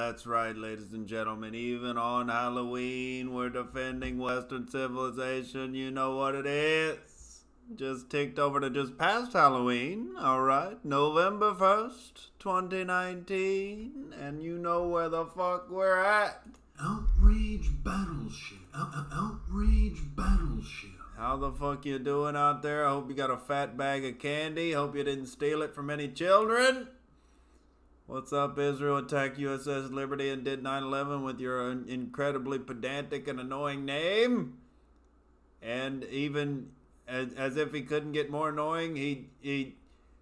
That's right, ladies and gentlemen. Even on Halloween, we're defending Western civilization. You know what it is. Just ticked over to just past Halloween, alright? November 1st, 2019. And you know where the fuck we're at. Outrage Battleship. Outrage Battleship. How the fuck you doing out there? I hope you got a fat bag of candy. Hope you didn't steal it from any children. What's up, Israel? Attacked USS Liberty and did 9/11 with your incredibly pedantic and annoying name. And even as if he couldn't get more annoying, he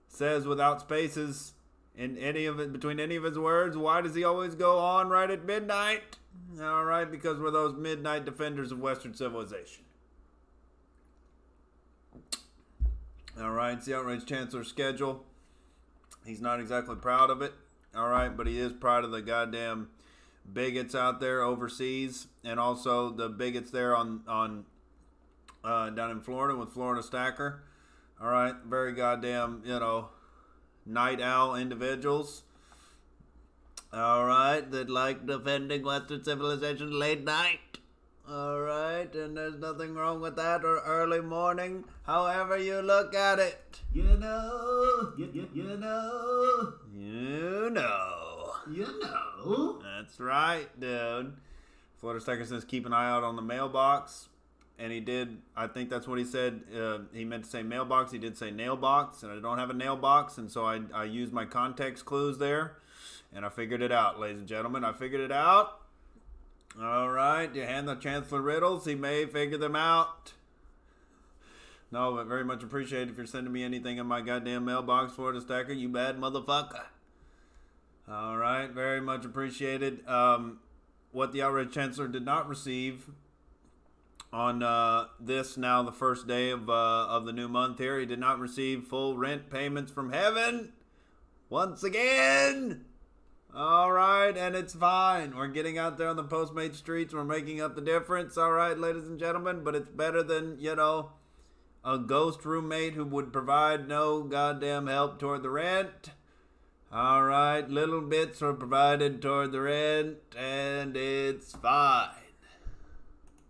says without spaces in any of it, between any of his words, why does he always go on right at midnight? All right, because we're those midnight defenders of Western civilization. All right, it's the Outrage Chancellor's schedule. He's not exactly proud of it. All right, but he is proud of the goddamn bigots out there overseas, and also the bigots there on down in Florida with Florida Stacker. All right, very goddamn, night owl individuals. All right, that like defending Western civilization late night. All right, and there's nothing wrong with that, or early morning, however you look at it. You know. That's right, dude. Florida Stacker says keep an eye out on the mailbox. And he did, I think that's what he said. He meant to say mailbox. He did say nail box, and I don't have a nail box, and so I used my context clues there, and I figured it out, ladies and gentlemen. I figured it out. All right, you hand the Chancellor riddles. He may figure them out. No, but very much appreciated if you're sending me anything in my goddamn mailbox, Florida Stacker. You bad motherfucker. All right, very much appreciated. What the Outrage Chancellor did not receive on this now the first day of the new month here, he did not receive full rent payments from heaven. Once again. All right, and it's fine. We're getting out there on the Postmates streets. We're making up the difference. All right, ladies and gentlemen, but it's better than, a ghost roommate who would provide no goddamn help toward the rent. All right, little bits are provided toward the rent, and it's fine.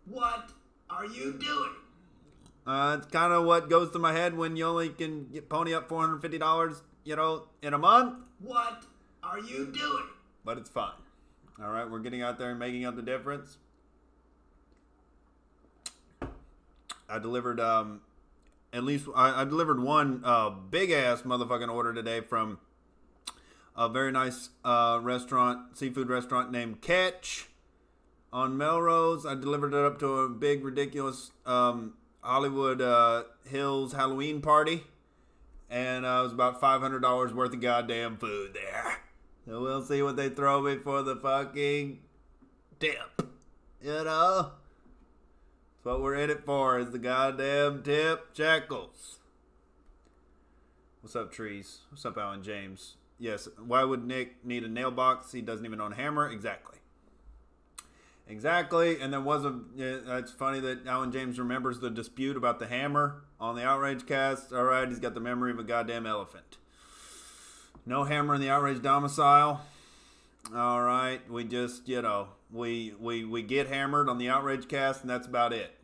What are you doing? It's kind of what goes to my head when you only can pony up $450, in a month. What are you doing? But it's fine. All right, we're getting out there and making up the difference. I delivered I delivered one big ass motherfucking order today from a very nice seafood restaurant named Catch on Melrose. I delivered it up to a big ridiculous Hollywood Hills Halloween party, and it was about $500 worth of goddamn food there. So we'll see what they throw me for the fucking tip. That's what we're in it for, is the goddamn tip. Checkles. What's up, Trees? What's up, Alan James? Yes, why would Nick need a nail box? He doesn't even own a hammer. Exactly. And there it's funny that Alan James remembers the dispute about the hammer on the Outrage cast. All right, he's got the memory of a goddamn elephant. No hammer in the Outrage domicile. All right, we just, we get hammered on the Outrage cast, and that's about it.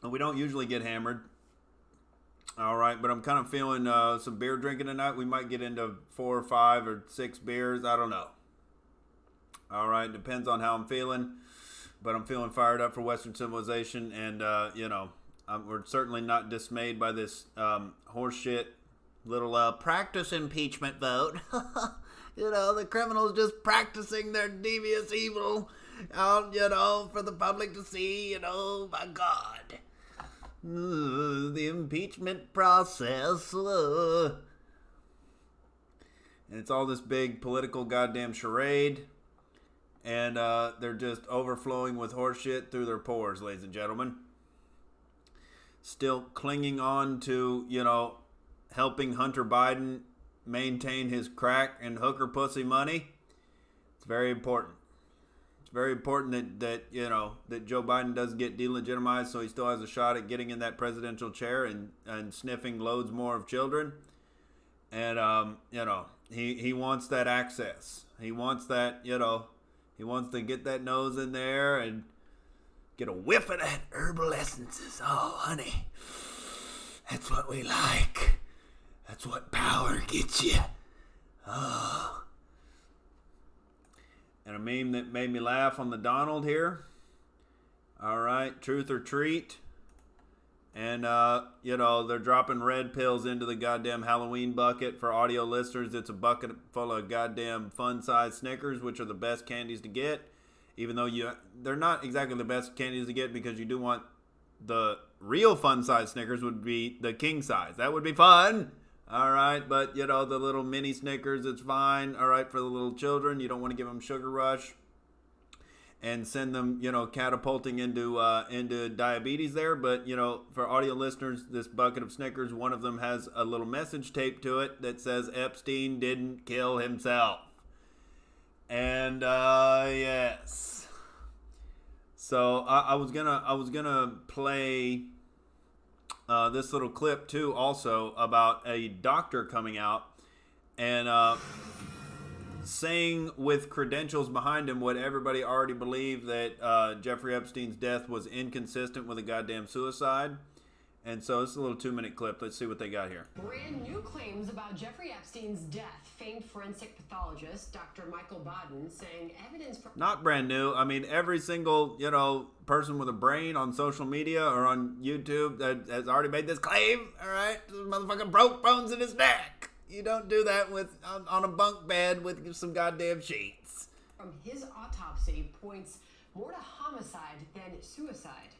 And we don't usually get hammered. All right, but I'm kind of feeling some beer drinking tonight. We might get into 4 or 5 or 6 beers. I don't know. All right, depends on how I'm feeling. But I'm feeling fired up for Western civilization, and, we're certainly not dismayed by this horseshit little practice impeachment vote. The criminals just practicing their devious evil out, for the public to see, my God. The impeachment process. And it's all this big political goddamn charade. And they're just overflowing with horseshit through their pores, ladies and gentlemen. Still clinging on to, helping Hunter Biden maintain his crack and hooker pussy money. It's very important. It's very important that Joe Biden does get delegitimized, so he still has a shot at getting in that presidential chair and sniffing loads more of children. And he wants that access. He wants that, he wants to get that nose in there and get a whiff of that herbal essences. Oh, honey, that's what we like. That's what power gets you. Oh. And a meme that made me laugh on the Donald here. All right, truth or treat. And, they're dropping red pills into the goddamn Halloween bucket. For audio listeners, it's a bucket full of goddamn fun-sized Snickers, which are the best candies to get. Even though they're not exactly the best candies to get, because you do want the real fun-sized Snickers would be the king size. That would be fun. All right, but, the little mini Snickers, it's fine. All right, for the little children, you don't want to give them sugar rush and send them, catapulting into diabetes there. But, for audio listeners, this bucket of Snickers, one of them has a little message taped to it that says Epstein didn't kill himself. And, yes. So I was gonna play this little clip too, also about a doctor coming out and saying with credentials behind him what everybody already believed, that Jeffrey Epstein's death was inconsistent with a goddamn suicide. And so it's a little 2-minute clip. Let's see what they got here. Brand new claims about Jeffrey Epstein's death. Famed forensic pathologist Dr. Michael Baden saying evidence... Not brand new. I mean, every single, person with a brain on social media or on YouTube that has already made this claim, all right? This motherfucker broke bones in his neck. You don't do that on a bunk bed with some goddamn sheets. From his autopsy points more to homicide than suicide.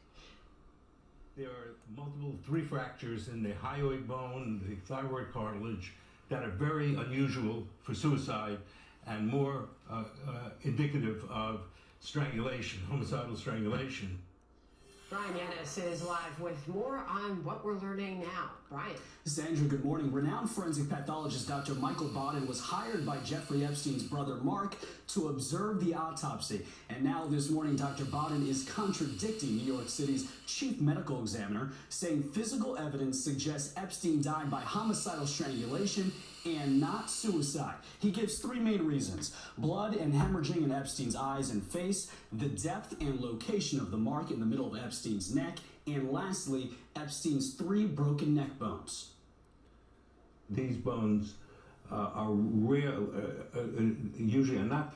There are multiple 3 fractures in the hyoid bone, the thyroid cartilage, that are very unusual for suicide and more indicative of strangulation, homicidal strangulation. Brian Yanis is live with more on what we're learning now. Brian. Sandra, good morning. Renowned forensic pathologist Dr. Michael Baden was hired by Jeffrey Epstein's brother Mark to observe the autopsy. And now this morning, Dr. Baden is contradicting New York City's chief medical examiner, saying physical evidence suggests Epstein died by homicidal strangulation and not suicide. He gives 3 main reasons: blood and hemorrhaging in Epstein's eyes and face, the depth and location of the mark in the middle of Epstein's neck, and lastly, Epstein's 3 broken neck bones. These bones are real, usually are not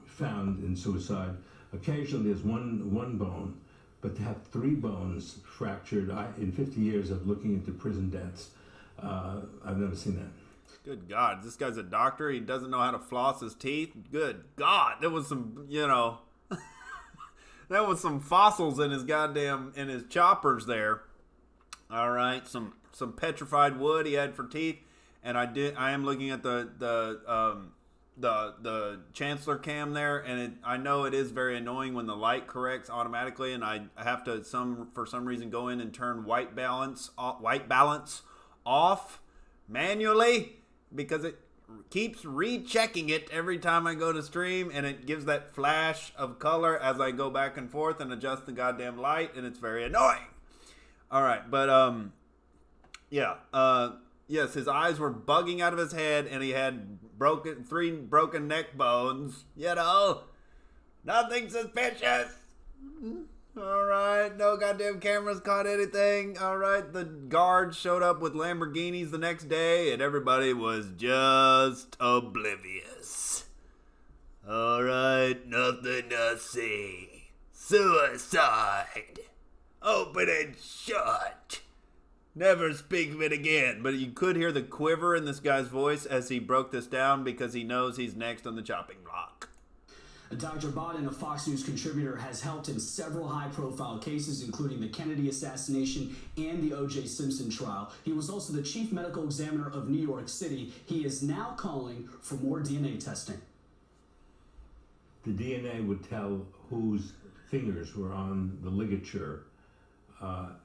found in suicide. Occasionally there's one bone, but to have 3 bones fractured, in 50 years of looking into prison deaths, I've never seen that. Good God, this guy's a doctor. He doesn't know how to floss his teeth. Good God, there was some, there was some fossils in his choppers there. All right, some petrified wood he had for teeth, and I am looking at the chancellor cam there, and I know it is very annoying when the light corrects automatically, and I have to for some reason go in and turn white balance off manually, because it keeps rechecking it every time I go to stream, and it gives that flash of color as I go back and forth and adjust the goddamn light, and it's very annoying. All right, but yes, his eyes were bugging out of his head, and he had 3 broken neck bones. Nothing suspicious. All right, no goddamn cameras caught anything. All right, the guards showed up with Lamborghinis the next day, and everybody was just oblivious. All right, nothing to see. Suicide. Open and shut. Never speak of it again. But you could hear the quiver in this guy's voice as he broke this down, because he knows he's next on the chopping block. Dr. Baden, a Fox News contributor, has helped in several high-profile cases, including the Kennedy assassination and the O.J. Simpson trial. He was also the chief medical examiner of New York City. He is now calling for more DNA testing. The DNA would tell whose fingers were on the ligature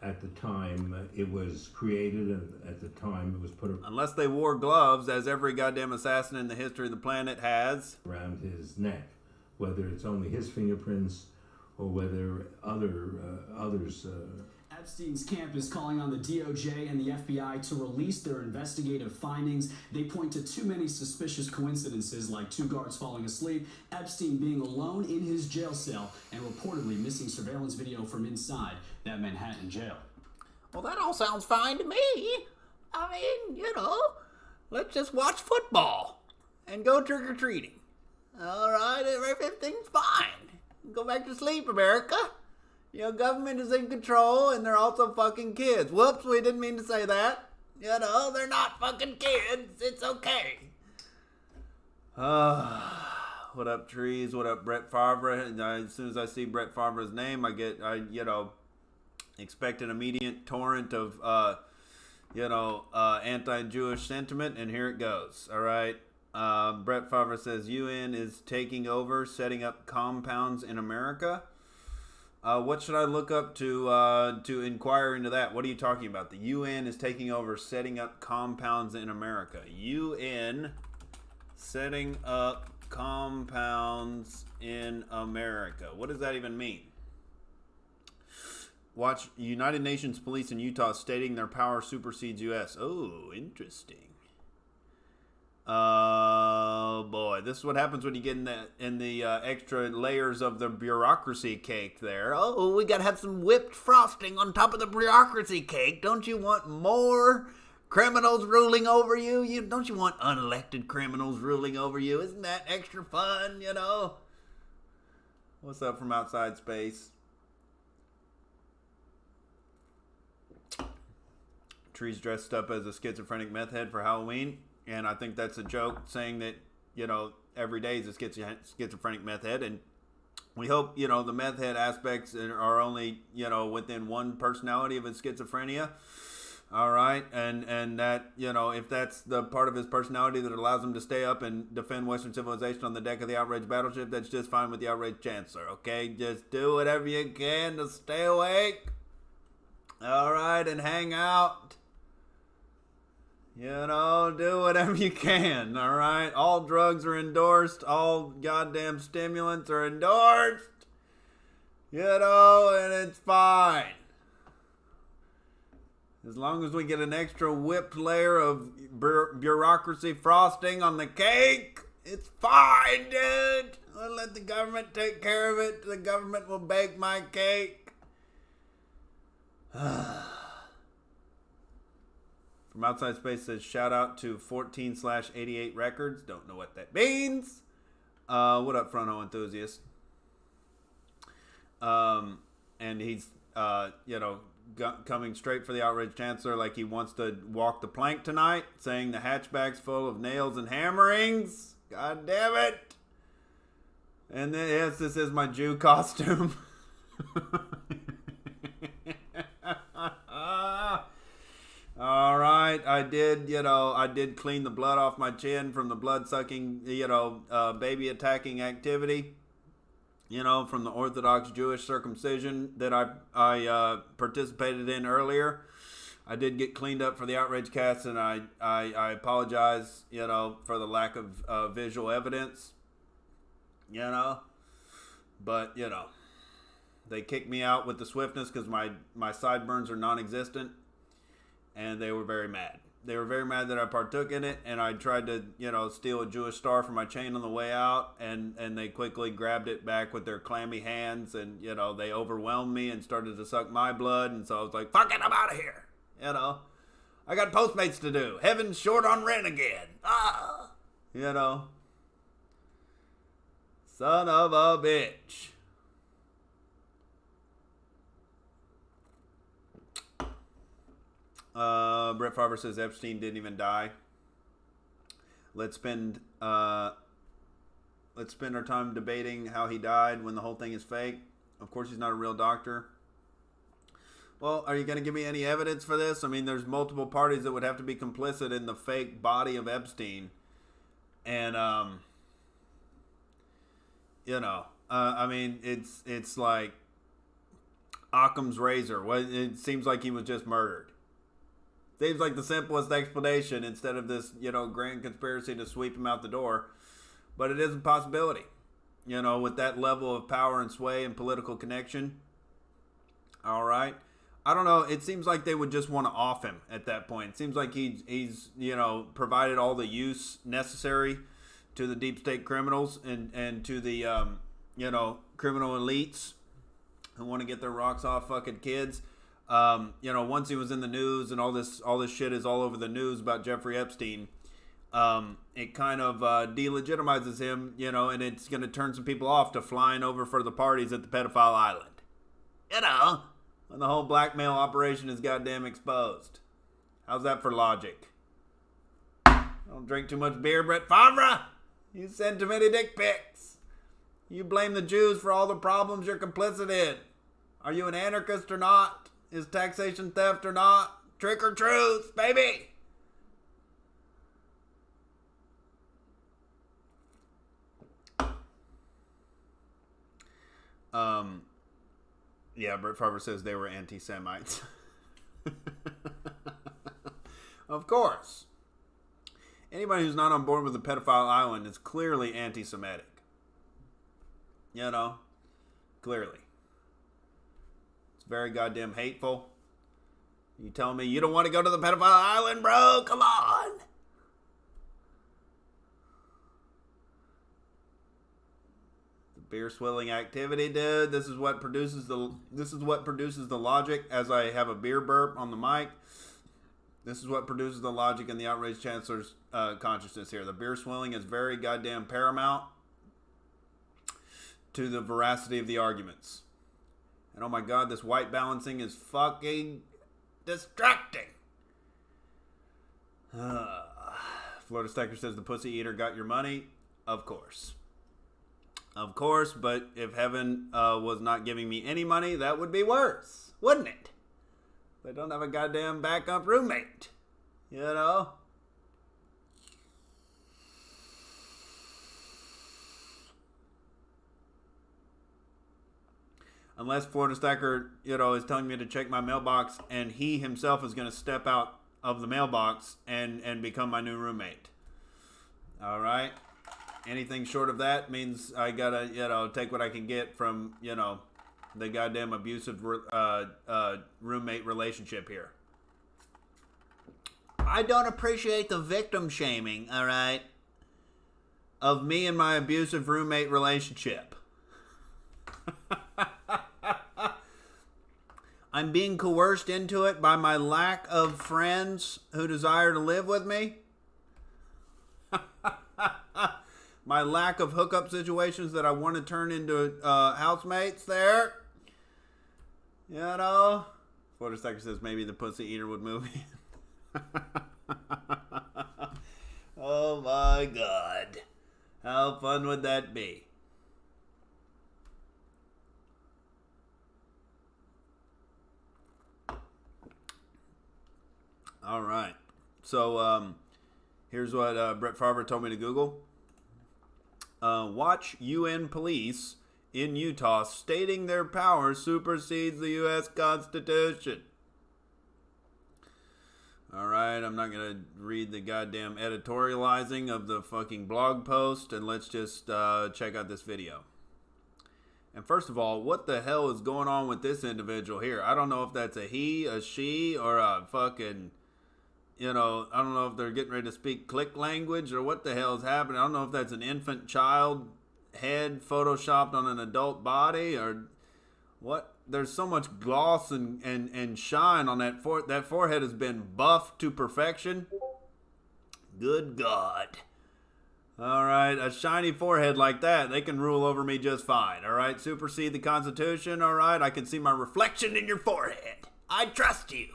at the time it was created and at the time it was put unless they wore gloves, as every goddamn assassin in the history of the planet has, around his neck, whether it's only his fingerprints or whether others. Epstein's camp is calling on the DOJ and the FBI to release their investigative findings. They point to too many suspicious coincidences, like 2 guards falling asleep, Epstein being alone in his jail cell, and reportedly missing surveillance video from inside that Manhattan jail. Well, that all sounds fine to me. I mean, let's just watch football and go trick-or-treating. All right, everything's fine. Go back to sleep, America. Government is in control, and they're also fucking kids. Whoops, we didn't mean to say that. They're not fucking kids. It's okay. What up, Trees? What up, Brett Favre? As soon as I see Brett Favre's name, I expect an immediate torrent of, anti-Jewish sentiment, and here it goes. All right. Brett Favre says UN is taking over, setting up compounds in America. What should I look up to inquire into that? What are you talking about? The UN is taking over, setting up compounds in America. UN setting up compounds in America. What does that even mean? Watch United Nations police in Utah stating their power supersedes U.S. Oh, interesting. Oh boy, this is what happens when you get in the extra layers of the bureaucracy cake there. Oh, we gotta have some whipped frosting on top of the bureaucracy cake. Don't you want more criminals ruling over you? Don't you want unelected criminals ruling over you? Isn't that extra fun, What's up from outside space? Trees dressed up as a schizophrenic meth head for Halloween. And I think that's a joke, saying that, every day is a schizophrenic meth head. And we hope, the meth head aspects are only, within one personality of his schizophrenia. All right. And that, if that's the part of his personality that allows him to stay up and defend Western civilization on the deck of the Outrage battleship, that's just fine with the Outrage Chancellor. Okay. Just do whatever you can to stay awake. All right. And hang out. Do whatever you can, all right? All drugs are endorsed. All goddamn stimulants are endorsed. And it's fine. As long as we get an extra whipped layer of bureaucracy frosting on the cake, it's fine, dude. I'll let the government take care of it. The government will bake my cake. From Outside Space says, shout out to 14/88 Records. Don't know what that means. What up, front row enthusiast? And he's, coming straight for the Outrage Chancellor like he wants to walk the plank tonight, saying the hatchback's full of nails and hammerings. God damn it. And then, yes, this is my Jew costume. All right, I did clean the blood off my chin from the blood-sucking, baby attacking activity, from the Orthodox Jewish circumcision that I participated in earlier. I did get cleaned up for the Outrage cast, and I apologize, for the lack of visual evidence, but, they kicked me out with the swiftness because my sideburns are non-existent. And they were very mad. They were very mad that I partook in it, and I tried to, steal a Jewish star from my chain on the way out, and they quickly grabbed it back with their clammy hands, and, they overwhelmed me and started to suck my blood, and so I was like, fuck it, I'm out of here. I got Postmates to do. Heaven's short on rent again. Son of a bitch. Brett Favre says Epstein didn't even die. Let's spend our time debating how he died when the whole thing is fake. Of course, he's not a real doctor. Well, are you going to give me any evidence for this? I mean, there's multiple parties that would have to be complicit in the fake body of Epstein. And, I mean, it's like Occam's razor. It seems like he was just murdered. Seems like the simplest explanation instead of this, grand conspiracy to sweep him out the door. But it is a possibility, with that level of power and sway and political connection. All right. I don't know. It seems like they would just want to off him at that point. It seems like he's provided all the use necessary to the deep state criminals and to the criminal elites who want to get their rocks off fucking kids. Once he was in the news and all this shit is all over the news about Jeffrey Epstein, it kind of delegitimizes him, and it's going to turn some people off to flying over for the parties at the pedophile island. When the whole blackmail operation is goddamn exposed. How's that for logic? Don't drink too much beer, Brett Favre. You send too many dick pics. You blame the Jews for all the problems you're complicit in. Are you an anarchist or not? Is taxation theft or not? Trick or truth, baby. Yeah, Brett Favre says they were anti-Semites. Of course. Anybody who's not on board with the pedophile island is clearly anti-Semitic. Clearly. It's very goddamn hateful. You telling me you don't want to go to the pedophile island, bro? Come on. Beer swilling activity, dude. This is what produces the logic as I have a beer burp on the mic. This is what produces the logic in the outraged chancellor's consciousness here. The beer swilling is very goddamn paramount to the veracity of the arguments. And oh my god, this white balancing is fucking distracting. Florida Stacker says the pussy eater got your money. Of course. Of course, but if heaven was not giving me any money, that would be worse, wouldn't it? They don't have a goddamn backup roommate, Unless Florida Stacker, is telling me to check my mailbox and he himself is going to step out of the mailbox and become my new roommate. All right? Anything short of that means I gotta, take what I can get from, the goddamn abusive roommate relationship here. I don't appreciate the victim shaming, all right, of me and my abusive roommate relationship. I'm being coerced into it by my lack of friends who desire to live with me. My lack of hookup situations that I want to turn into housemates there. Florida Stacker says maybe the pussy eater would move in. Oh my god. How fun would that be? All right. So here's what Brett Favre told me to Google. Watch UN police in Utah stating their power supersedes the U.S. Constitution. All right, I'm not going to read the goddamn editorializing of the fucking blog post, and let's just check out this video. And first of all, what the hell is going on with this individual here? I don't know if that's a he, a she, or a fucking... I don't know if they're getting ready to speak click language or what the hell is happening. I don't know if that's an infant child head photoshopped on an adult body or what. There's so much gloss and shine on that forehead. That forehead has been buffed to perfection. Good God. All right, a shiny forehead like that, they can rule over me just fine. All right, supersede the Constitution. All right, I can see my reflection in your forehead. I trust you.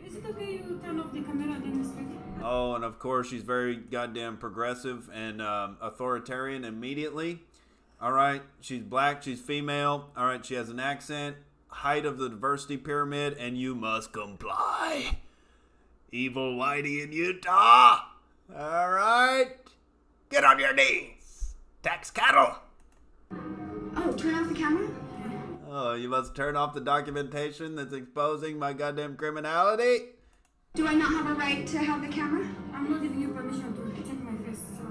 Is it okay you turn off the camera in this video? Oh, and of course, she's very goddamn progressive and authoritarian immediately. All right, she's black, she's female. All right, she has an accent, height of the diversity pyramid, and you must comply. Evil Whitey in Utah. All right, get on your knees. Tax cattle. Oh, turn off the camera? Oh, you must turn off the documentation that's exposing my goddamn criminality? Do I not have a right to have the camera? I'm not giving you permission to check my face, so...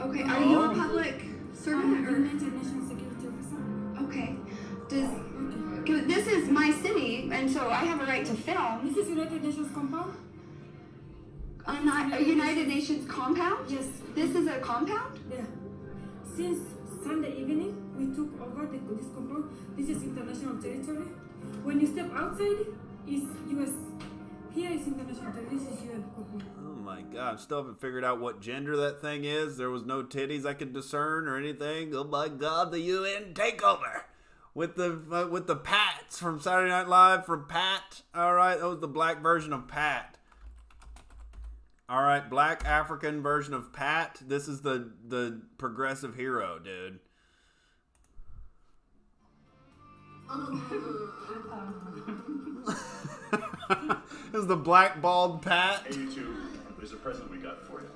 Okay, are you a public servant or... United Nations Security Officer. Okay. 'Cause this is my city, and so I have a right to film. This is United Nations compound? A United Nations compound? Yes. This is a compound? Yeah. Since Sunday evening, we took over this compound. This is international territory. When you step outside, is US. Here is international territory. This is UN compound. Oh my God! Still haven't figured out what gender that thing is. There was no titties I could discern or anything. Oh my God! The UN takeover with the Pats from Saturday Night Live from Pat. All right, that was the black version of Pat. All right, black African version of Pat. This is the progressive hero, dude. This is the black bald Pat. Hey, you two. There's a present we got for you.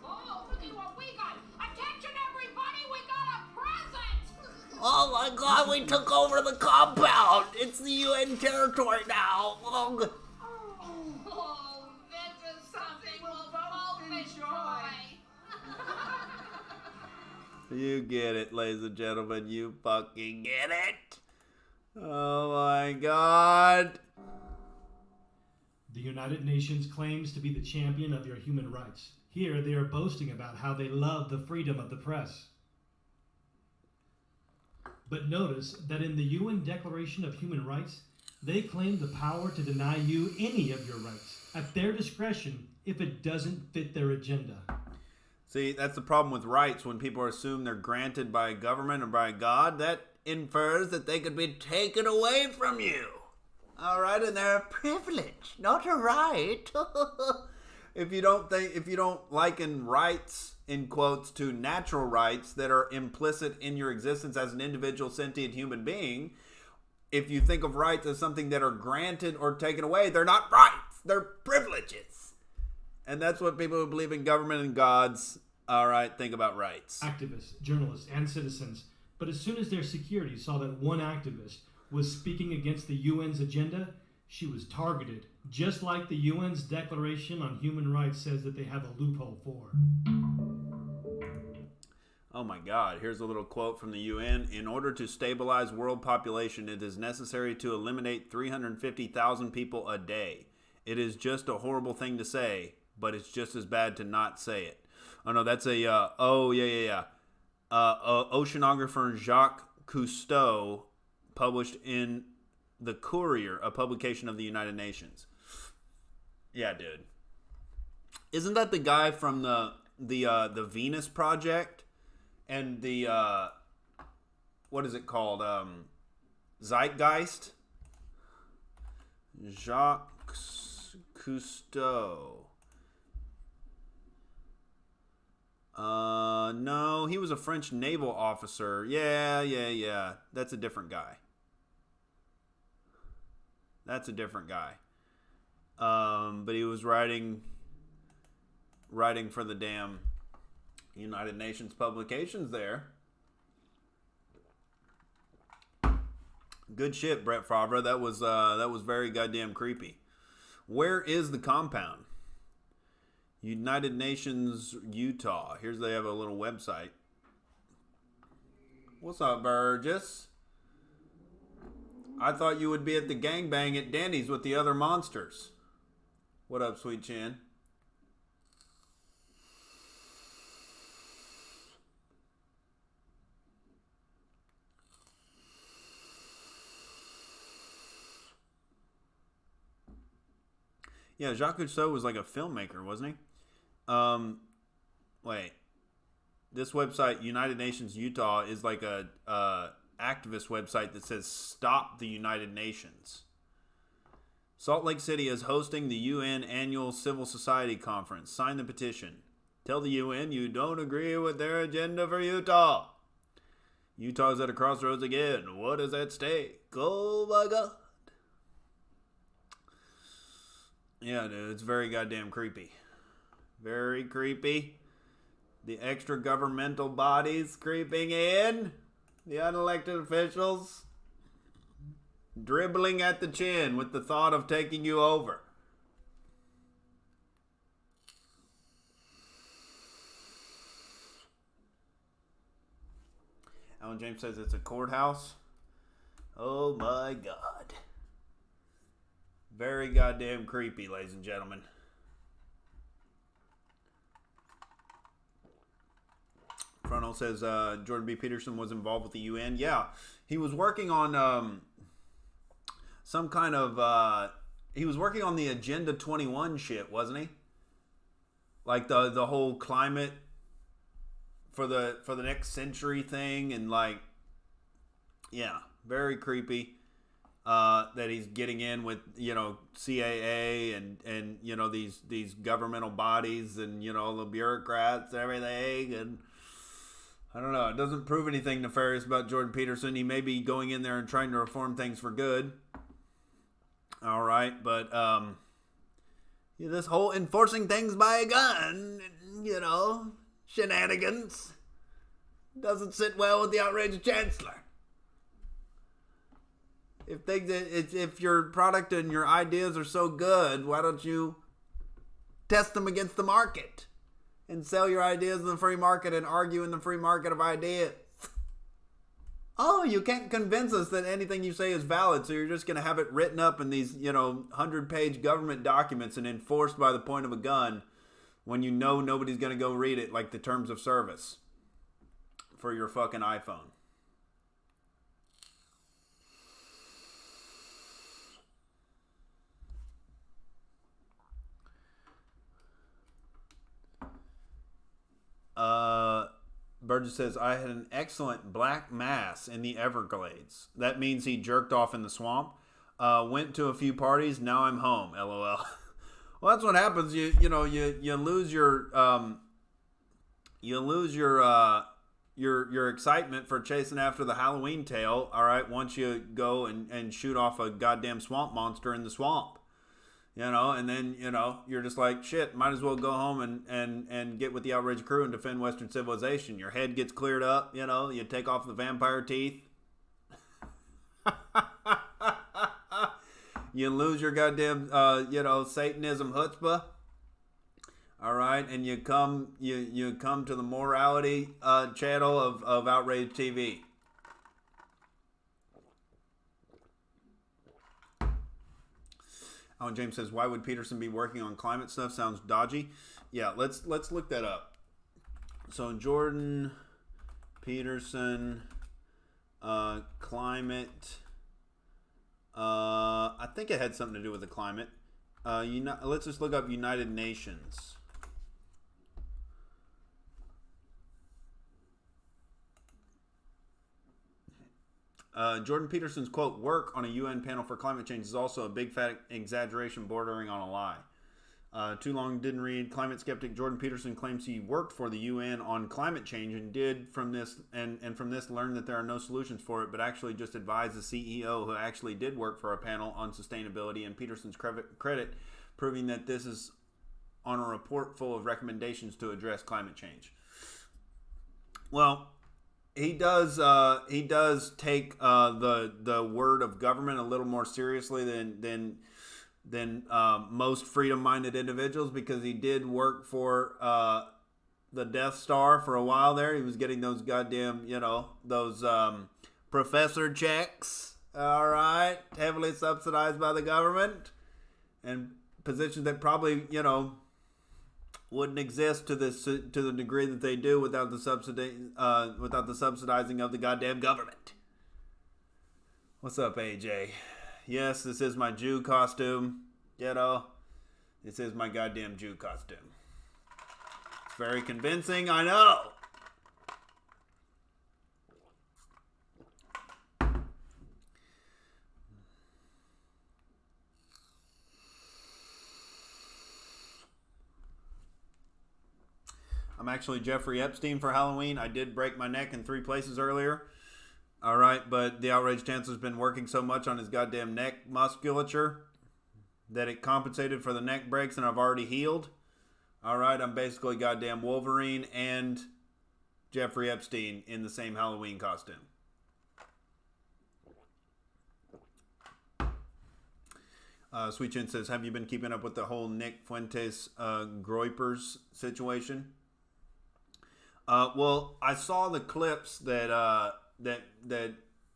Oh, look at what we got. Attention, everybody, we got a present. Oh my God, we took over the compound. It's the UN territory now. Oh, this is something we'll both enjoy. You get it, ladies and gentlemen. You fucking get it. Oh my God. The United Nations claims to be the champion of your human rights. Here, they are boasting about how they love the freedom of the press. But notice that in the UN Declaration of Human Rights, they claim the power to deny you any of your rights at their discretion if it doesn't fit their agenda. See, that's the problem with rights. When people assume they're granted by a government or by God, that infers that they could be taken away from you. All right, and they're a privilege, not a right. If you don't liken rights in quotes to natural rights that are implicit in your existence as an individual sentient human being, if you think of rights as something that are granted or taken away, they're not rights, they're privileges. And that's what people who believe in government and gods, all right, think about rights. Activists, journalists, and citizens. But as soon as their security saw that one activist was speaking against the UN's agenda, she was targeted, just like the UN's Declaration on Human Rights says that they have a loophole for. Oh my God, here's a little quote from the UN. In order to stabilize world population, it is necessary to eliminate 350,000 people a day. It is just a horrible thing to say, but it's just as bad to not say it. Oh no, that's oceanographer Jacques Cousteau published in The Courier, a publication of the United Nations. Yeah, dude. Isn't that the guy from the Venus Project and the what is it called? Zeitgeist? Jacques Cousteau. No, he was a French naval officer. Yeah. That's a different guy. But he was writing for the damn United Nations publications there. Good shit, Brett Favre. That was very goddamn creepy. Where is the compound? United Nations, Utah. They have a little website. What's up, Burgess? I thought you would be at the gangbang at Denny's with the other monsters. What up, Sweet Chin? Yeah, Jacques Cousteau was like a filmmaker, wasn't he? Wait. This website, United Nations Utah, is like a activist website that says Stop the United Nations. Salt Lake City is hosting the UN Annual Civil Society Conference. Sign the petition. Tell the UN you don't agree with their agenda for Utah. Utah's at a crossroads again. What is at stake? Oh my God. Yeah, dude, it's very goddamn creepy. Very creepy. The extra governmental bodies creeping in. The unelected officials dribbling at the chin with the thought of taking you over. Alan James says it's a courthouse. Oh my God. Very goddamn creepy, ladies and gentlemen. Frontal says Jordan B. Peterson was involved with the UN. Yeah, he was working on some kind of... he was working on the Agenda 21 shit, wasn't he? Like the whole climate for the next century thing, and like, yeah, very creepy. That he's getting in with, you know, CAA and you know, these governmental bodies and, you know, the bureaucrats and everything, and I don't know. It doesn't prove anything nefarious about Jordan Peterson. He may be going in there and trying to reform things for good. All right, but yeah, this whole enforcing things by a gun, you know, shenanigans, doesn't sit well with the outraged chancellor. If your product and your ideas are so good, why don't you test them against the market and sell your ideas in the free market and argue in the free market of ideas? Oh, you can't convince us that anything you say is valid, so you're just going to have it written up in these, you know, 100-page government documents and enforced by the point of a gun when you know nobody's going to go read it, like the terms of service for your fucking iPhone. Burgess says, I had an excellent black mass in the Everglades. That means he jerked off in the swamp. Went to a few parties. Now I'm home. LOL. Well, that's what happens. You lose your excitement for chasing after the Halloween tale. All right, once you go and shoot off a goddamn swamp monster in the swamp. You know, and then, you know, you're just like, shit, might as well go home and get with the outrage crew and defend Western civilization. Your head gets cleared up, you know, you take off the vampire teeth. You lose your goddamn, Satanism chutzpah. All right, and you come to the morality channel of Outrage TV. Alan James says, why would Peterson be working on climate stuff? Sounds dodgy. Yeah, let's look that up. So Jordan Peterson, climate. I think it had something to do with the climate. Let's just look up United Nations. Jordan Peterson's, quote, work on a UN panel for climate change is also a big fat exaggeration bordering on a lie. Too long didn't read. Climate skeptic Jordan Peterson claims he worked for the UN on climate change and did from this learn that there are no solutions for it, but actually just advised the CEO who actually did work for a panel on sustainability and Peterson's credit, proving that this is on a report full of recommendations to address climate change. Well, he does take the word of government a little more seriously than most freedom-minded individuals, because he did work for the Death Star for a while there. He was getting those goddamn, those professor checks, all right, heavily subsidized by the government, and positions that probably, wouldn't exist to the degree that they do without the subsidizing of the goddamn government. What's up, AJ? Yes, this is my Jew costume. This is my goddamn Jew costume. It's very convincing, I know. I'm actually Jeffrey Epstein for Halloween. I did break my neck in 3 places earlier. All right, but the outrage chancellor's been working so much on his goddamn neck musculature that it compensated for the neck breaks, and I've already healed. All right, I'm basically goddamn Wolverine and Jeffrey Epstein in the same Halloween costume. Sweet Chin says, have you been keeping up with the whole Nick Fuentes Groypers situation? Well, I saw the clips that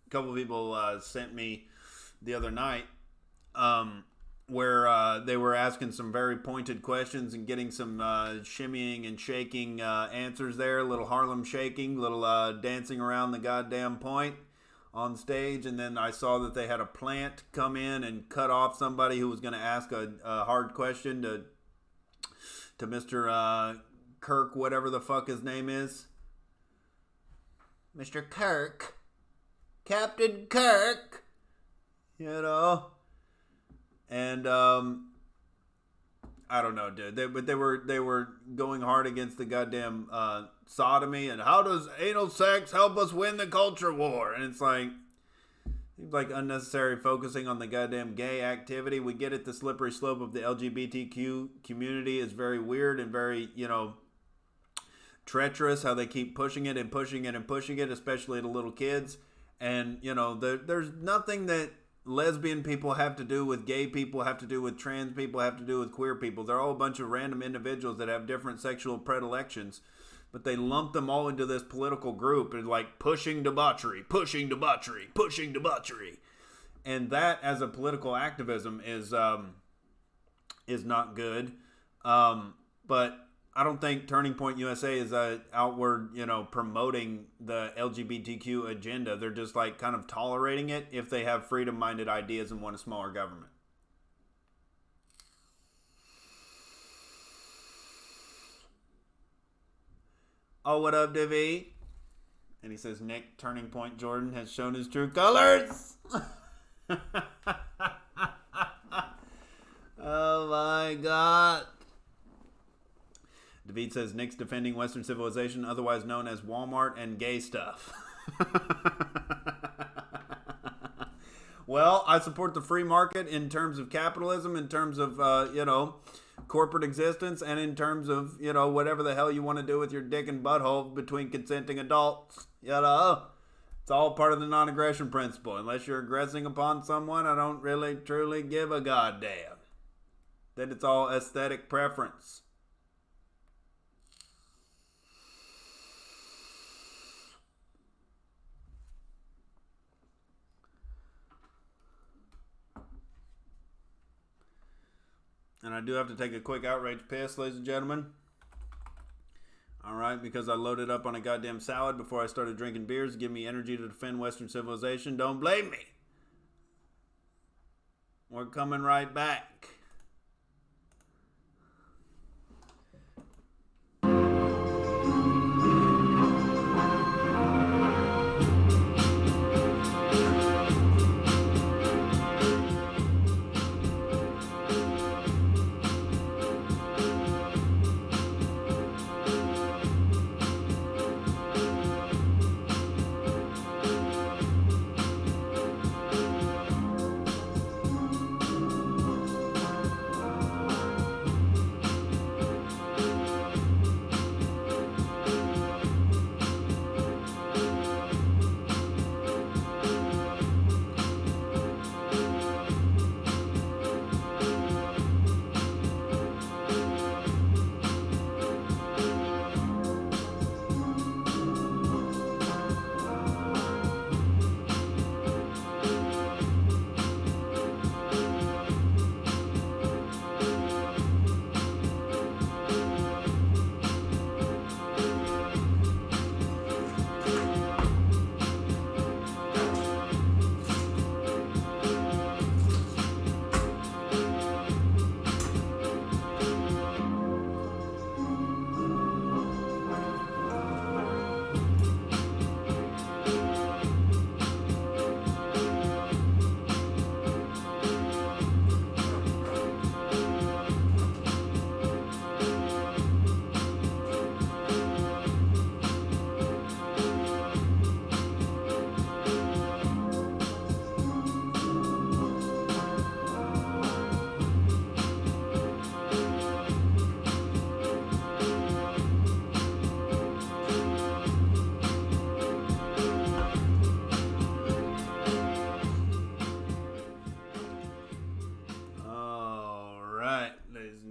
a couple people sent me the other night, where they were asking some very pointed questions and getting some shimmying and shaking answers there. A little Harlem shaking, little dancing around the goddamn point on stage. And then I saw that they had a plant come in and cut off somebody who was going to ask a hard question to Mr. Kirk, whatever the fuck his name is. Mr. Kirk. Captain Kirk. You know? And I don't know, dude. They were going hard against the goddamn sodomy and how does anal sex help us win the culture war? And it's like unnecessary focusing on the goddamn gay activity. We get it. The slippery slope of the LGBTQ community is very weird and very, treacherous. How they keep pushing it and pushing it and pushing it, especially to little kids. And there's nothing that lesbian people have to do with gay people, have to do with trans people, have to do with queer people. They're all a bunch of random individuals that have different sexual predilections, but they lump them all into this political group and like pushing debauchery. And that as a political activism is not good. But I don't think Turning Point USA is outward, promoting the LGBTQ agenda. They're just like kind of tolerating it if they have freedom-minded ideas and want a smaller government. Oh, what up, Divi? And he says, Nick, Turning Point Jordan has shown his true colors. Oh my God. David says Nick's defending Western civilization, otherwise known as Walmart and gay stuff. Well, I support the free market in terms of capitalism, in terms of, corporate existence, and in terms of, whatever the hell you want to do with your dick and butthole between consenting adults. It's all part of the non-aggression principle. Unless you're aggressing upon someone, I don't really, truly give a goddamn. Then it's all aesthetic preference. And I do have to take a quick outrage piss, ladies and gentlemen. Alright, because I loaded up on a goddamn salad before I started drinking beers to give me energy to defend Western civilization. Don't blame me. We're coming right back.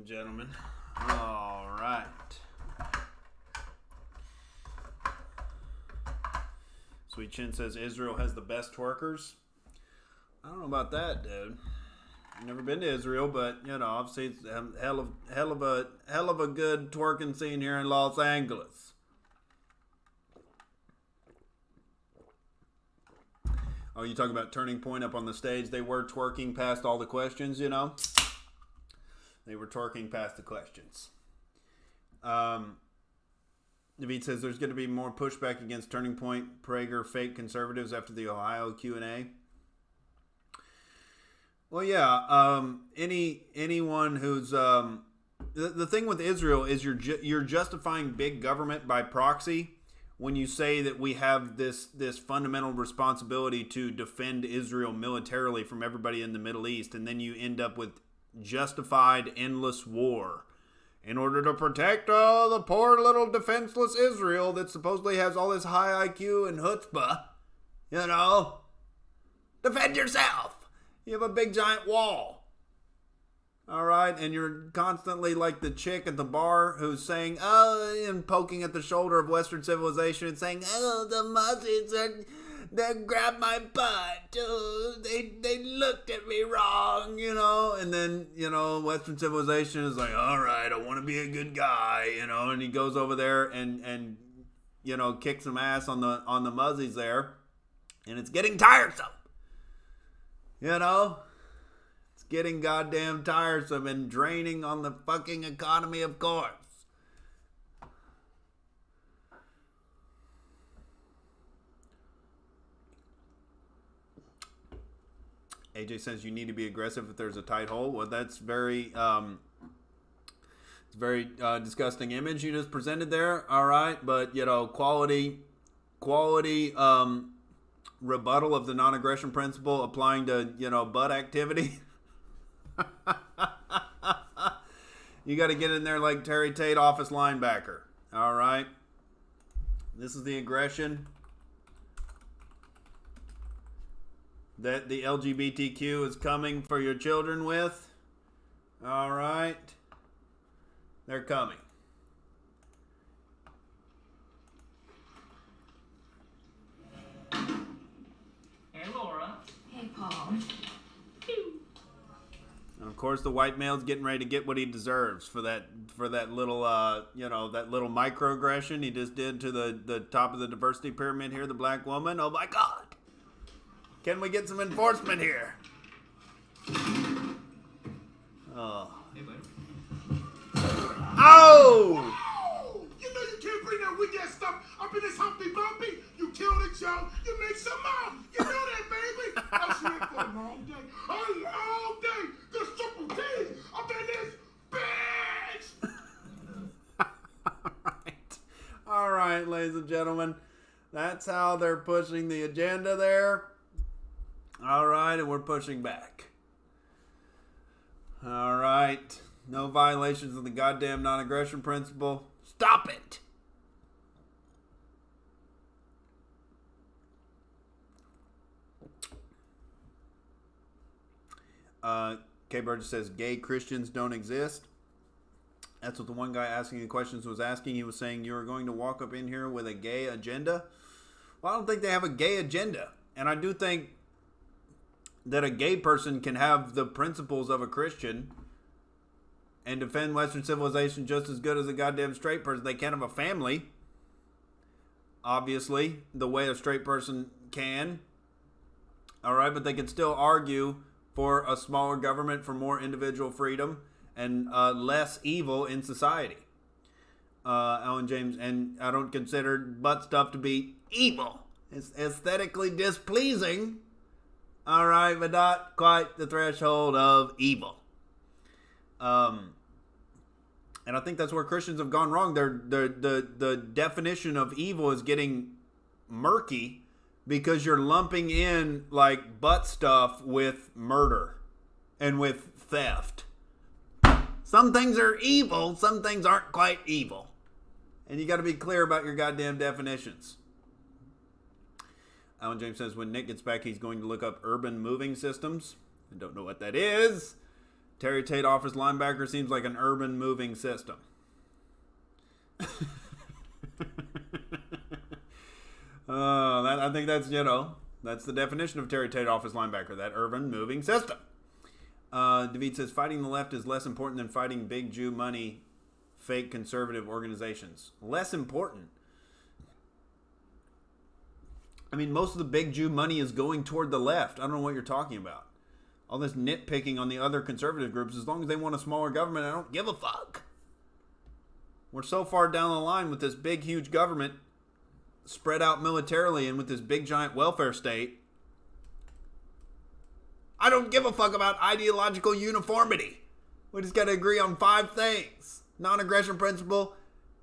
Gentlemen. All right. Sweet Chin says Israel has the best twerkers. I don't know about that, dude. I've never been to Israel, but you know, obviously it's a hell of a good twerking scene here in Los Angeles. Oh, you talking about Turning Point up on the stage? They were twerking past all the questions, you know. They were twerking past the questions. David says there's going to be more pushback against Turning Point, Prager, fake conservatives after the Ohio Q&A. Well, yeah. Anyone who's the thing with Israel is you're justifying big government by proxy when you say that we have this fundamental responsibility to defend Israel militarily from everybody in the Middle East, and then you end up with justified endless war in order to protect the poor little defenseless Israel that supposedly has all this high IQ and chutzpah. You know, defend yourself. You have a big giant wall. All right, and you're constantly like the chick at the bar who's saying, and poking at the shoulder of Western civilization and saying, the Muslims they grabbed my butt. They looked at me wrong, you know. And then, you know, Western civilization is like, all right, I want to be a good guy, you know. And he goes over there and you know, kicks some ass on the muzzies there, and it's getting tiresome, you know. It's getting goddamn tiresome and draining on the fucking economy, of course. AJ says you need to be aggressive if there's a tight hole. Well, that's very, it's a very disgusting image you just presented there. All right, but you know, quality rebuttal of the non-aggression principle applying to, you know, butt activity. You got to get in there like Terry Tate, office linebacker. All right, this is the aggression that the LGBTQ is coming for your children with. All right. They're coming. Hey, Laura. Hey, Paul. And of course, the white male's getting ready to get what he deserves for that little, you know, that little microaggression he just did to the top of the diversity pyramid here, the black woman. Oh my God. Can we get some enforcement here? Oh. Hey, bud. Oh! You know you can't bring that weak ass stuff up in this Humpty Bumpy. You kill the joke, you make some more. You know that, baby. That's it for a long day. All day. There's triple D's up in this bitch. All right, ladies and gentlemen. That's how they're pushing the agenda there. All right, and we're pushing back. All right. No violations of the goddamn non-aggression principle. Stop it. K. Burgess says gay Christians don't exist. That's what the one guy asking the questions was asking. He was saying, you're going to walk up in here with a gay agenda? Well, I don't think they have a gay agenda. And I do think that a gay person can have the principles of a Christian and defend Western civilization just as good as a goddamn straight person. They can't have a family, obviously, the way a straight person can. All right, but they can still argue for a smaller government, for more individual freedom, and less evil in society. Alan James, and I don't consider butt stuff to be evil. It's aesthetically displeasing. All right, but not quite the threshold of evil. And I think that's where Christians have gone wrong. The definition of evil is getting murky because you're lumping in like butt stuff with murder and with theft. Some things are evil, some things aren't quite evil. And you got to be clear about your goddamn definitions. Alan James says when Nick gets back, he's going to look up urban moving systems. I don't know what that is. Terry Tate offers linebacker seems like an urban moving system. I think that's, that's the definition of Terry Tate office linebacker, that urban moving system. David says, fighting the left is less important than fighting big Jew money, fake conservative organizations. Less important? I mean, most of the big Jew money is going toward the left. I don't know what you're talking about. All this nitpicking on the other conservative groups, as long as they want a smaller government, I don't give a fuck. We're so far down the line with this big, huge government spread out militarily and with this big, giant welfare state. I don't give a fuck about ideological uniformity. We just got to agree on 5 things. Non-aggression principle,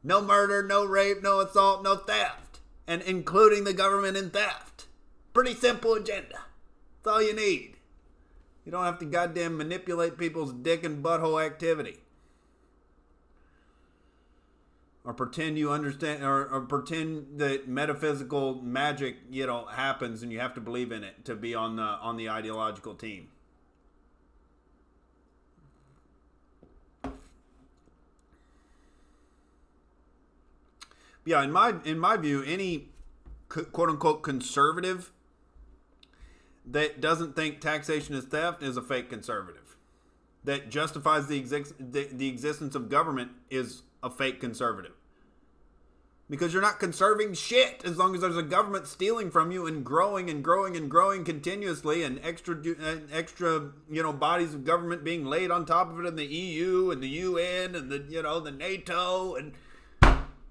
no murder, no rape, no assault, no theft. And including the government in theft. Pretty simple agenda. That's all you need. You don't have to goddamn manipulate people's dick and butthole activity. Or pretend you understand, or pretend that metaphysical magic, happens and you have to believe in it to be on the ideological team. Yeah, in my view, any quote unquote conservative that doesn't think taxation is theft is a fake conservative. That justifies the existence of government is a fake conservative. Because you're not conserving shit as long as there's a government stealing from you and growing and growing and growing continuously, and extra bodies of government being laid on top of it in the EU and the UN and the NATO and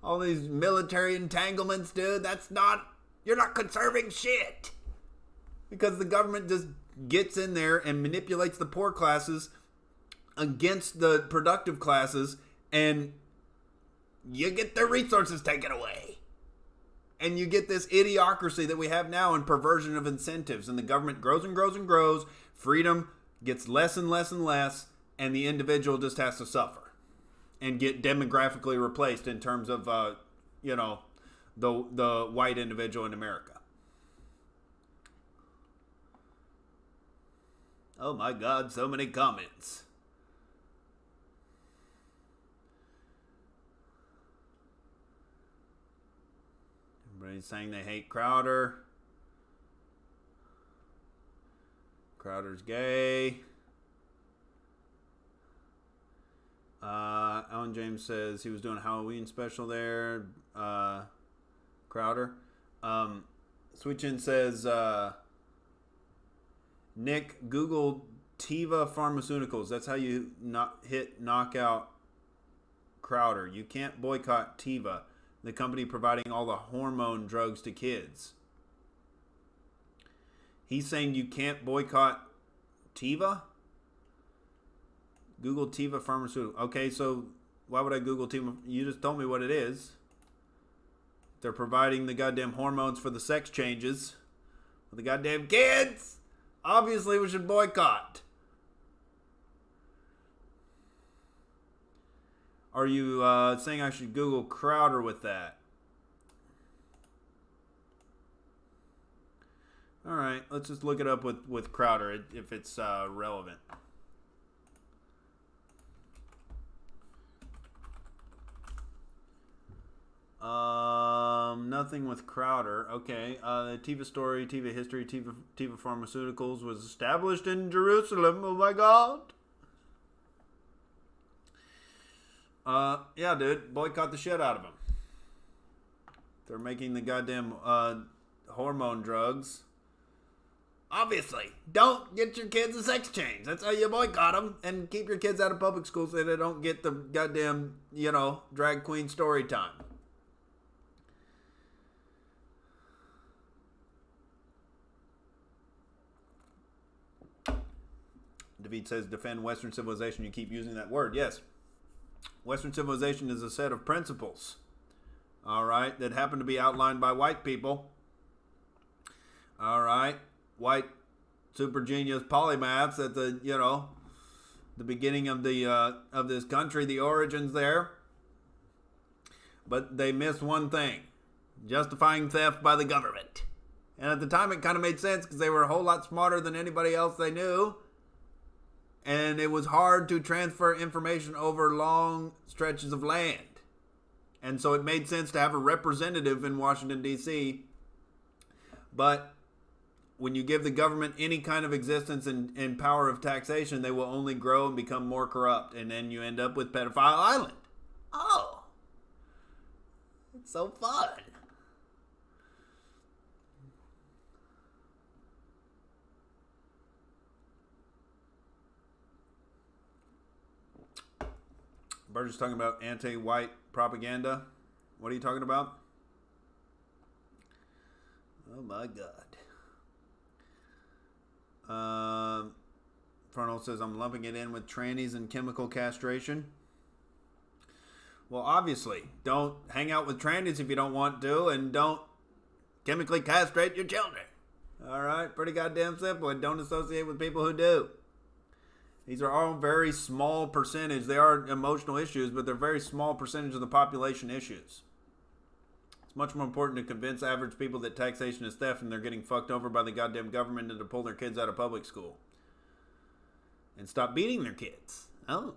all these military entanglements, dude. You're not conserving shit. Because the government just gets in there and manipulates the poor classes against the productive classes, and you get their resources taken away. And you get this idiocracy that we have now and perversion of incentives. And the government grows and grows and grows. Freedom gets less and less and less. And the individual just has to suffer and get demographically replaced in terms of, the white individual in America. Oh my God, so many comments. Everybody's saying they hate Crowder. Crowder's gay. Alan James says he was doing a Halloween special there. Crowder. Sweet Chin says, Nick, Google Teva Pharmaceuticals. That's how you knock out Crowder. You can't boycott Teva, the company providing all the hormone drugs to kids. He's saying you can't boycott Teva? Google Teva Pharmaceuticals. Okay, so why would I Google Teva? You just told me what it is. They're providing the goddamn hormones for the sex changes for the goddamn kids. Obviously, we should boycott. Are you saying I should Google Crowder with that? All right, let's just look it up with Crowder if it's relevant. Nothing with Crowder. Okay. The Teva story, Teva history, Teva Pharmaceuticals was established in Jerusalem. Oh my God. Yeah, dude. Boycott the shit out of them. They're making the goddamn hormone drugs. Obviously, don't get your kids a sex change. That's how you boycott them, and keep your kids out of public school so they don't get the goddamn, drag queen story time. David says, defend Western civilization. You keep using that word. Yes. Western civilization is a set of principles, all right, that happen to be outlined by white people. All right. White super genius polymaths at the beginning of of this country, the origins there. But they missed one thing: justifying theft by the government. And at the time, it kind of made sense because they were a whole lot smarter than anybody else they knew. And it was hard to transfer information over long stretches of land. And so it made sense to have a representative in Washington, D.C. But when you give the government any kind of existence and power of taxation, they will only grow and become more corrupt. And then you end up with Pedophile Island. Oh. It's so fun. Burgess talking about anti-white propaganda. What are you talking about? Oh my God. Frontal says, I'm lumping it in with trannies and chemical castration. Well, obviously, don't hang out with trannies if you don't want to, and don't chemically castrate your children. All right? Pretty goddamn simple. And don't associate with people who do. These are all very small percentage. They are emotional issues, but they're very small percentage of the population issues. It's much more important to convince average people that taxation is theft and they're getting fucked over by the goddamn government and to pull their kids out of public school. And stop beating their kids. Oh.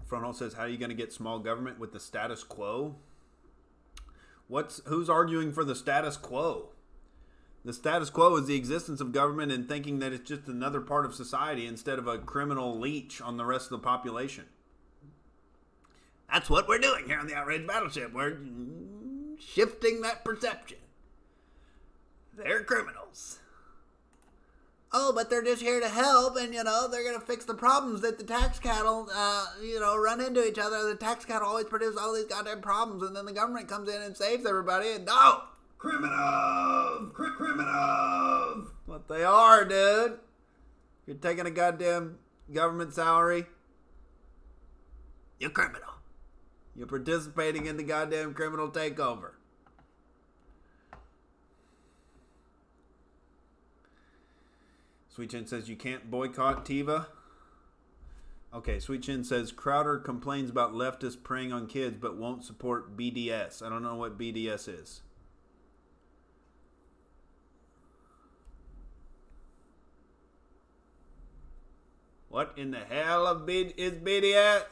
Frontal says, how are you going to get small government with the status quo? Who's arguing for the status quo? The status quo is the existence of government and thinking that it's just another part of society instead of a criminal leech on the rest of the population. That's what we're doing here on the Outrage Battleship. We're shifting that perception. They're criminals. Oh, but they're just here to help, and, they're going to fix the problems that the tax cattle, run into each other. The tax cattle always produce all these goddamn problems, and then the government comes in and saves everybody, and no! Criminals! Criminals! What they are, dude. You're taking a goddamn government salary. You're criminal. You're participating in the goddamn criminal takeover. Sweet Chin says you can't boycott TIVA. Okay, Sweet Chin says Crowder complains about leftists preying on kids but won't support BDS. I don't know what BDS is. What in the hell is BDS?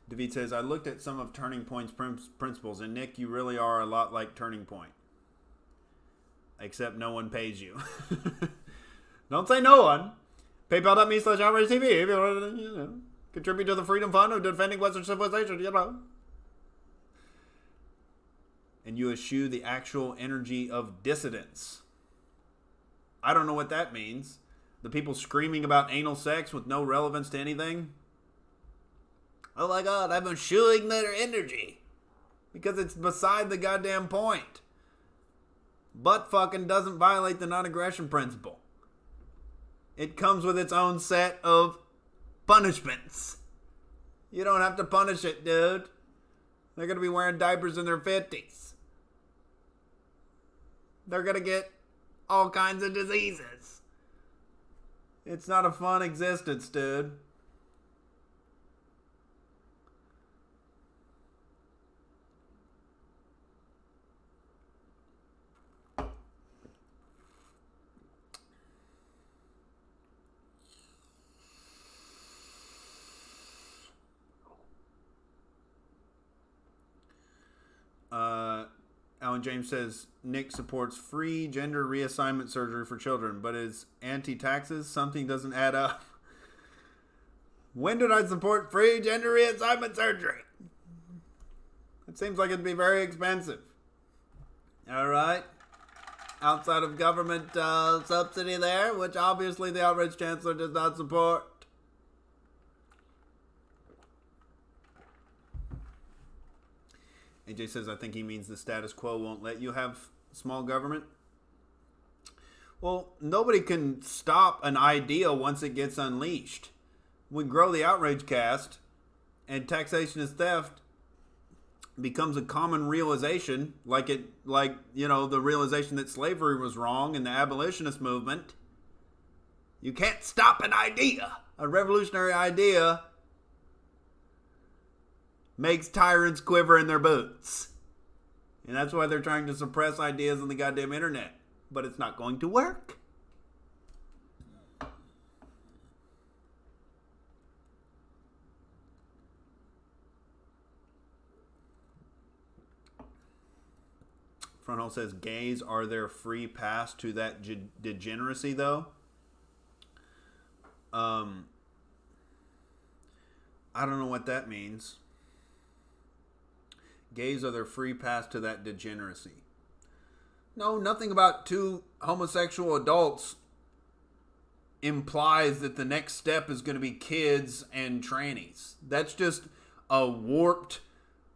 David says, I looked at some of Turning Point's principles, and Nick, you really are a lot like Turning Point. Except no one pays you. Don't say no one. PayPal.me/Outrage TV if you want to, contribute to the Freedom Fund of defending Western civilization, And you eschew the actual energy of dissidence. I don't know what that means. The people screaming about anal sex with no relevance to anything. Oh my God, I'm eschewing their energy. Because it's beside the goddamn point. Butt fucking doesn't violate the non-aggression principle. It comes with its own set of punishments. You don't have to punish it, dude. They're going to be wearing diapers in their 50s. They're going to get all kinds of diseases. It's not a fun existence, dude. Alan James says, Nick supports free gender reassignment surgery for children, but is anti-taxes. Something doesn't add up. When did I support free gender reassignment surgery? It seems like it'd be very expensive. All right. Outside of government subsidy there, which obviously the Outrage Chancellor does not support. AJ says, I think he means the status quo won't let you have small government. Well, nobody can stop an idea once it gets unleashed. We grow the outrage cast, and taxation is theft becomes a common realization, the realization that slavery was wrong and the abolitionist movement. You can't stop an idea. A revolutionary idea makes tyrants quiver in their boots. And that's why they're trying to suppress ideas on the goddamn internet. But it's not going to work. Frontal says, gays are their free pass to that degeneracy, though. I don't know what that means. Gays are their free pass to that degeneracy. No, nothing about two homosexual adults implies that the next step is going to be kids and trannies. That's just a warped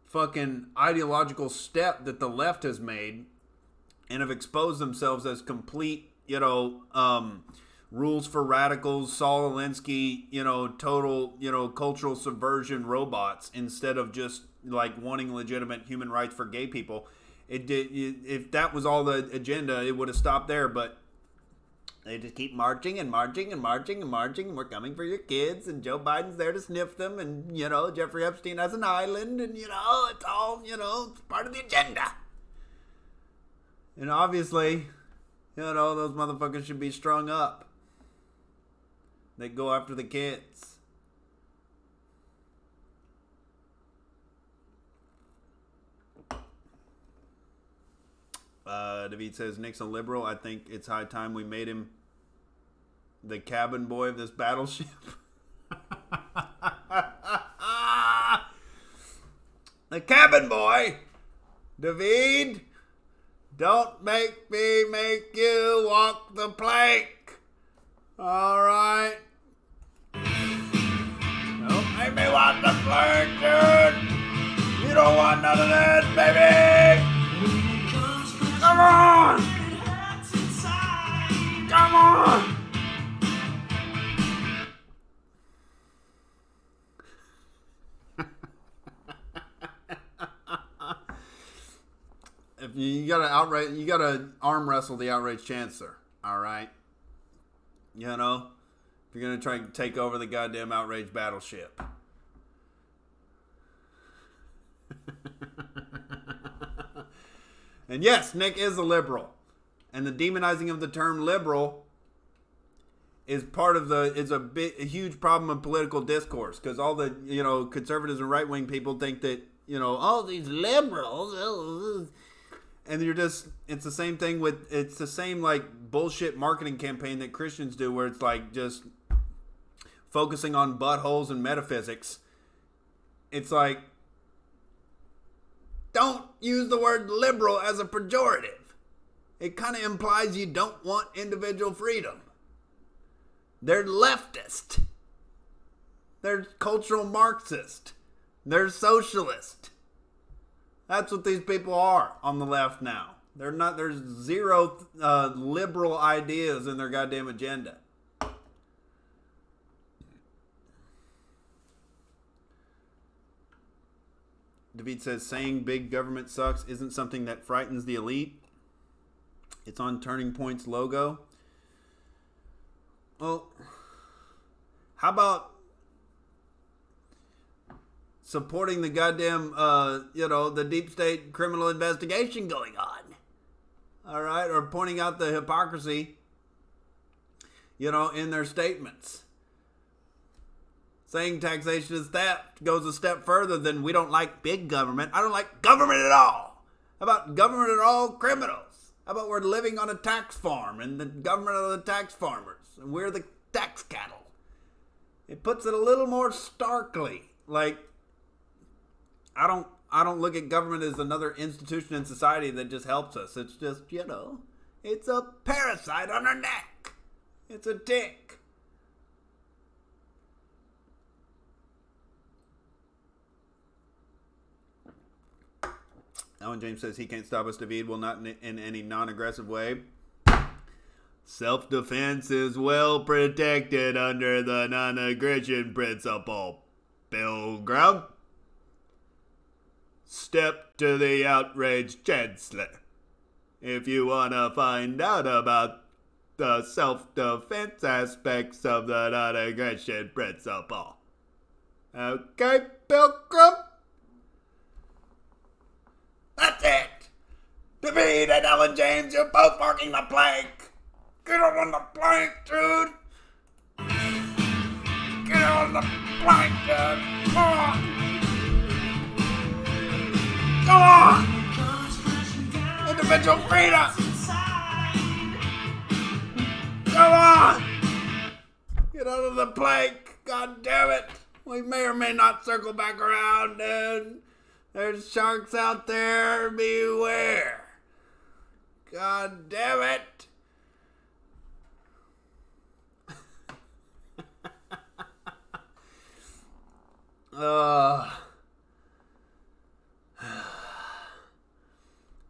fucking ideological step that the left has made and have exposed themselves as complete, rules for radicals, Saul Alinsky, total, cultural subversion robots instead of just like wanting legitimate human rights for gay people. If that was all the agenda, it would have stopped there, but they just keep marching and marching and marching and marching, and we're coming for your kids, and Joe Biden's there to sniff them, and, Jeffrey Epstein has an island, and, it's all, it's part of the agenda. And obviously, those motherfuckers should be strung up. They go after the kids. David says, Nick's a liberal. I think it's high time we made him the cabin boy of this battleship. The cabin boy? David, don't make me make you walk the plank. All right. Don't make me walk the plank, dude. You don't want none of this, baby. Come on! Come on! If you gotta arm wrestle the outraged chancellor, all right? If you're gonna try to take over the goddamn outraged battleship. And yes, Nick is a liberal. And the demonizing of the term liberal is part of a huge problem in political discourse. Because all the, conservatives and right-wing people think that, all these liberals. And it's the same thing it's the same like bullshit marketing campaign that Christians do where it's like just focusing on buttholes and metaphysics. It's like, don't use the word liberal as a pejorative. It kind of implies you don't want individual freedom. They're leftist. They're cultural Marxist. They're socialist. That's what these people are on the left now. There's zero liberal ideas in their goddamn agenda. David says, saying big government sucks isn't something that frightens the elite. It's on Turning Point's logo. Well, how about supporting the goddamn, the deep state criminal investigation going on? All right? Or pointing out the hypocrisy, in their statements. Saying taxation is theft goes a step further than we don't like big government. I don't like government at all. How about government at all criminals? How about we're living on a tax farm and the government are the tax farmers and we're the tax cattle? It puts it a little more starkly. Like, I don't look at government as another institution in society that just helps us. It's just, it's a parasite on our neck. It's a tick. Alan James says he can't stop us, David. Well, not in any non-aggressive way. Self-defense is well protected under the non-aggression principle. Pilgrim. Step to the outraged chancellor. If you want to find out about the self-defense aspects of the non-aggression principle. Okay, Pilgrim? That's it. David and Ellen James, you're both marking the plank. Get on the plank, dude. Get on the plank, dude. Come on. Come on. Individual freedom. Come on. Get out of the plank. God damn it. We may or may not circle back around, dude. There's sharks out there. Beware. God damn it.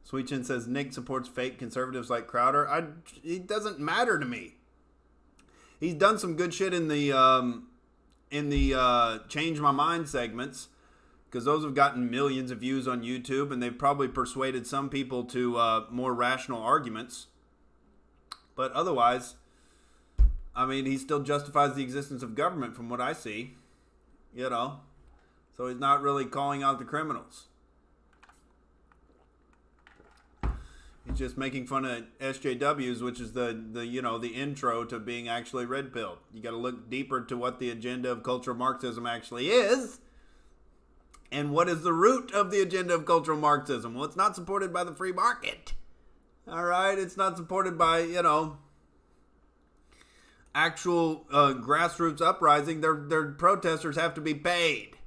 Sweet Chin says Nick supports fake conservatives like Crowder. It doesn't matter to me. He's done some good shit in the Change My Mind segments, because those have gotten millions of views on YouTube, and they've probably persuaded some people to more rational arguments. But otherwise, I mean, he still justifies the existence of government from what I see, you know. So he's not really calling out the criminals. He's just making fun of SJWs, which is the intro to being actually red-pilled. You got to look deeper to what the agenda of cultural Marxism actually is. And what is the root of the agenda of cultural Marxism? Well, it's not supported by the free market. All right? It's not supported by, actual grassroots uprising. Their protesters have to be paid.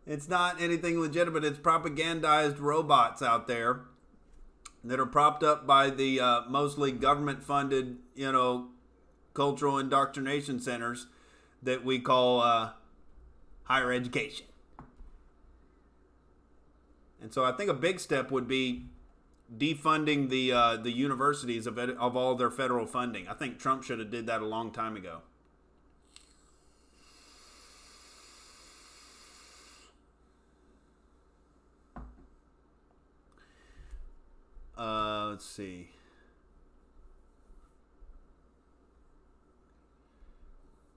It's not anything legitimate. It's propagandized robots out there that are propped up by the mostly government-funded, cultural indoctrination centers that we call higher education. And so I think a big step would be defunding the universities of all their federal funding. I think Trump should have did that a long time ago. Let's see.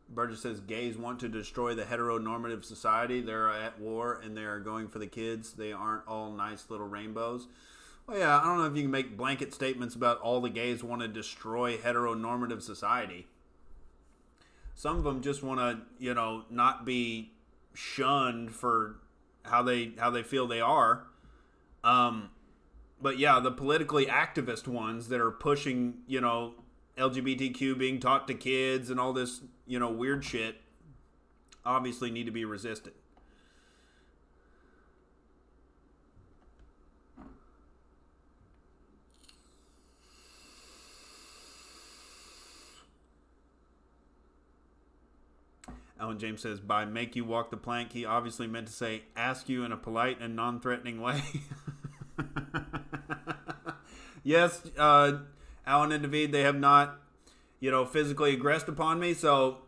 Burgess says gays want to destroy the heteronormative society. They're at war and they are going for the kids. They aren't all nice little rainbows. Well, yeah, I don't know if you can make blanket statements about all the gays want to destroy heteronormative society. Some of them just want to, not be shunned for how they feel they are. But yeah, the politically activist ones that are pushing, LGBTQ being taught to kids and all this, weird shit, obviously need to be resisted. Alan James says, by make you walk the plank, he obviously meant to say, ask you in a polite and non-threatening way. Yes, Alan and David, they have not, physically aggressed upon me. So,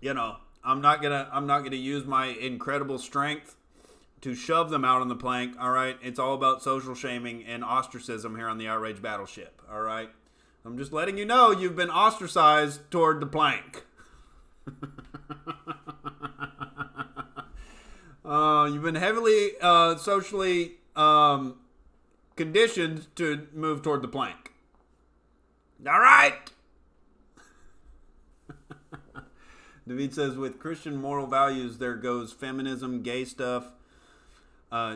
I'm not gonna use my incredible strength to shove them out on the plank. All right, it's all about social shaming and ostracism here on the Outrage Battleship. All right, I'm just letting you know you've been ostracized toward the plank. You've been heavily socially conditioned to move toward the plank. All right. David says, with Christian moral values, there goes feminism, gay stuff,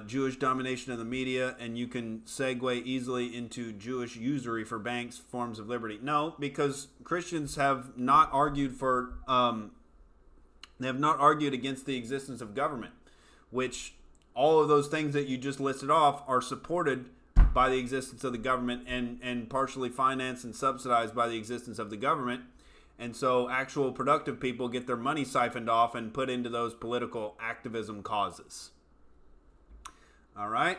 Jewish domination of the media, and you can segue easily into Jewish usury for banks, forms of liberty. No, because Christians have not argued for, they have not argued against the existence of government, which all of those things that you just listed off are supported by the existence of the government and partially financed and subsidized by the existence of the government. And so actual productive people get their money siphoned off and put into those political activism causes. All right?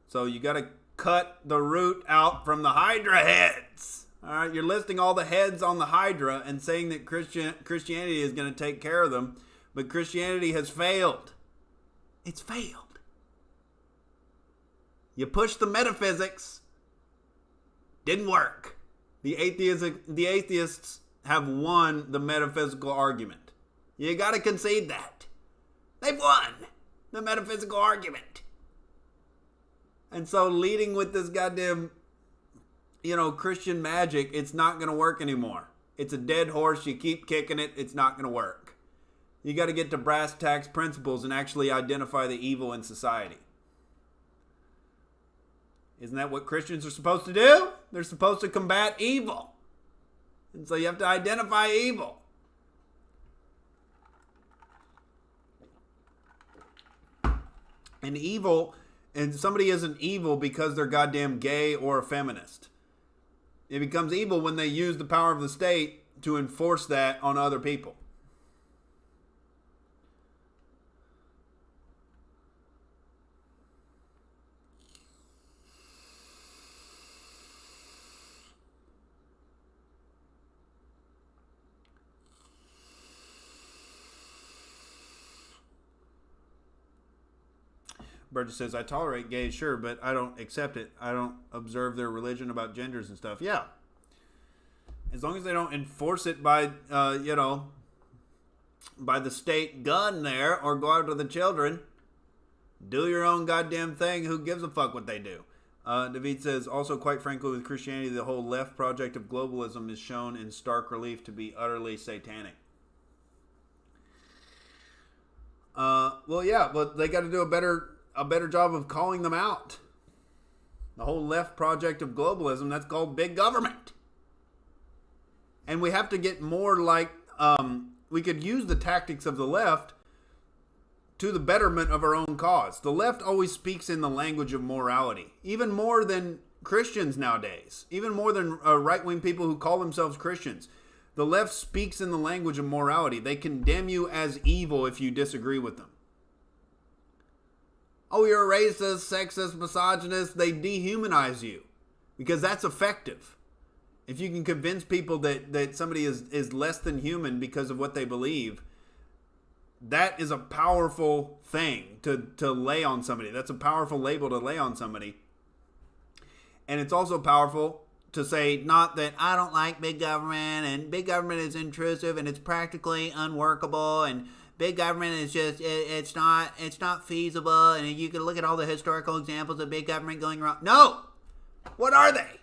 So you got to cut the root out from the Hydra heads. All right? You're listing all the heads on the Hydra and saying that Christianity is going to take care of them. But Christianity has failed. It's failed. You pushed the metaphysics. Didn't work. The atheists have won the metaphysical argument. You got to concede that. They've won the metaphysical argument. And so leading with this goddamn, Christian magic, it's not going to work anymore. It's a dead horse. You keep kicking it. It's not going to work. You got to get to brass tacks principles and actually identify the evil in society. Isn't that what Christians are supposed to do? They're supposed to combat evil. And so you have to identify evil. And evil, and somebody isn't evil because they're goddamn gay or a feminist. It becomes evil when they use the power of the state to enforce that on other people. Burgess says, I tolerate gays, sure, but I don't accept it. I don't observe their religion about genders and stuff. Yeah. As long as they don't enforce it by, by the state gun there or go after the children, do your own goddamn thing. Who gives a fuck what they do? David says, also, quite frankly, with Christianity, the whole left project of globalism is shown in stark relief to be utterly satanic. Well, yeah, but they got to do a better job of calling them out. The whole left project of globalism, that's called big government. And we have to get more like, we could use the tactics of the left to the betterment of our own cause. The left always speaks in the language of morality, even more than Christians nowadays, even more than right-wing people who call themselves Christians. The left speaks in the language of morality. They condemn you as evil if you disagree with them. Oh, you're a racist, sexist, misogynist. They dehumanize you because that's effective. If you can convince people that somebody is less than human because of what they believe, that is a powerful thing to lay on somebody. That's a powerful label to lay on somebody. And it's also powerful to say, not that I don't like big government and big government is intrusive and it's practically unworkable and big government is just, it's not feasible, and you can look at all the historical examples of big government going wrong. No! What are they?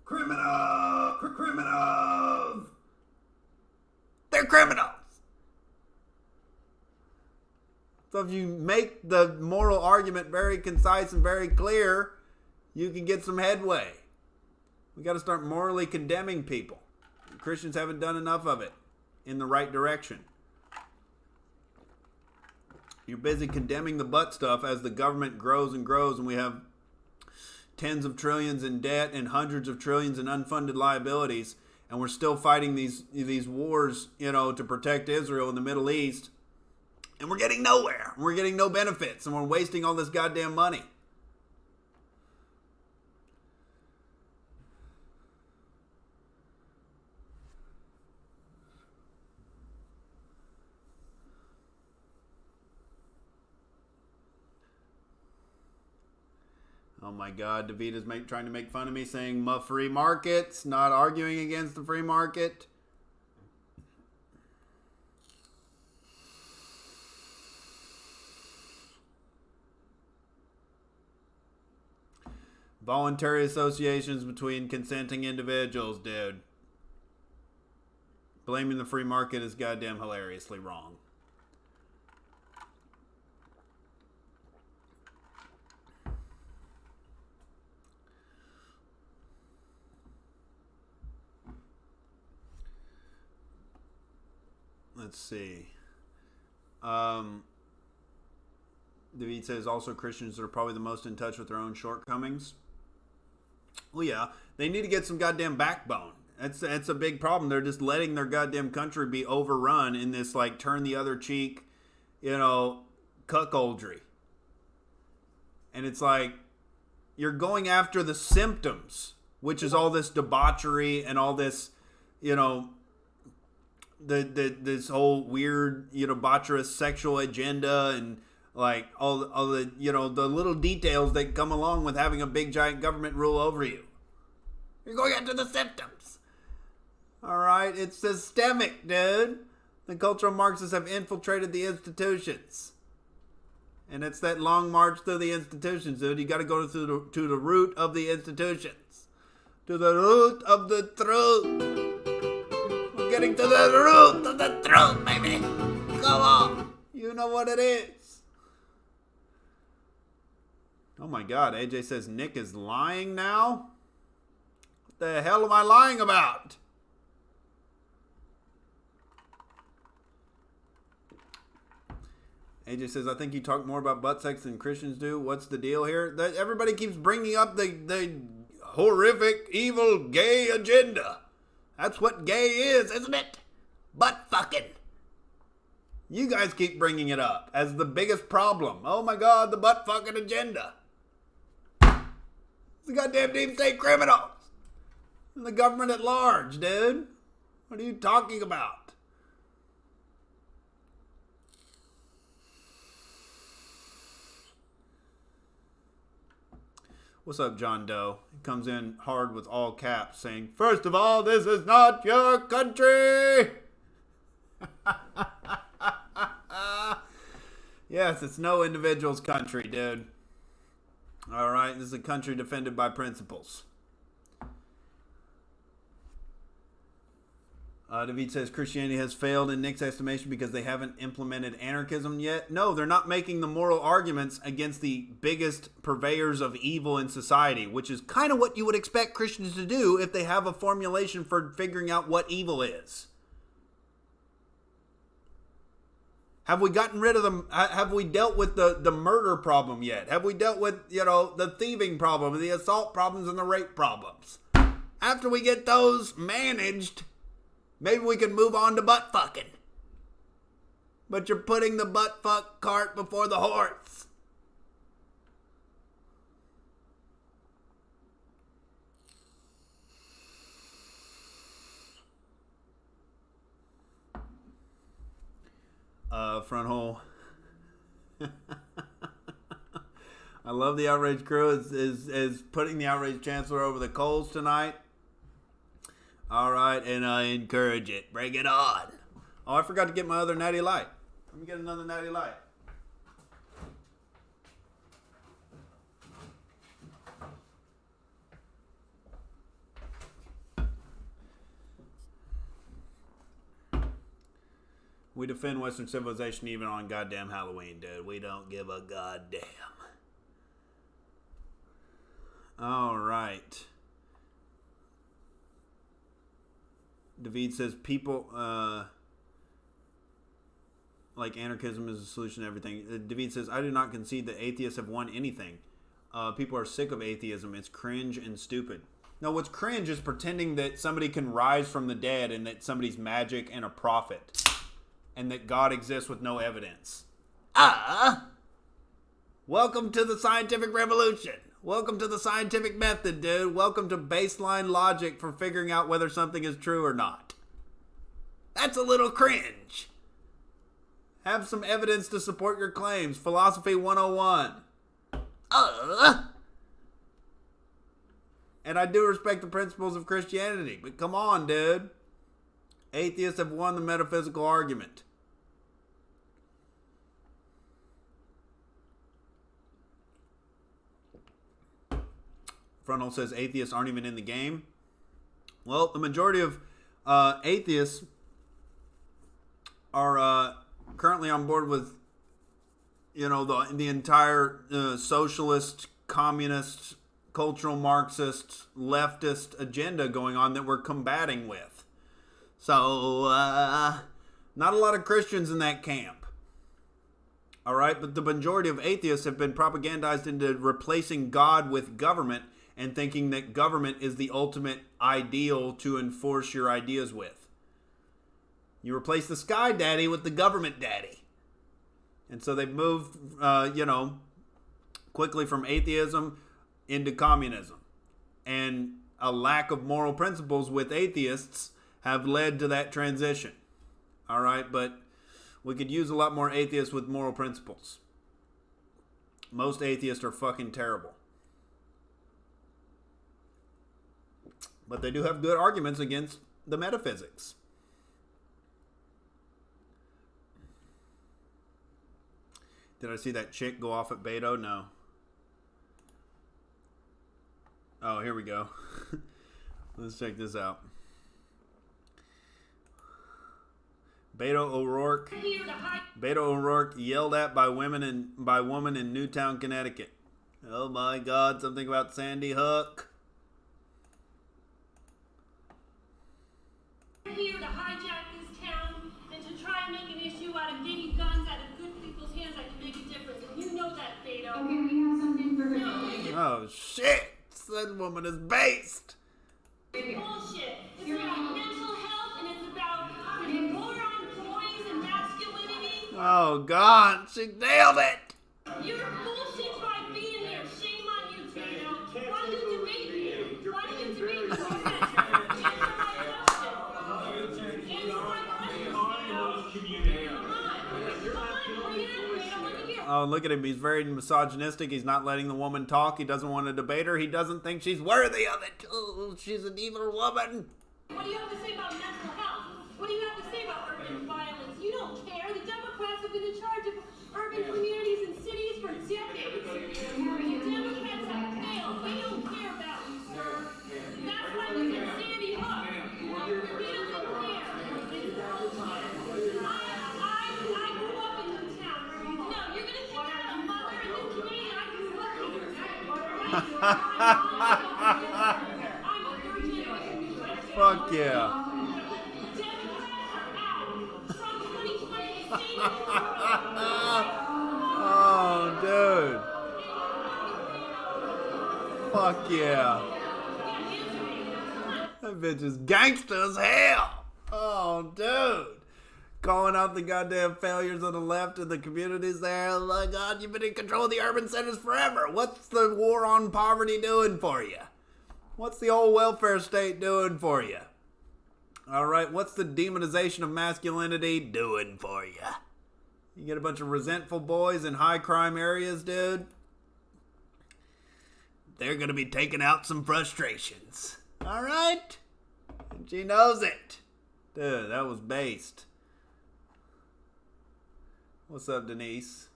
Criminals! They're criminals! So if you make the moral argument very concise and very clear, you can get some headway. We got to start morally condemning people. Christians haven't done enough of it in the right direction. You're busy condemning the butt stuff as the government grows and grows, and we have tens of trillions in debt and hundreds of trillions in unfunded liabilities, and we're still fighting these wars, to protect Israel in the Middle East, and we're getting nowhere. We're getting no benefits, and we're wasting all this goddamn money. Oh my God, David is trying to make fun of me saying free markets, not arguing against the free market. Voluntary associations between consenting individuals, dude. Blaming the free market is goddamn hilariously wrong. Let's see. David says also Christians are probably the most in touch with their own shortcomings. Well, yeah, they need to get some goddamn backbone. That's a big problem. They're just letting their goddamn country be overrun in this turn the other cheek, cuckoldry. And it's like you're going after the symptoms, which is all this debauchery and all this, this whole weird, debaucherous sexual agenda and all the, the little details that come along with having a big giant government rule over you. You're going after the symptoms. All right. It's systemic, dude. The cultural Marxists have infiltrated the institutions. And it's that long march through the institutions, dude. You got to go to the root of the institutions. To the root of the truth. We're getting to the root of the truth, baby. Come on. You know what it is. Oh my God. AJ says Nick is lying now? What the hell am I lying about? AJ says, I think you talk more about butt sex than Christians do. What's the deal here? Everybody keeps bringing up the horrific, evil, gay agenda. That's what gay is, isn't it? Butt fucking. You guys keep bringing it up as the biggest problem. Oh my God, the butt fucking agenda. It's the goddamn deep state criminals. And the government at large, dude. What are you talking about? What's up, John Doe? He comes in hard with all caps saying, first of all, this is not your country. Yes, it's no individual's country, dude. All right, this is a country defended by principles. David says Christianity has failed in Nick's estimation because they haven't implemented anarchism yet. No, they're not making the moral arguments against the biggest purveyors of evil in society, which is kind of what you would expect Christians to do if they have a formulation for figuring out what evil is. Have we gotten rid of them? Have we dealt with the murder problem yet? Have we dealt with, the thieving problem, the assault problems, and the rape problems? After we get those managed, maybe we can move on to butt fucking. But you're putting the butt fuck cart before the horse. Front hole. I love the Outrage crew is putting the Outrage Chancellor over the coals tonight. All right, and I encourage it. Bring it on. Oh, I forgot to get my other Natty Light. Let me get another Natty Light. We defend Western civilization even on goddamn Halloween, dude. We don't give a goddamn. All right. David says people like anarchism is a solution to everything. David says, I do not concede that atheists have won anything. People are sick of atheism. It's cringe and stupid. No, what's cringe is pretending that somebody can rise from the dead and that somebody's magic and a prophet and that God exists with no evidence. Welcome to the scientific revolution. Welcome to the scientific method, dude. Welcome to baseline logic for figuring out whether something is true or not. That's a little cringe. Have some evidence to support your claims. Philosophy 101. And I do respect the principles of Christianity, but come on, dude. Atheists have won the metaphysical argument. Frontal says atheists aren't even in the game. Well, the majority of atheists are currently on board with, the entire socialist, communist, cultural Marxist, leftist agenda going on that we're combating with. So, not a lot of Christians in that camp. All right, but the majority of atheists have been propagandized into replacing God with government and thinking that government is the ultimate ideal to enforce your ideas with. You replace the sky daddy with the government daddy. And so they've moved, quickly from atheism into communism. And a lack of moral principles with atheists have led to that transition. All right, but we could use a lot more atheists with moral principles. Most atheists are fucking terrible. But they do have good arguments against the metaphysics. Did I see that chick go off at Beto? No. Oh, here we go. Let's check this out. Beto O'Rourke yelled at by woman in Newtown, Connecticut. Oh my God! Something about Sandy Hook. Here to hijack this town and to try and make an issue out of getting guns out of good people's hands that can make a difference. And you know that, Beto. Okay, we have something for her. Oh shit! That woman is based. Bullshit. It's about mental health and it's about putting more on boys and masculinity. Oh God, she nailed it. You're bullshit by being there. Shame on you, Beto. Why don't you debate me? Why don't you debate me? Answer my question. Answer my question, Beto. Come on, bring it up, Beto. Look at here. Oh, look at him. He's very misogynistic. He's not letting the woman talk. He doesn't want to debate her. He doesn't think she's worthy of it. Oh, she's an evil woman. What do you have to say about mental health? What do you have to say about urban violence? You don't care. The Democrats have been in charge of urban communities and cities for decades. The Democrats have failed. They don't care about you, sir. That's why we said Sandy Hook. They don't care. I grew up in Newtown. No, you're going to think I'm a mother in this community. I grew up here. I'm a third generation Newtown. Fuck yeah. Oh, dude. Fuck yeah. That bitch is gangsta as hell. Oh, dude. Calling out the goddamn failures of the left and the communities there. Oh my God, you've been in control of the urban centers forever. What's the war on poverty doing for you? What's the old welfare state doing for you? All right, what's the demonization of masculinity doing for you? You get a bunch of resentful boys in high crime areas, dude. They're going to be taking out some frustrations. All right? And she knows it. Dude, that was based. What's up, Denise?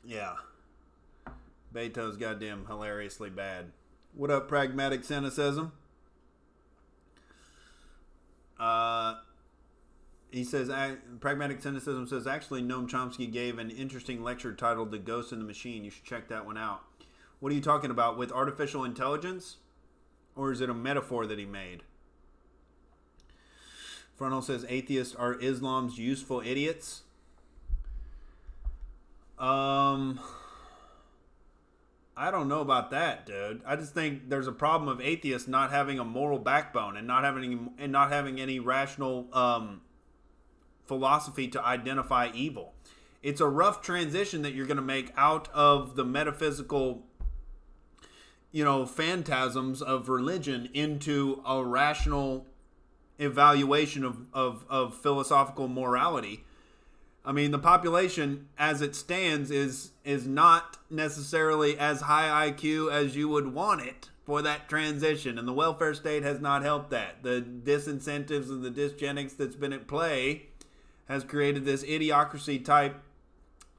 Yeah. Beto's goddamn hilariously bad. What up, pragmatic cynicism? He says, pragmatic cynicism says, actually, Noam Chomsky gave an interesting lecture titled The Ghost in the Machine. You should check that one out. What are you talking about? With artificial intelligence? Or is it a metaphor that he made? Frontal says, atheists are Islam's useful idiots. I don't know about that, dude. I just think there's a problem of atheists not having a moral backbone and not having any rational philosophy to identify evil. It's a rough transition that you're going to make out of the metaphysical, phantasms of religion into a rational evaluation of philosophical morality. I mean, the population as it stands is not necessarily as high IQ as you would want it for that transition, and the welfare state has not helped that. The disincentives and the dysgenics that's been at play has created this idiocracy type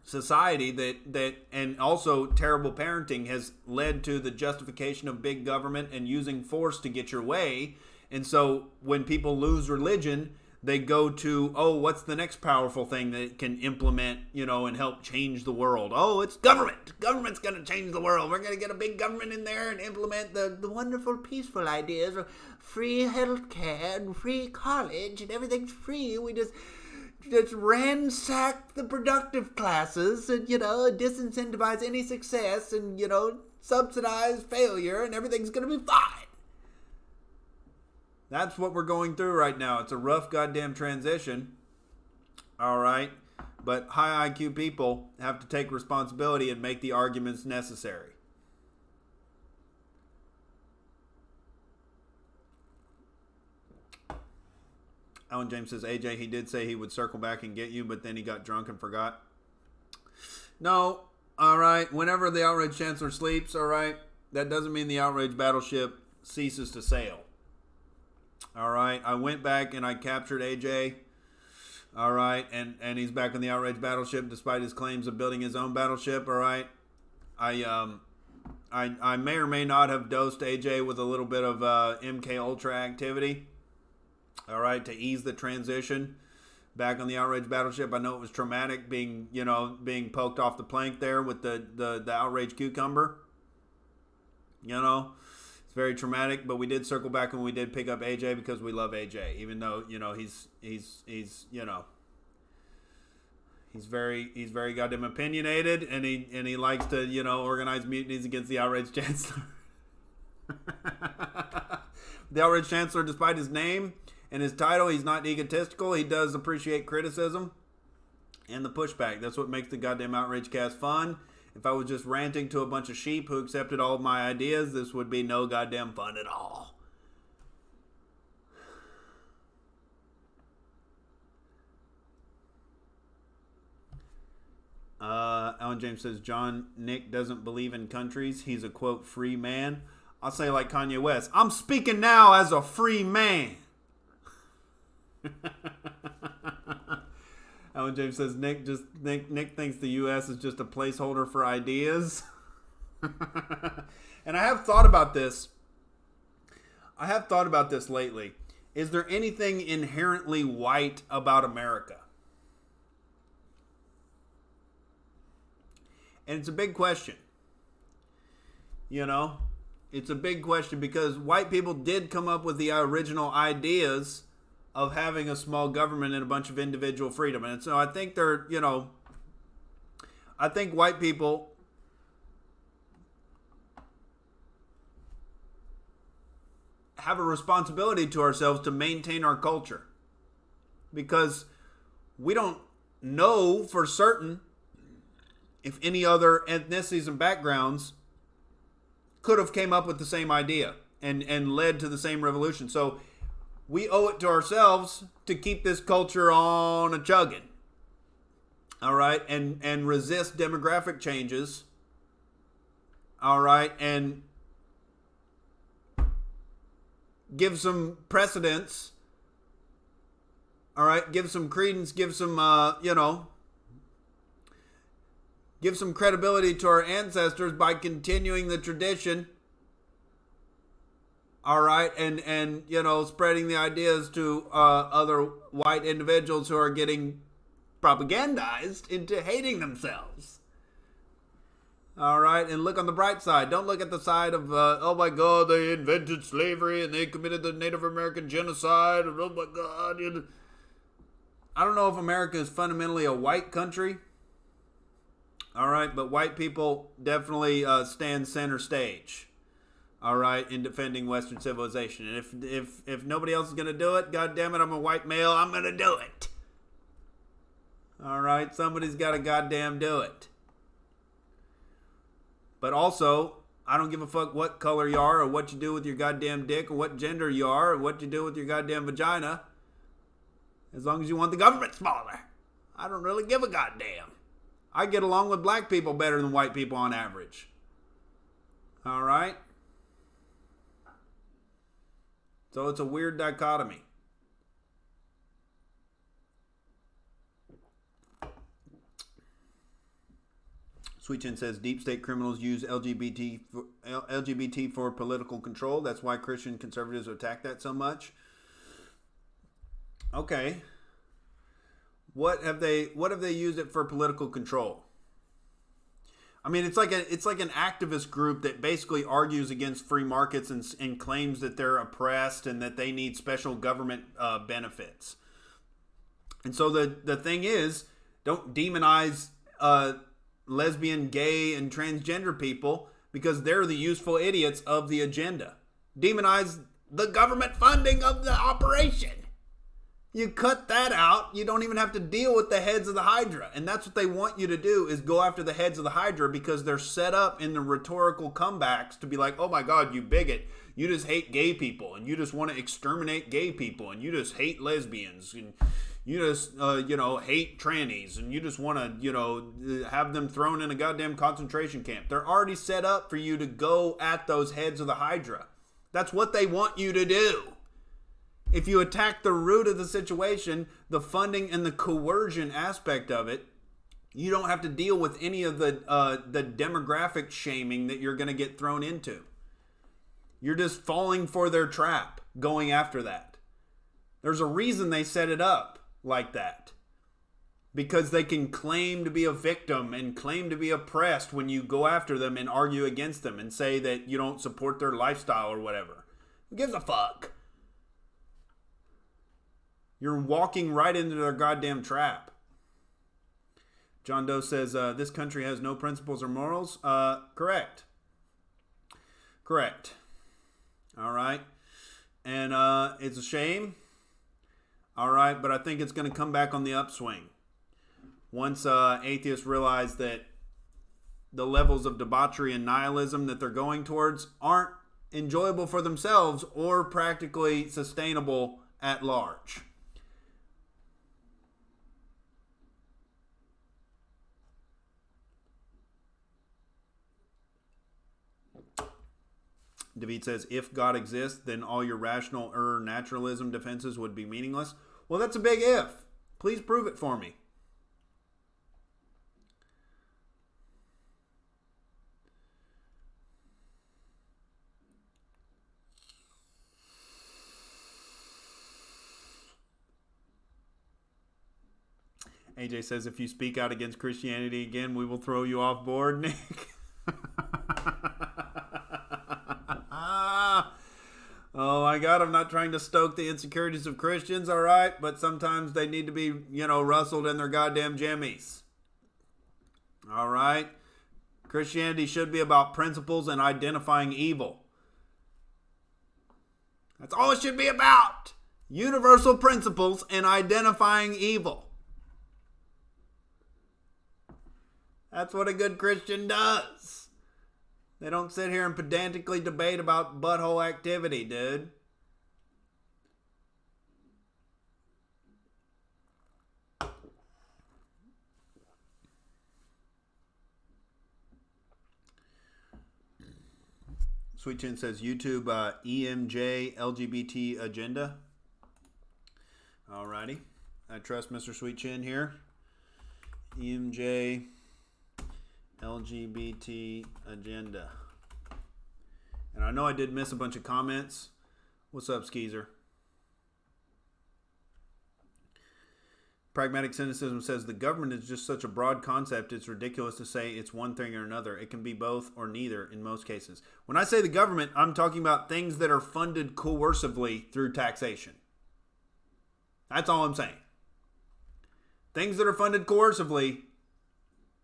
society that and also terrible parenting has led to the justification of big government and using force to get your way. And so when people lose religion, they go to, what's the next powerful thing that can implement, and help change the world? Oh, it's government. Government's going to change the world. We're going to get a big government in there and implement the wonderful, peaceful ideas of free health care and free college and everything's free. We just ransack the productive classes and, disincentivize any success and, subsidize failure and everything's going to be fine. That's what we're going through right now. It's a rough goddamn transition. All right. But high IQ people have to take responsibility and make the arguments necessary. Alan James says, AJ, he did say he would circle back and get you, but then he got drunk and forgot. No. All right. Whenever the Outrage Chancellor sleeps, all right, that doesn't mean the Outrage battleship ceases to sail. All right, I went back and I captured AJ. All right, and he's back on the Outrage battleship despite his claims of building his own battleship. All right, I may or may not have dosed AJ with a little bit of MK Ultra activity. All right, to ease the transition back on the Outrage battleship. I know it was traumatic being poked off the plank there with the Outrage cucumber. It's very traumatic, but we did circle back and we did pick up AJ because we love AJ, even though he's very goddamn opinionated, and he likes to organize mutinies against the Outrage Chancellor. The Outrage Chancellor, despite his name and his title, he's not egotistical. He does appreciate criticism and the pushback. That's what makes the goddamn Outrage cast fun. If I was just ranting to a bunch of sheep who accepted all of my ideas, this would be no goddamn fun at all. Alan James says, John Nick doesn't believe in countries. He's a, quote, free man. I'll say like Kanye West, I'm speaking now as a free man. Alan James says, Nick thinks the U.S. is just a placeholder for ideas. And I have thought about this. Lately. Is there anything inherently white about America? And it's a big question. It's a big question because white people did come up with the original ideas of having a small government and a bunch of individual freedom. And so I think I think white people have a responsibility to ourselves to maintain our culture, because we don't know for certain if any other ethnicities and backgrounds could have came up with the same idea and led to the same revolution. So we owe it to ourselves to keep this culture on a chugging. All right. And resist demographic changes. All right. And give some precedence. All right. Give some credence. Give some, give some credibility to our ancestors by continuing the tradition. All right, and spreading the ideas to other white individuals who are getting propagandized into hating themselves. All right, and look on the bright side. Don't look at the side of, oh my God, they invented slavery and they committed the Native American genocide. And oh my God. I don't know if America is fundamentally a white country. All right, but white people definitely stand center stage. All right, in defending Western civilization. And if nobody else is going to do it, God damn it, I'm a white male, I'm going to do it. All right, somebody's got to goddamn do it. But also, I don't give a fuck what color you are or what you do with your goddamn dick or what gender you are or what you do with your goddamn vagina. As long as you want the government smaller. I don't really give a goddamn. I get along with black people better than white people on average. All right? So it's a weird dichotomy. Sweet Chin says deep state criminals use LGBT for political control. That's why Christian conservatives attack that so much. Okay. What have they used it for political control? I mean, it's like an activist group that basically argues against free markets and claims that they're oppressed and that they need special government benefits. And so the thing is, don't demonize lesbian, gay, and transgender people because they're the useful idiots of the agenda. Demonize the government funding of the operation. You cut that out, you don't even have to deal with the heads of the Hydra. And that's what they want you to do, is go after the heads of the Hydra, because they're set up in the rhetorical comebacks to be like, oh my God, you bigot. You just hate gay people, and you just want to exterminate gay people, and you just hate lesbians, and you just, hate trannies, and you just want to, have them thrown in a goddamn concentration camp. They're already set up for you to go at those heads of the Hydra. That's what they want you to do. If you attack the root of the situation, the funding and the coercion aspect of it, you don't have to deal with any of the demographic shaming that you're going to get thrown into. You're just falling for their trap, going after that. There's a reason they set it up like that. Because they can claim to be a victim and claim to be oppressed when you go after them and argue against them and say that you don't support their lifestyle or whatever. Who gives a fuck? You're walking right into their goddamn trap. John Doe says, this country has no principles or morals. Correct. Correct. All right. And it's a shame. All right. But I think it's going to come back on the upswing. Once atheists realize that the levels of debauchery and nihilism that they're going towards aren't enjoyable for themselves or practically sustainable at large. David says, if God exists, then all your rational or naturalism defenses would be meaningless. Well, that's a big if. Please prove it for me. AJ says, if you speak out against Christianity again, we will throw you off board, Nick. Oh my God, I'm not trying to stoke the insecurities of Christians, all right? But sometimes they need to be, rustled in their goddamn jammies. All right? Christianity should be about principles and identifying evil. That's all it should be about. Universal principles and identifying evil. That's what a good Christian does. They don't sit here and pedantically debate about butthole activity, dude. Sweet Chin says YouTube EMJ LGBT agenda. Alrighty. I trust Mr. Sweet Chin here. EMJ LGBT agenda. And I know I did miss a bunch of comments. What's up, Skeezer? Pragmatic cynicism says the government is just such a broad concept, it's ridiculous to say it's one thing or another. It can be both or neither in most cases. When I say the government, I'm talking about things that are funded coercively through taxation. That's all I'm saying. Things that are funded coercively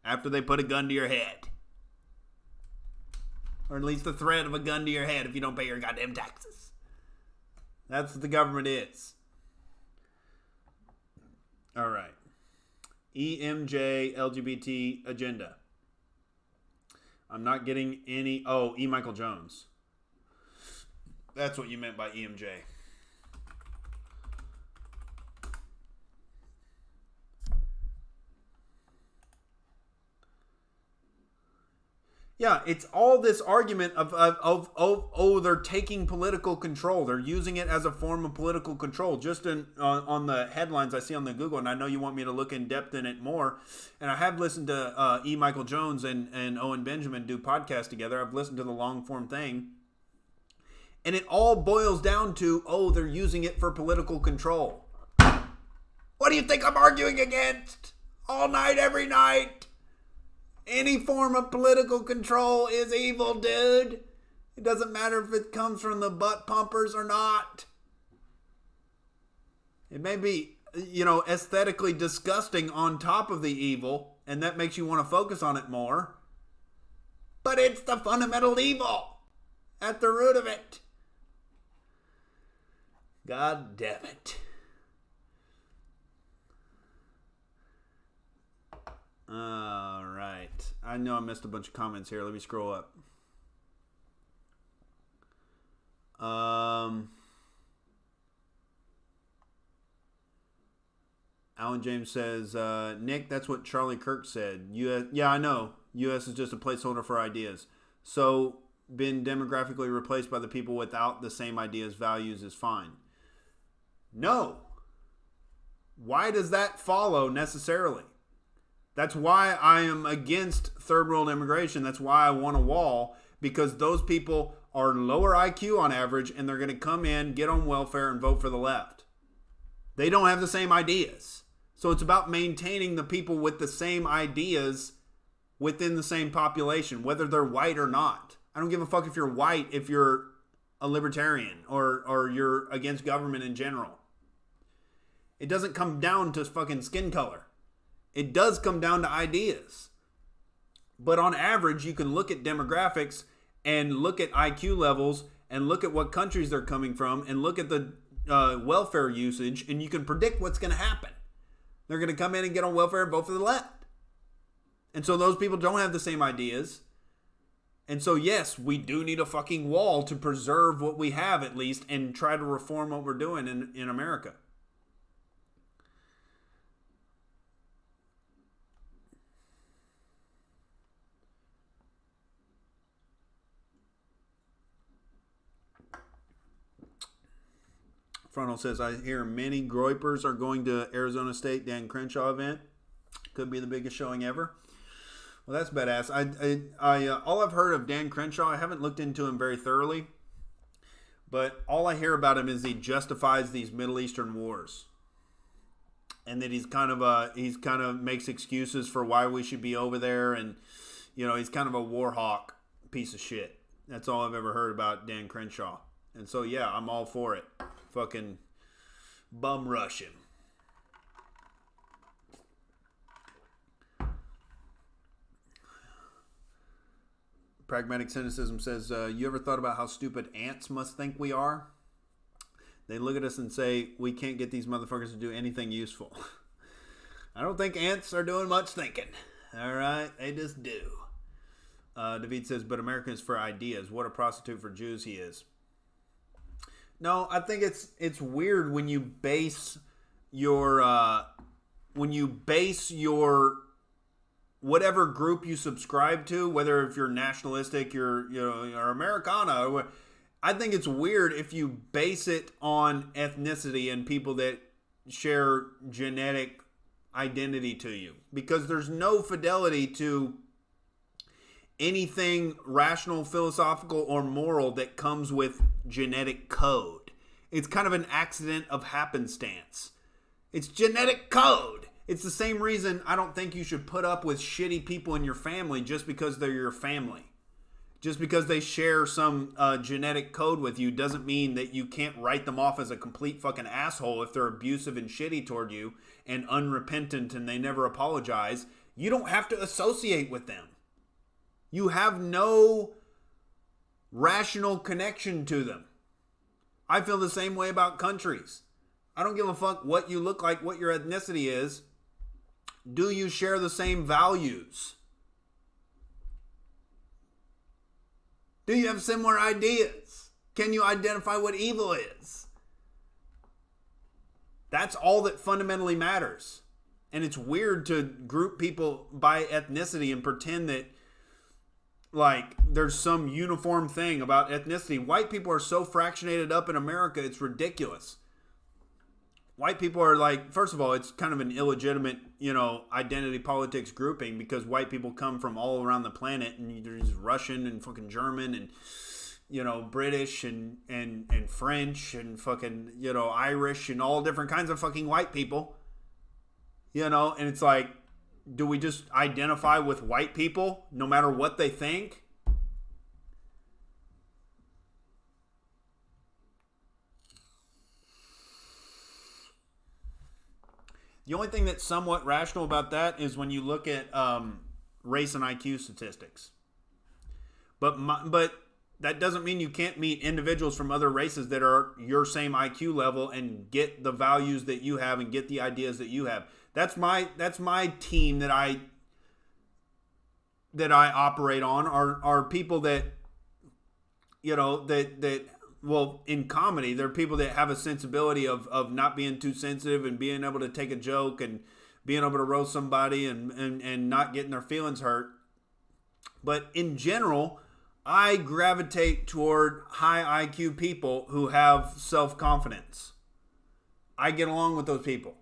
after they put a gun to your head. Or at least the threat of a gun to your head if you don't pay your goddamn taxes. That's what the government is. All right. EMJ LGBT agenda. I'm not getting any... Oh, E. Michael Jones. That's what you meant by EMJ. Yeah, it's all this argument of they're taking political control. They're using it as a form of political control. Just on the headlines I see on the Google, and I know you want me to look in depth in it more. And I have listened to E. Michael Jones and Owen Benjamin do podcasts together. I've listened to the long form thing. And it all boils down to, they're using it for political control. What do you think I'm arguing against? All night, every night. Any form of political control is evil, dude. It doesn't matter if it comes from the butt pumpers or not. It may be, aesthetically disgusting on top of the evil, and that makes you want to focus on it more. But it's the fundamental evil at the root of it. God damn it. All right. I know I missed a bunch of comments here. Let me scroll up. Alan James says, Nick, that's what Charlie Kirk said. Yeah, I know. U.S. is just a placeholder for ideas. So, been demographically replaced by the people without the same ideas, values is fine. No. Why does that follow necessarily? That's why I am against third world immigration. That's why I want a wall, because those people are lower IQ on average, and they're going to come in, get on welfare, and vote for the left. They don't have the same ideas. So it's about maintaining the people with the same ideas within the same population, whether they're white or not. I don't give a fuck if you're white, if you're a libertarian, or you're against government in general. It doesn't come down to fucking skin color. It does come down to ideas. But on average, you can look at demographics and look at IQ levels and look at what countries they're coming from and look at the welfare usage, and you can predict what's going to happen. They're going to come in and get on welfare and vote for the left. And so those people don't have the same ideas. And so, yes, we do need a fucking wall to preserve what we have, at least, and try to reform what we're doing in America. Frontal says, I hear many Groypers are going to Arizona State Dan Crenshaw event. Could be the biggest showing ever. Well, that's badass. I all I've heard of Dan Crenshaw, I haven't looked into him very thoroughly, but all I hear about him is he justifies these Middle Eastern wars, and that he's kind of makes excuses for why we should be over there, and he's kind of a war hawk piece of shit. That's all I've ever heard about Dan Crenshaw, and so yeah, I'm all for it. Fucking bum rush him. Pragmatic Cynicism says, you ever thought about how stupid ants must think we are? They look at us and say, we can't get these motherfuckers to do anything useful. I don't think ants are doing much thinking. All right, they just do. David says, but American is for ideas. What a prostitute for Jews he is. No, I think it's weird when you base your whatever group you subscribe to, whether if you're nationalistic, you're Americana, or I think it's weird if you base it on ethnicity and people that share genetic identity to you, because there's no fidelity to anything rational, philosophical, or moral that comes with genetic code. It's kind of an accident of happenstance. It's genetic code. It's the same reason I don't think you should put up with shitty people in your family just because they're your family. Just because they share some genetic code with you doesn't mean that you can't write them off as a complete fucking asshole if they're abusive and shitty toward you and unrepentant and they never apologize. You don't have to associate with them. You have no rational connection to them. I feel the same way about countries. I don't give a fuck what you look like, what your ethnicity is. Do you share the same values? Do you have similar ideas? Can you identify what evil is? That's all that fundamentally matters. And it's weird to group people by ethnicity and pretend that like there's some uniform thing about ethnicity. White people are so fractionated up in America, it's ridiculous. White people are like, first of all, it's kind of an illegitimate, identity politics grouping, because white people come from all around the planet, and there's Russian and fucking German and, British and French and fucking, Irish and all different kinds of fucking white people, and it's like, do we just identify with white people no matter what they think? The only thing that's somewhat rational about that is when you look at race and IQ statistics. But that doesn't mean you can't meet individuals from other races that are your same IQ level and get the values that you have and get the ideas that you have. That's my team that I operate on are people that well, in comedy, there are people that have a sensibility of not being too sensitive and being able to take a joke and being able to roast somebody and not getting their feelings hurt. But in general, I gravitate toward high IQ people who have self-confidence. I get along with those people.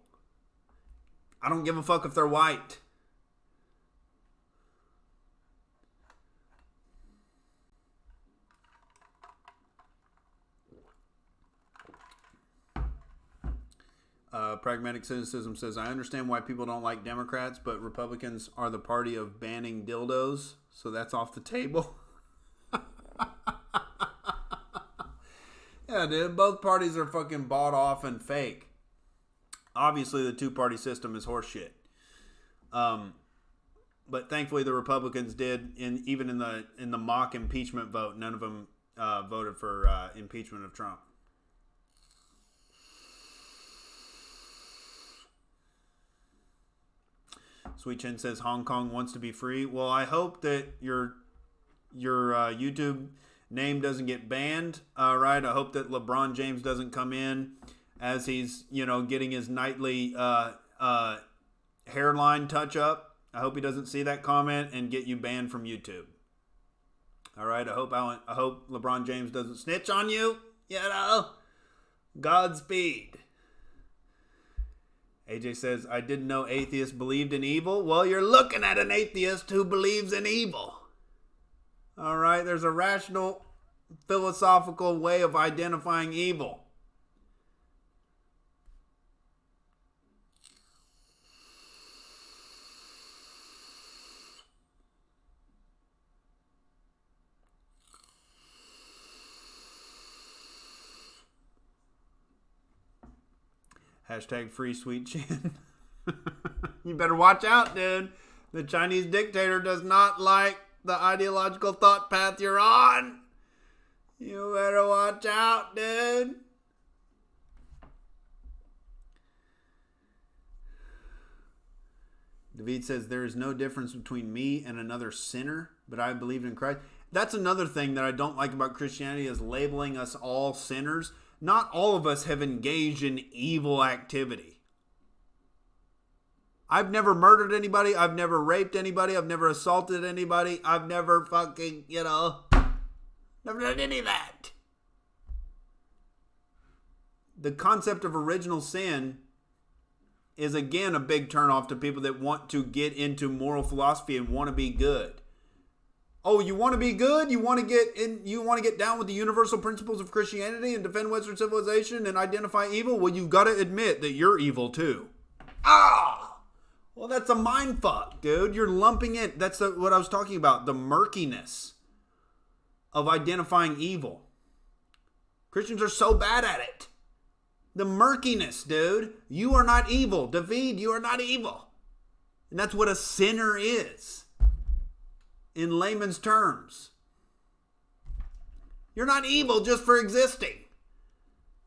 I don't give a fuck if they're white. Pragmatic Cynicism says, I understand why people don't like Democrats, but Republicans are the party of banning dildos, so that's off the table. Yeah, dude, both parties are fucking bought off and fake. Obviously, the two-party system is horseshit. But thankfully, the Republicans did, even in the mock impeachment vote, none of them voted for impeachment of Trump. Sweet Chin says Hong Kong wants to be free. Well, I hope that your YouTube name doesn't get banned. Right? I hope that LeBron James doesn't come in as he's getting his nightly hairline touch up. I hope he doesn't see that comment and get you banned from YouTube. All right. I hope LeBron James doesn't snitch on you. Godspeed. AJ says, I didn't know atheists believed in evil. Well, you're looking at an atheist who believes in evil. All right, there's a rational, philosophical way of identifying evil. Hashtag free Sweet Chin. You better watch out, dude. The Chinese dictator does not like the ideological thought path you're on. You better watch out, dude. David says, there is no difference between me and another sinner, but I believe in Christ. That's another thing that I don't like about Christianity, is labeling us all sinners. Not all of us have engaged in evil activity. I've never murdered anybody. I've never raped anybody. I've never assaulted anybody. I've never fucking, never done any of that. The concept of original sin is, again, a big turnoff to people that want to get into moral philosophy and want to be good. Oh, you want to be good? You want to get in? You want to get down with the universal principles of Christianity and defend Western civilization and identify evil? Well, you've got to admit that you're evil too. Well, that's a mind fuck, dude. You're lumping in. That's what I was talking about. The murkiness of identifying evil. Christians are so bad at it. The murkiness, dude. You are not evil. David, you are not evil. And that's what a sinner is. In layman's terms. You're not evil just for existing.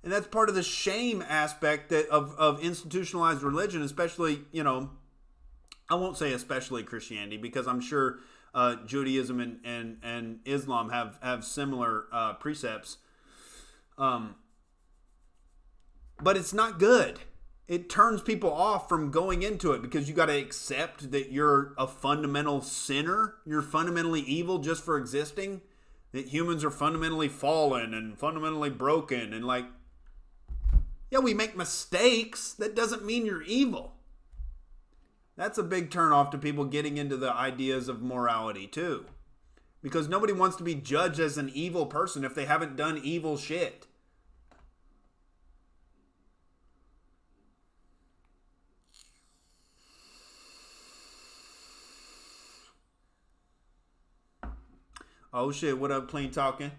And that's part of the shame aspect of institutionalized religion, especially, I won't say especially Christianity, because I'm sure Judaism and Islam have similar precepts. But it's not good. It turns people off from going into it because you got to accept that you're a fundamental sinner. You're fundamentally evil just for existing. That humans are fundamentally fallen and fundamentally broken. And we make mistakes. That doesn't mean you're evil. That's a big turn off to people getting into the ideas of morality too. Because nobody wants to be judged as an evil person if they haven't done evil shit. Oh shit, what up, Clean Talking?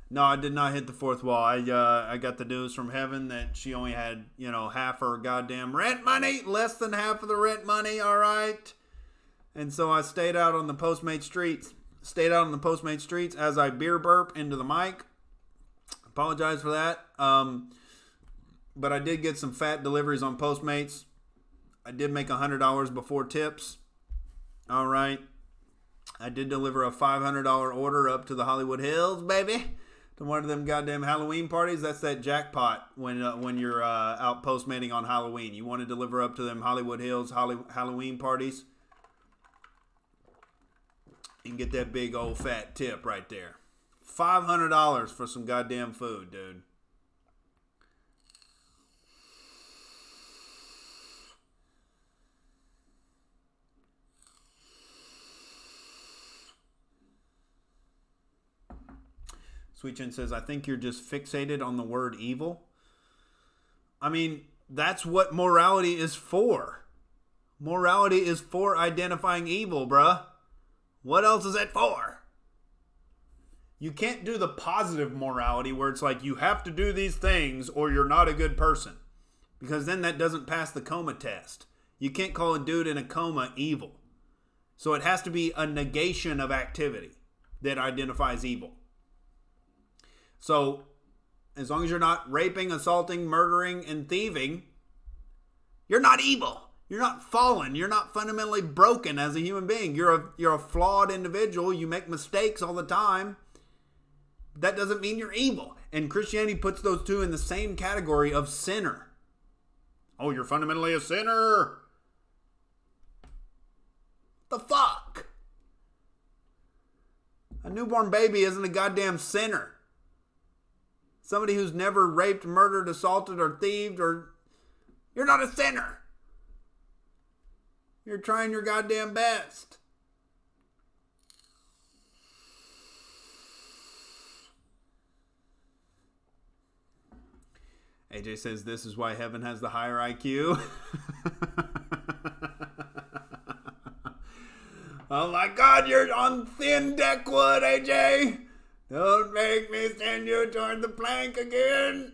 No, I did not hit the fourth wall. I got the news from heaven that she only had, half her goddamn rent money, less than half of the rent money, all right? And so I stayed out on the Postmates streets as I beer burp into the mic. Apologize for that. But I did get some fat deliveries on Postmates. I did make $100 before tips. All right. I did deliver a $500 order up to the Hollywood Hills, baby, to one of them goddamn Halloween parties. That's that jackpot when you're out postmating on Halloween. You want to deliver up to them Hollywood Hills Halloween parties. You can get that big old fat tip right there. $500 for some goddamn food, dude. Sweet Chin says, I think you're just fixated on the word evil. I mean, that's what morality is for. Morality is for identifying evil, bruh. What else is it for? You can't do the positive morality where it's like you have to do these things or you're not a good person. Because then that doesn't pass the coma test. You can't call a dude in a coma evil. So it has to be a negation of activity that identifies evil. So as long as you're not raping, assaulting, murdering, and thieving, you're not evil. You're not fallen. You're not fundamentally broken as a human being. You're a flawed individual. You make mistakes all the time. That doesn't mean you're evil. And Christianity puts those two in the same category of sinner. Oh, you're fundamentally a sinner. The fuck? A newborn baby isn't a goddamn sinner. Somebody who's never raped, murdered, assaulted, or thieved, or... You're not a sinner. You're trying your goddamn best. AJ says this is why heaven has the higher IQ. Oh my God, you're on thin deckwood, AJ. Don't make me send you toward the plank again.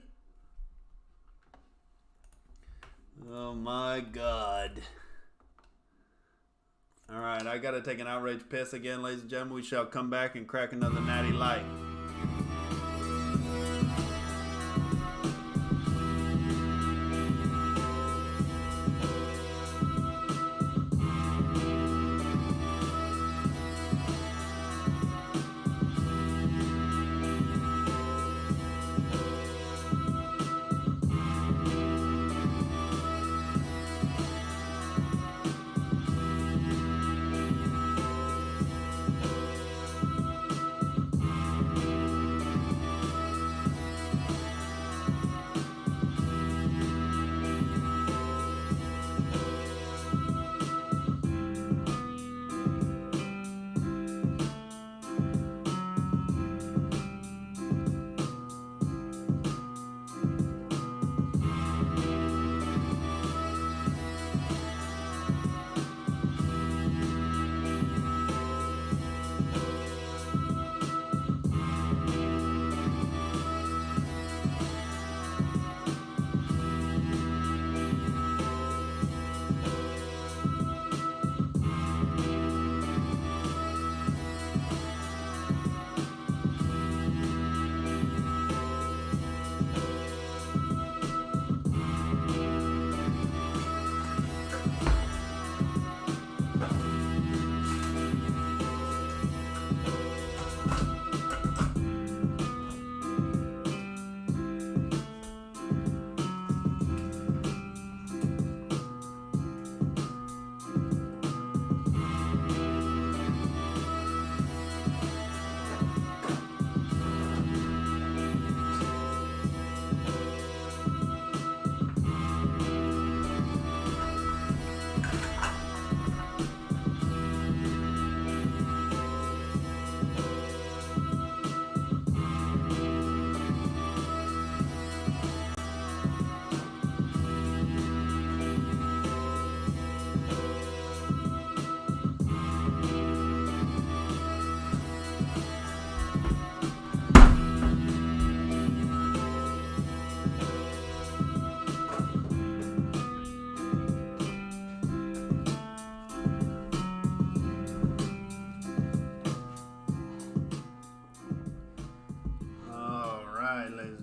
Oh my God. All right, I got to take an outrage piss again, ladies and gentlemen. We shall come back and crack another natty light.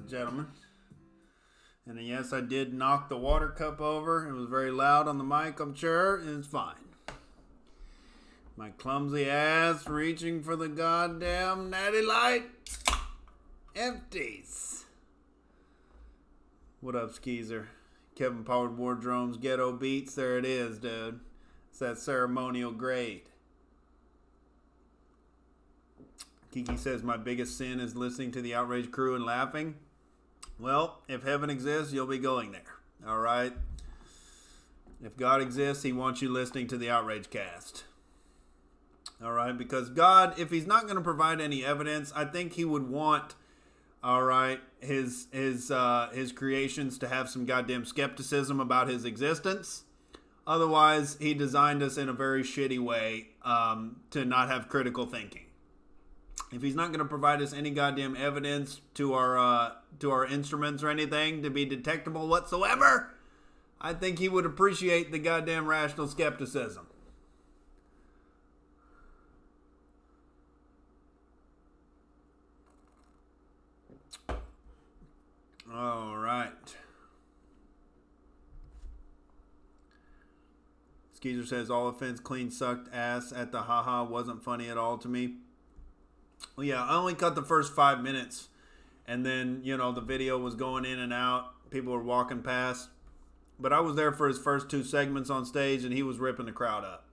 Gentlemen, and yes, I did knock the water cup over. It was very loud on the mic, I'm sure. It's fine. My clumsy ass reaching for the goddamn natty light empties. What up, Skeezer? Kevin Powered Wardrobe's Ghetto Beats. There it is, dude. It's that ceremonial grade. Kiki says my biggest sin is listening to the Outrage crew and laughing. Well, if heaven exists, you'll be going there. All right? If God exists, he wants you listening to the Outrage cast. All right? Because God, if he's not going to provide any evidence, I think he would want all right, his creations to have some goddamn skepticism about his existence. Otherwise, he designed us in a very shitty way to not have critical thinking. If he's not going to provide us any goddamn evidence to our instruments or anything to be detectable whatsoever, I think he would appreciate the goddamn rational skepticism. All right. Skeezer says, all offense, clean sucked ass at the haha wasn't funny at all to me. Well, yeah, I only cut the first 5 minutes. And then, the video was going in and out. People were walking past. But I was there for his first 2 segments on stage, and he was ripping the crowd up.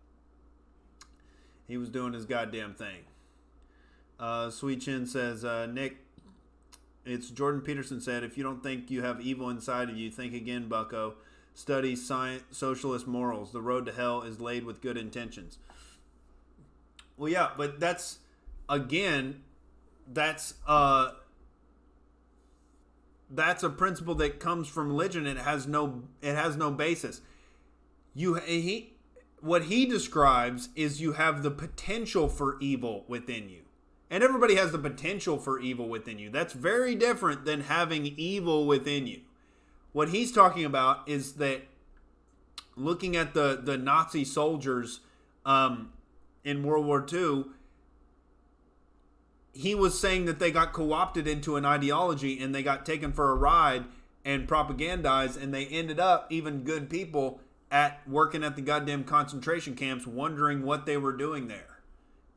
He was doing his goddamn thing. Sweet Chin says, Nick, it's Jordan Peterson said, if you don't think you have evil inside of you, think again, bucko. Study science, socialist morals. The road to hell is laid with good intentions. Well, yeah, but that's a principle that comes from religion. It has no basis. What he describes is you have the potential for evil within you. And everybody has the potential for evil within you. That's very different than having evil within you. What he's talking about is that looking at the Nazi soldiers in World War II, he was saying that they got co-opted into an ideology and they got taken for a ride and propagandized, and they ended up, even good people, working at the goddamn concentration camps, wondering what they were doing there.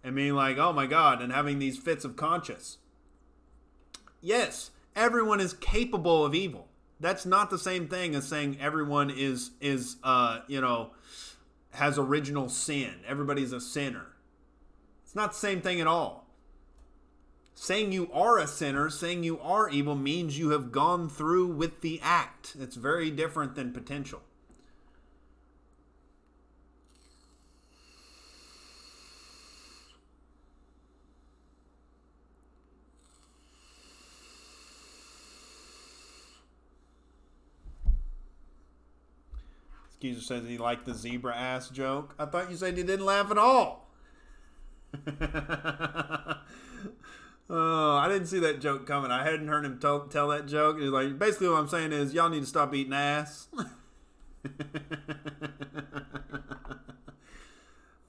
And being like, oh my God, and having these fits of conscience. Yes, everyone is capable of evil. That's not the same thing as saying everyone is has original sin. Everybody's a sinner. It's not the same thing at all. Saying you are a sinner, saying you are evil, means you have gone through with the act. It's very different than potential. Skeezer says he liked the zebra ass joke. I thought you said you didn't laugh at all. Oh, I didn't see that joke coming. I hadn't heard him tell that joke. He's like, basically what I'm saying is y'all need to stop eating ass.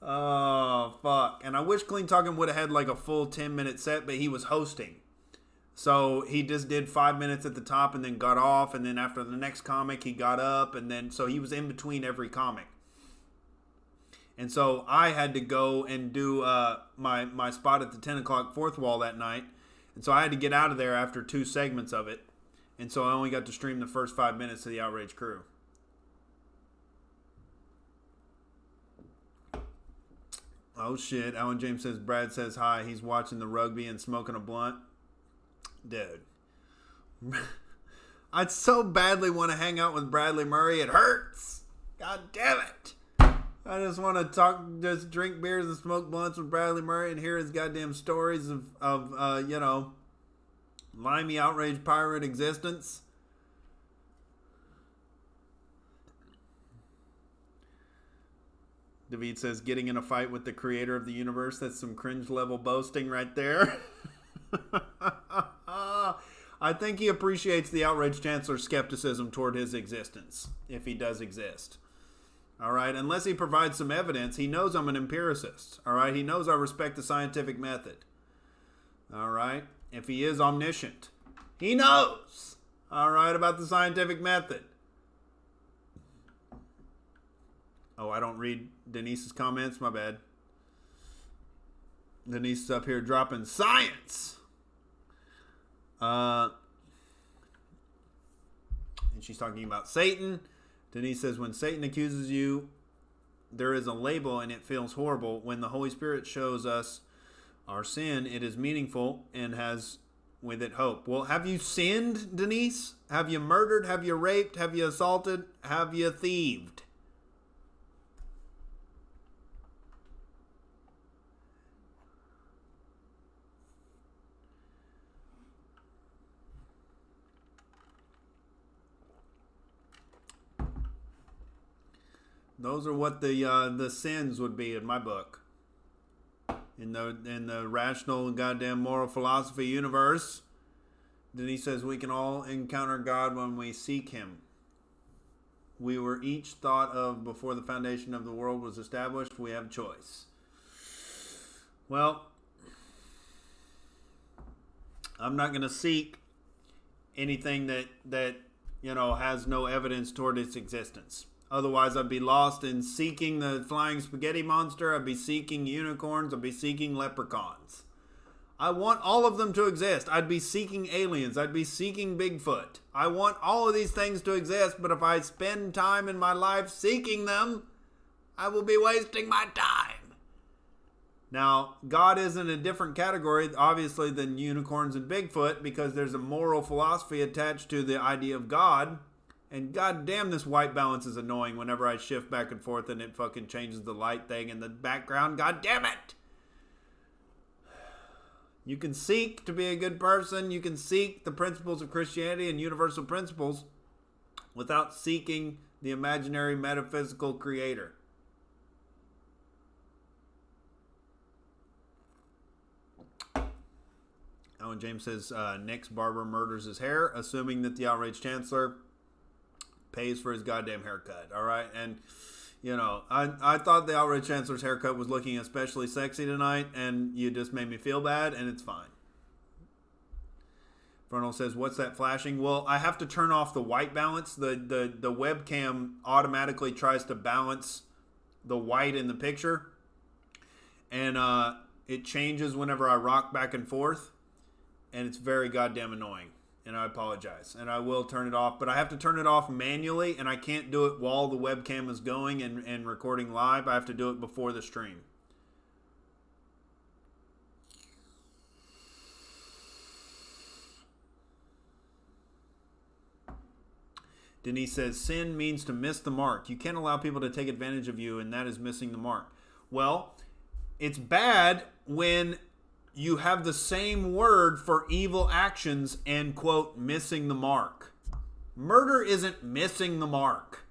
Oh, fuck. And I wish Clean Talking would have had like a full 10-minute set, but he was hosting. So he just did 5 minutes at the top and then got off. And then after the next comic, he got up. And then, so he was in between every comic. And so I had to go and do my spot at the 10 o'clock fourth wall that night. And so I had to get out of there after 2 segments of it. And so I only got to stream the first 5 minutes to the Outrage crew. Oh, shit. Alan James says, Brad says hi. He's watching the rugby and smoking a blunt. Dude. I'd so badly want to hang out with Bradley Murray. It hurts. God damn it. I just want to just drink beers and smoke blunts with Bradley Murray and hear his goddamn stories of limey outrage pirate existence. David says, getting in a fight with the creator of the universe. That's some cringe level boasting right there. I think he appreciates the Outrage Chancellor's skepticism toward his existence, if he does exist. All right, unless he provides some evidence, he knows I'm an empiricist. All right, he knows I respect the scientific method. All right, if he is omniscient, he knows, all right, about the scientific method. Oh, I don't read Denise's comments, my bad. Denise is up here dropping science. And she's talking about Satan. Denise says, when Satan accuses you, there is a label and it feels horrible. When the Holy Spirit shows us our sin, it is meaningful and has with it hope. Well, have you sinned, Denise? Have you murdered? Have you raped? Have you assaulted? Have you thieved? Those are what the sins would be in my book. In the rational and goddamn moral philosophy universe, then he says we can all encounter God when we seek him. We were each thought of before the foundation of the world was established. We have choice. Well, I'm not going to seek anything that has no evidence toward its existence. Otherwise, I'd be lost in seeking the flying spaghetti monster. I'd be seeking unicorns. I'd be seeking leprechauns. I want all of them to exist. I'd be seeking aliens. I'd be seeking Bigfoot. I want all of these things to exist, but if I spend time in my life seeking them, I will be wasting my time. Now, God is in a different category, obviously, than unicorns and Bigfoot, because there's a moral philosophy attached to the idea of God. And goddamn, this white balance is annoying whenever I shift back and forth and it fucking changes the light thing in the background. God damn it! You can seek to be a good person. You can seek the principles of Christianity and universal principles without seeking the imaginary metaphysical creator. Alan James says Nick's barber murders his hair, assuming that the outraged chancellor pays for his goddamn haircut. All right, and I thought the outraged chancellor's haircut was looking especially sexy tonight, and you just made me feel bad, and it's fine. Frontal says, "What's that flashing?" Well, I have to turn off the white balance. The webcam automatically tries to balance the white in the picture, and it changes whenever I rock back and forth, and it's very goddamn annoying. And I apologize. And I will turn it off. But I have to turn it off manually. And I can't do it while the webcam is going and recording live. I have to do it before the stream. Denise says, sin means to miss the mark. You can't allow people to take advantage of you. And that is missing the mark. Well, it's bad when you have the same word for evil actions and, quote, missing the mark. Murder isn't missing the mark.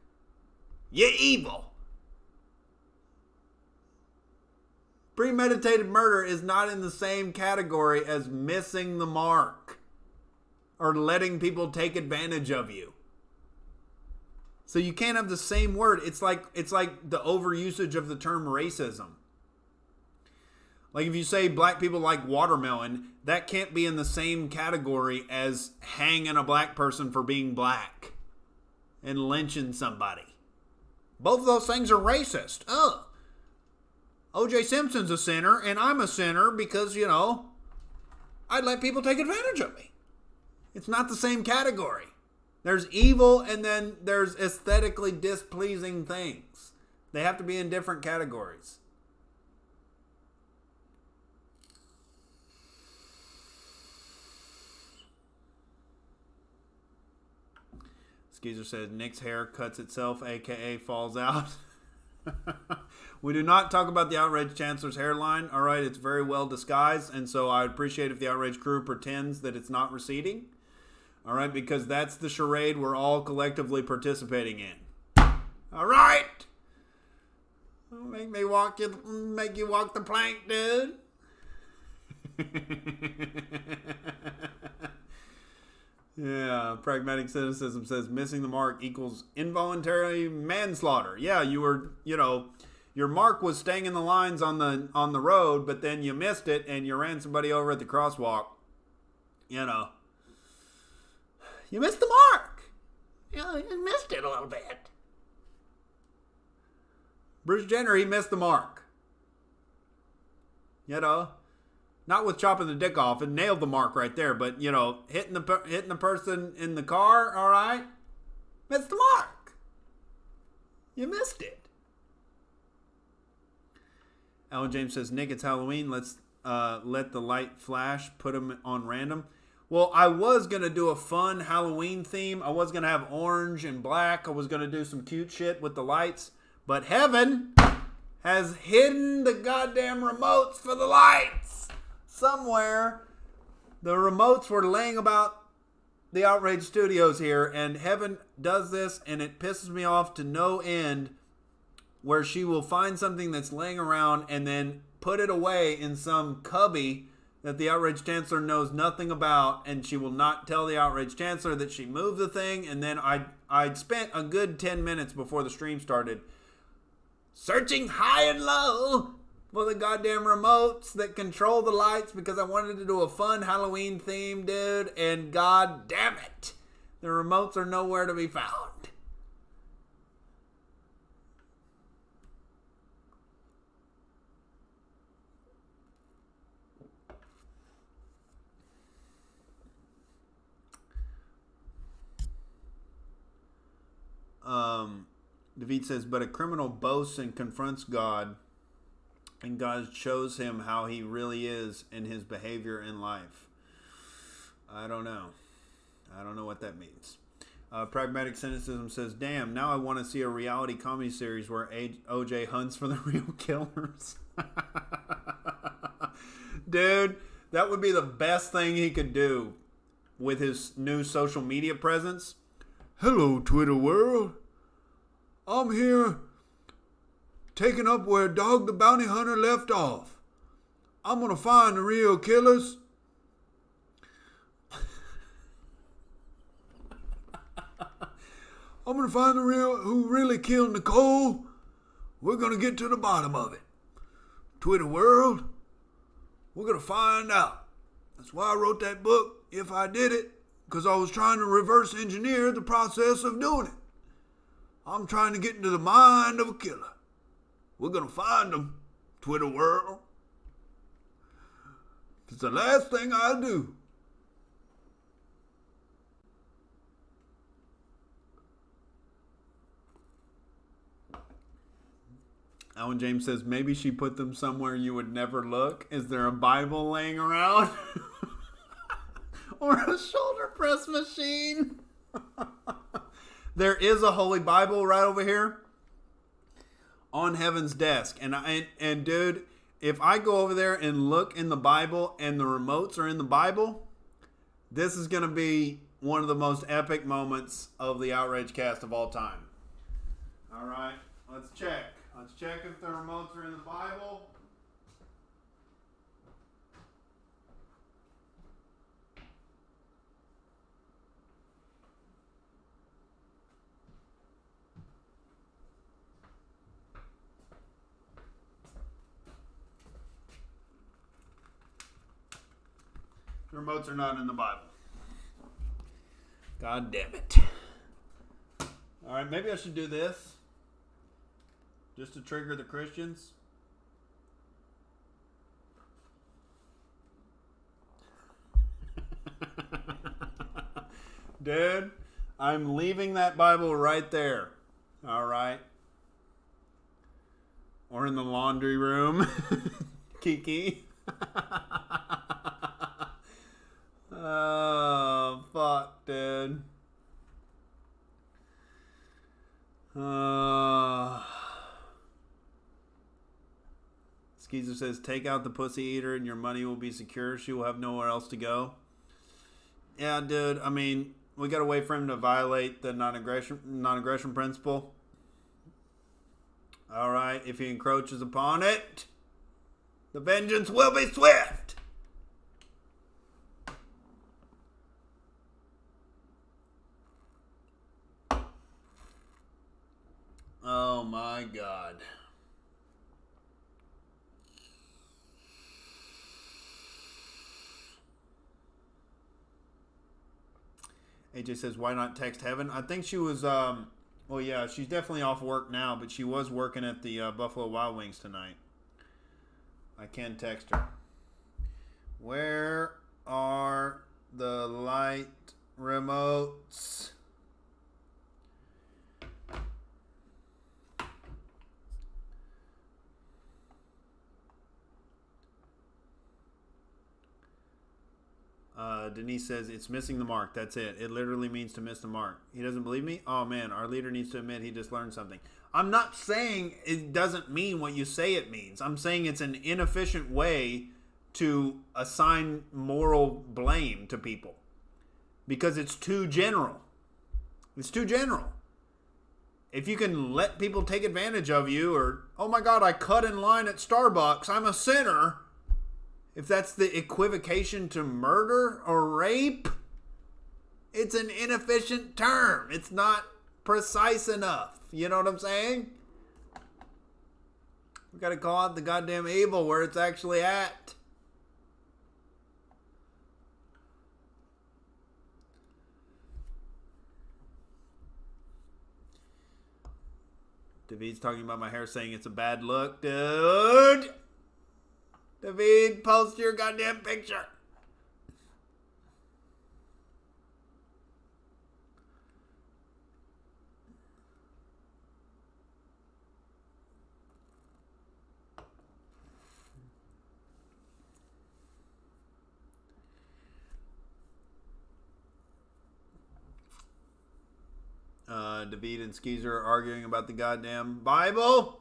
You're evil. Premeditated murder is not in the same category as missing the mark or letting people take advantage of you. So you can't have the same word. It's like the overusage of the term racism. Like if you say black people like watermelon, that can't be in the same category as hanging a black person for being black and lynching somebody. Both of those things are racist. Oh, O.J. Simpson's a sinner and I'm a sinner because, I'd let people take advantage of me. It's not the same category. There's evil and then there's aesthetically displeasing things. They have to be in different categories. Skeezer said Nick's hair cuts itself, aka falls out. We do not talk about the outraged chancellor's hairline. All right, it's very well disguised, and so I appreciate if the outraged crew pretends that it's not receding. All right, because that's the charade we're all collectively participating in. All right, make you walk the plank, dude. Yeah, pragmatic cynicism says missing the mark equals involuntary manslaughter. Yeah, you were, your mark was staying in the lines on the road, but then you missed it and you ran somebody over at the crosswalk. You missed the mark. You missed it a little bit. Bruce Jenner, he missed the mark. Not with chopping the dick off and nailed the mark right there, but, hitting the person in the car, all right? Missed the mark. You missed it. Alan James says, Nick, it's Halloween. Let's let the light flash. Put them on random. Well, I was going to do a fun Halloween theme. I was going to have orange and black. I was going to do some cute shit with the lights. But heaven has hidden the goddamn remotes for the lights. Somewhere, the remotes were laying about the Outrage Studios here, and heaven does this, and it pisses me off to no end where she will find something that's laying around and then put it away in some cubby that the outrage chancellor knows nothing about, and she will not tell the outrage chancellor that she moved the thing. And then I'd spent a good 10 minutes before the stream started searching high and low for the goddamn remotes that control the lights because I wanted to do a fun Halloween theme, dude, and god damn it, the remotes are nowhere to be found. David says, but a criminal boasts and confronts God, and God shows him how he really is in his behavior in life. I don't know. I don't know what that means. Pragmatic Cynicism says, damn, now I want to see a reality comedy series where OJ hunts for the real killers. Dude, that would be the best thing he could do with his new social media presence. Hello, Twitter world. I'm here taking up where Dog the Bounty Hunter left off. I'm going to find the real killers. I'm going to find who really killed Nicole. We're going to get to the bottom of it. Twitter world, we're going to find out. That's why I wrote that book, If I Did It, because I was trying to reverse engineer the process of doing it. I'm trying to get into the mind of a killer. We're going to find them, Twitter world. It's the last thing I'll do. Alan James says, maybe she put them somewhere you would never look. Is there a Bible laying around? Or a shoulder press machine? There is a Holy Bible right over here on Heaven's desk. And dude, if I go over there and look in the Bible and the remotes are in the Bible, this is going to be one of the most epic moments of the Outrage cast of all time. All right, let's check. Let's check if the remotes are in the Bible. The remotes are not in the Bible. God damn it. All right, maybe I should do this just to trigger the Christians. Dude, I'm leaving that Bible right there. All right. Or in the laundry room. Kiki. Oh, fuck, dude. Skeezer says, take out the pussy eater and your money will be secure. She will have nowhere else to go. Yeah, dude. I mean, we got to wait for him to violate the non-aggression principle. All right. If he encroaches upon it, the vengeance will be swift. Oh my God. AJ says, why not text Heaven? I think she was, well, yeah, she's definitely off work now, but she was working at the Buffalo Wild Wings tonight. I can text her. Where are the light remotes? Denise says, it's missing the mark. That's it. It literally means to miss the mark. He doesn't believe me? Oh, man. Our leader needs to admit he just learned something. I'm not saying it doesn't mean what you say it means. I'm saying it's an inefficient way to assign moral blame to people. Because it's too general. It's too general. if you can let people take advantage of you, or, oh my God, I cut in line at Starbucks, I'm a sinner. If that's the equivocation to murder or rape, it's an inefficient term. It's not precise enough. You know what I'm saying? We got to call out the goddamn evil where it's actually at. David's talking about my hair, saying it's a bad look. Dude! David, post your goddamn picture. David and Skeezer are arguing about the goddamn Bible.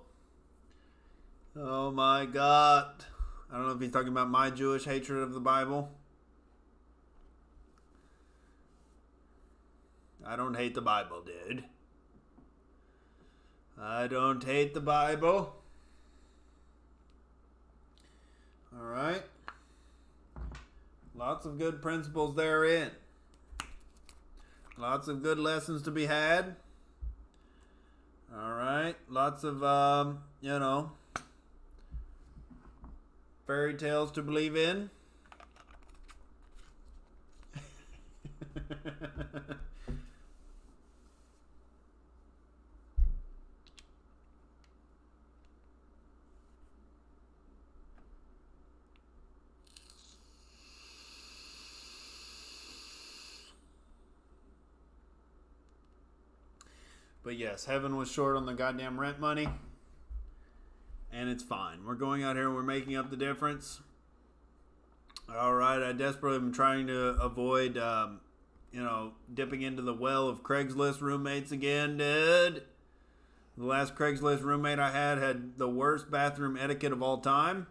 Oh my God. I don't know if he's talking about my Jewish hatred of the Bible. I don't hate the Bible, dude. I don't hate the Bible. Alright. Lots of good principles therein. Lots of good lessons to be had. Alright. Lots of, fairy tales to believe in. But yes, heaven was short on the goddamn rent money. And it's fine. We're going out here and we're making up the difference. Alright, I desperately am trying to avoid, dipping into the well of Craigslist roommates again, dude. The last Craigslist roommate I had the worst bathroom etiquette of all time.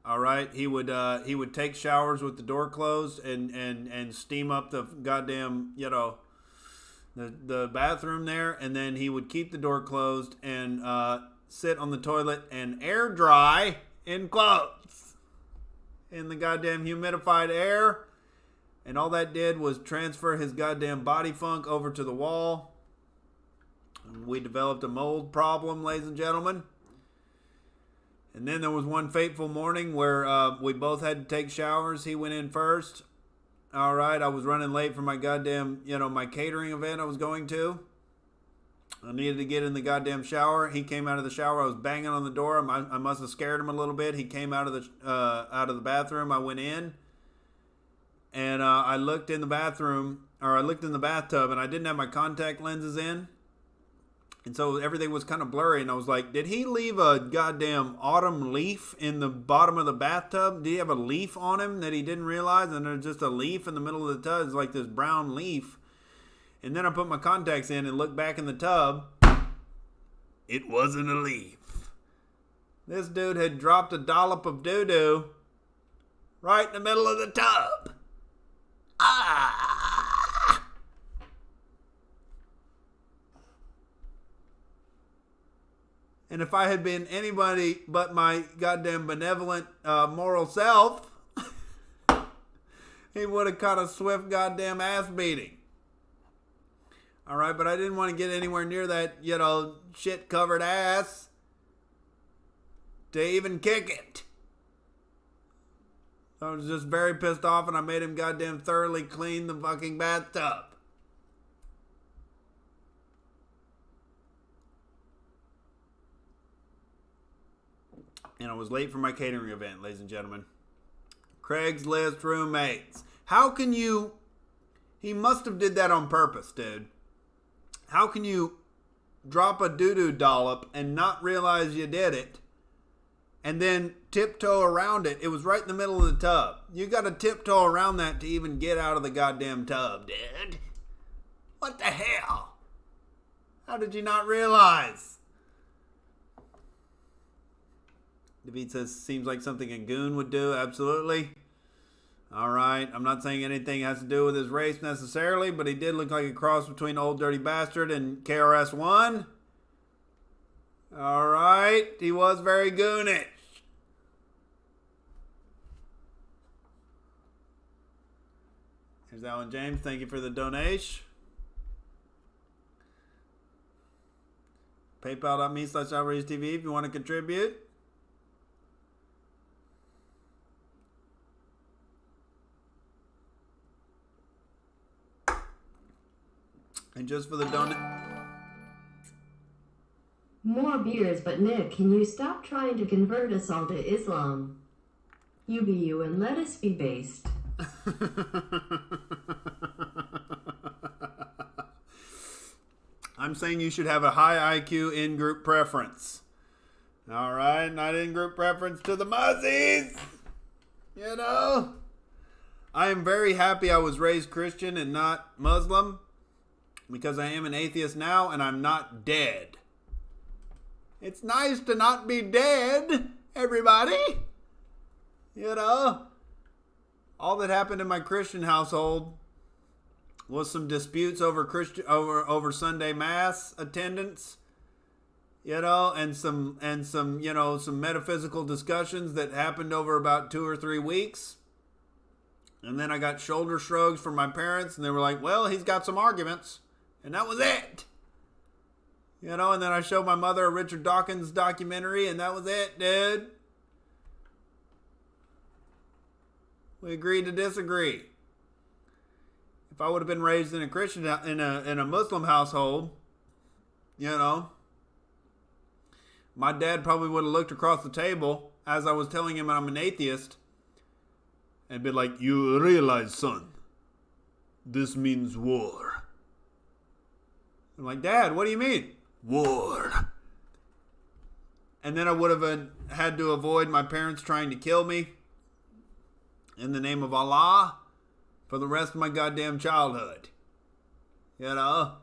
Alright, he would take showers with the door closed and steam up the goddamn, the bathroom there, and then he would keep the door closed and sit on the toilet and air dry in quotes in the goddamn humidified air, and all that did was transfer his goddamn body funk over to the wall. We developed a mold problem, ladies and gentlemen. And then there was one fateful morning where we both had to take showers. He went in first. All right, I was running late for my goddamn, my catering event I was going to. I needed to get in the goddamn shower. He came out of the shower. I was banging on the door. I must have scared him a little bit. He came out of the bathroom. I went in, and I looked in the bathroom, or I looked in the bathtub, and I didn't have my contact lenses in. And so everything was kind of blurry, and I was like, did he leave a goddamn autumn leaf in the bottom of the bathtub? Did he have a leaf on him that he didn't realize? And there's just a leaf in the middle of the tub. It's like this brown leaf. And then I put my contacts in and looked back in the tub. It wasn't a leaf. This dude had dropped a dollop of doo-doo right in the middle of the tub. And if I had been anybody but my goddamn benevolent moral self, he would have caught a swift goddamn ass beating. Alright, but I didn't want to get anywhere near that, shit covered ass to even kick it. I was just very pissed off, and I made him goddamn thoroughly clean the fucking bathtub. And I was late for my catering event, ladies and gentlemen. Craigslist roommates. How can you... He must have did that on purpose, dude. How can you drop a doo-doo dollop and not realize you did it, and then tiptoe around it? It was right in the middle of the tub. You got to tiptoe around that to even get out of the goddamn tub, dude. What the hell? How did you not realize? David says, seems like something a goon would do. Absolutely. All right. I'm not saying anything has to do with his race necessarily, but he did look like a cross between Old Dirty Bastard and KRS-One. All right. He was very goonish. Here's Alan James. Thank you for the donation. PayPal.me/Outrage TV if you want to contribute. And just for the donut. More beers, but Nick, can you stop trying to convert us all to Islam? You be you and let us be based. I'm saying you should have a high IQ in-group preference. All right, not in-group preference to the Muzzies. You know? I am very happy I was raised Christian and not Muslim, because I am an atheist now and I'm not dead. It's nice to not be dead, everybody. You know? All that happened in my Christian household was some disputes over Sunday Mass attendance, you know, and some metaphysical discussions that happened over about 2 or 3 weeks. And then I got shoulder shrugs from my parents, and they were like, well, he's got some arguments. And that was it. You know, and then I showed my mother a Richard Dawkins documentary, and that was it, dude. We agreed to disagree. If I would have been raised in a Christian, in a Muslim household, you know, my dad probably would have looked across the table as I was telling him I'm an atheist and been like, you realize, son, this means war. I'm like, Dad, what do you mean? War. And then I would have had to avoid my parents trying to kill me in the name of Allah for the rest of my goddamn childhood. You know?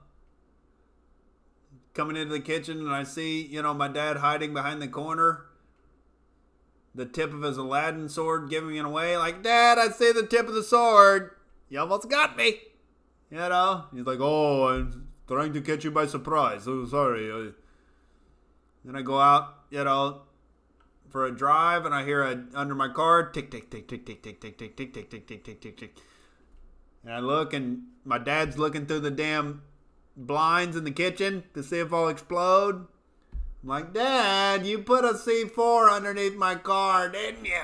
Coming into the kitchen and I see, you know, my dad hiding behind the corner, the tip of his Aladdin sword giving it away. Like, Dad, I see the tip of the sword. You almost got me. You know? He's like, oh, I'm trying to catch you by surprise. Oh, sorry. Then I go out, you know, for a drive, and I hear under my car, tick, tick, tick, tick, tick, tick, tick, tick, tick, tick, tick, tick, tick, tick, tick. And I look, and my dad's looking through the damn blinds in the kitchen to see if I'll explode. I'm like, Dad, you put a C4 underneath my car, didn't you?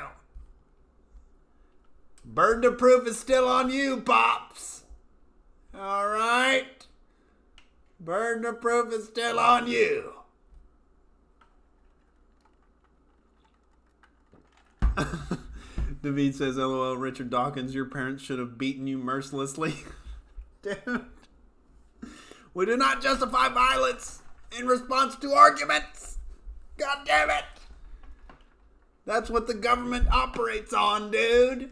Burden of proof is still on you, Pops. All right? Burden of proof is still on you. David says, LOL, Richard Dawkins, your parents should have beaten you mercilessly. Dude. We do not justify violence in response to arguments. God damn it. That's what the government operates on, dude.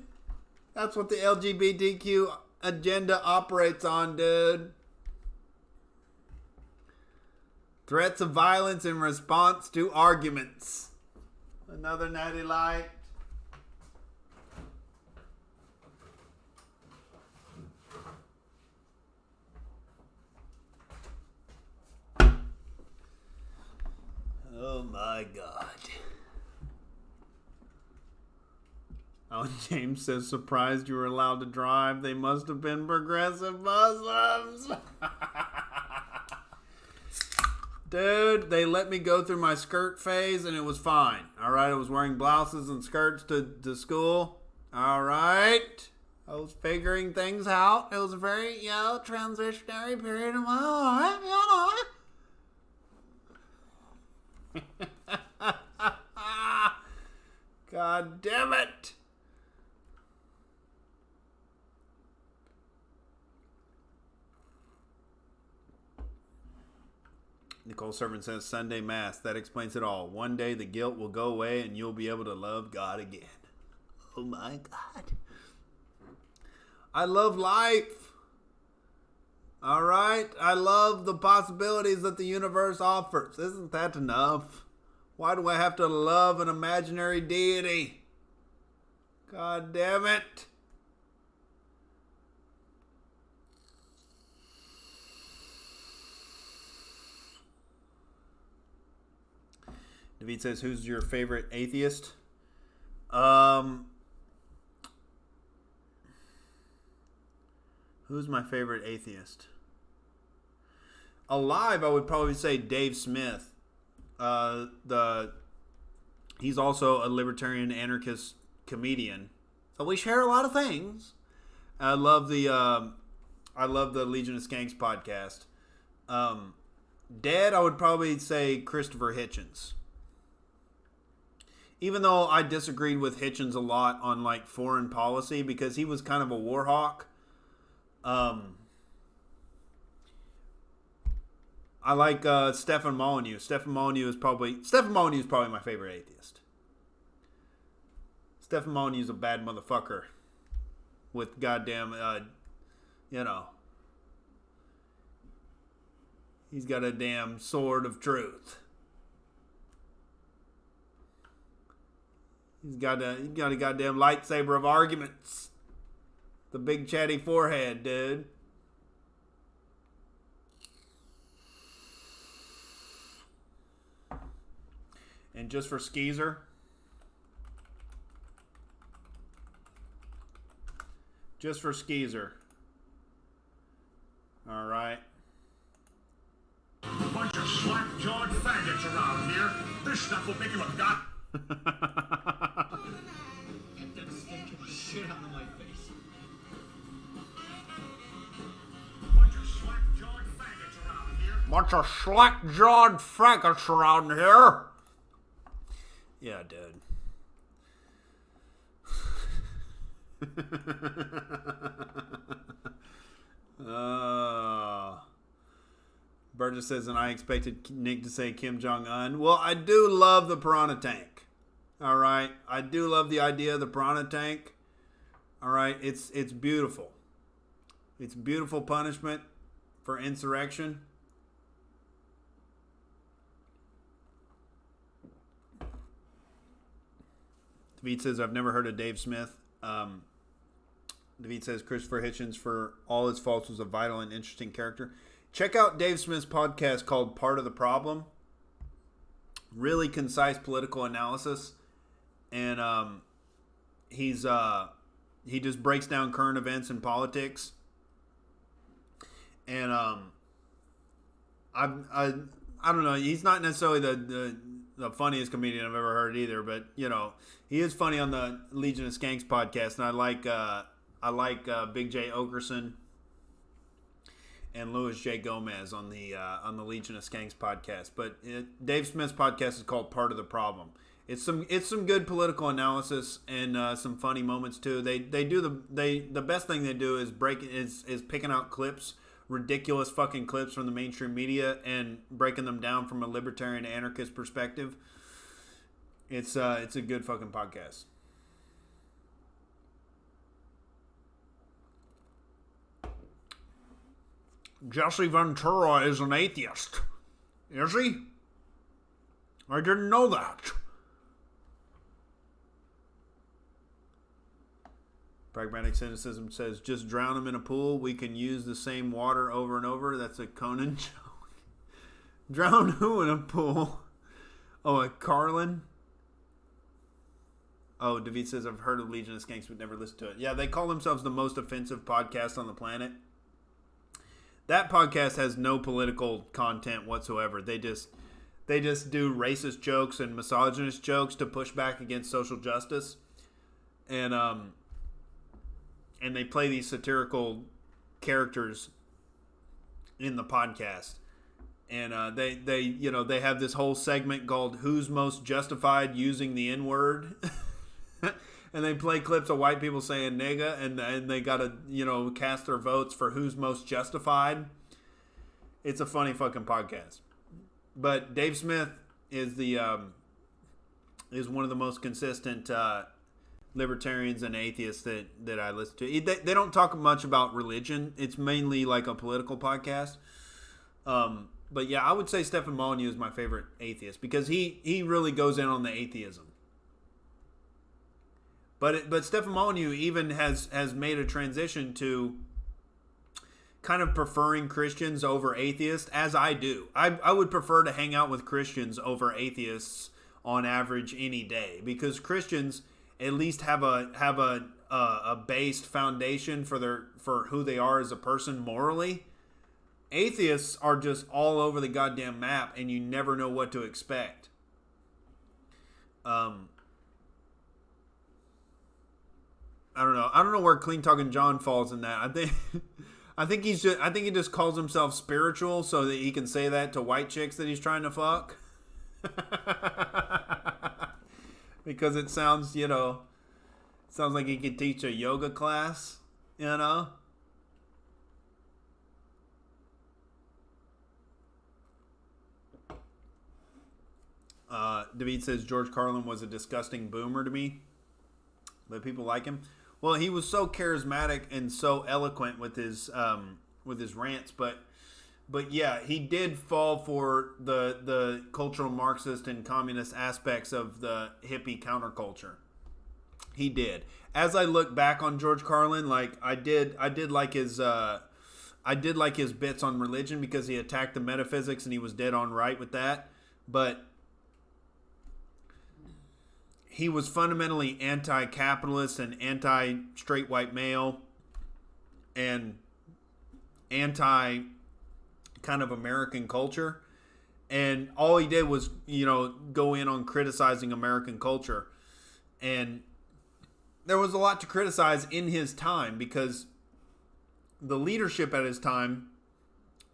That's what the LGBTQ agenda operates on, dude. Threats of violence in response to arguments. Another natty light. Oh my God. Alan James says, surprised you were allowed to drive. They must have been progressive Muslims. Dude, they let me go through my skirt phase and it was fine. All right, I was wearing blouses and skirts to school. All right. I was figuring things out. It was a very, transitionary period of my life, God damn it. Nicole Servant says, Sunday Mass, that explains it all. One day the guilt will go away and you'll be able to love God again. Oh my God. I love life. All right? I love the possibilities that the universe offers. Isn't that enough? Why do I have to love an imaginary deity? God damn it. David says, who's your favorite atheist? Who's my favorite atheist? Alive, I would probably say Dave Smith. He's also a libertarian anarchist comedian. So we share a lot of things. I love the Legion of Skanks podcast. Dead, I would probably say Christopher Hitchens. Even though I disagreed with Hitchens a lot on like foreign policy because he was kind of a war hawk. I like Stefan Molyneux. Stefan Molyneux is probably my favorite atheist. Stefan Molyneux is a bad motherfucker with goddamn, he's got a damn sword of truth. He's got a goddamn lightsaber of arguments. The big chatty forehead, dude. And just for Skeezer. Just for Skeezer. All right. Bunch of slack-jawed faggots around here. This stuff will make you a god. Get that stinking shit out of my face. Bunch of slack-jawed faggots around here. Bunch of slack-jawed faggots around here. Yeah, dude. Burgess says, and I expected Nick to say Kim Jong-un. Well, I do love the piranha tank. All right. I do love the idea of the piranha tank. All right. It's beautiful. It's beautiful punishment for insurrection. David says, I've never heard of Dave Smith. David says, Christopher Hitchens, for all his faults, was a vital and interesting character. Check out Dave Smith's podcast called Part of the Problem. Really concise political analysis. And he just breaks down current events and politics. And I don't know. He's not necessarily the funniest comedian I've ever heard either, but he is funny on the Legion of Skanks podcast, and I like Big J Okerson and Louis J Gomez on the Legion of Skanks podcast. But Dave Smith's podcast is called Part of the Problem. It's some good political analysis and some funny moments too. The best thing they do is picking out clips, ridiculous fucking clips from the mainstream media and breaking them down from a libertarian anarchist perspective. It's a good fucking podcast. Jesse Ventura is an atheist. Is he? I didn't know that. Pragmatic Cynicism says, just drown him in a pool. We can use the same water over and over. That's a Conan joke. Drown who in a pool? Oh, a Carlin? Oh, David says, I've heard of Legion of Skanks, but never listened to it. Yeah, they call themselves the most offensive podcast on the planet. That podcast has no political content whatsoever. They just do racist jokes and misogynist jokes to push back against social justice. And they play these satirical characters in the podcast. And they have this whole segment called Who's Most Justified Using the N-Word? And they play clips of white people saying nigga, and they got to, cast their votes for who's most justified. It's a funny fucking podcast. But Dave Smith is is one of the most consistent libertarians and atheists that I listen to. They don't talk much about religion. It's mainly like a political podcast. But yeah, I would say Stefan Molyneux is my favorite atheist because he really goes in on the atheism. But Stefan Molyneux even has made a transition to kind of preferring Christians over atheists, as I do. I would prefer to hang out with Christians over atheists on average any day, because Christians at least have a based foundation for who they are as a person morally. Atheists are just all over the goddamn map, and you never know what to expect. I don't know. I don't know where Clean Talking John falls in that. I think he just calls himself spiritual so that he can say that to white chicks that he's trying to fuck. Because it sounds, sounds like he could teach a yoga class, David says George Carlin was a disgusting boomer to me, but people like him. Well, he was so charismatic and so eloquent with his rants, but yeah, he did fall for the cultural Marxist and communist aspects of the hippie counterculture. He did. As I look back on George Carlin, like I did like his bits on religion, because he attacked the metaphysics and he was dead on right with that, but he was fundamentally anti-capitalist and anti-straight white male and anti kind of American culture. And all he did was, go in on criticizing American culture. And there was a lot to criticize in his time, because the leadership at his time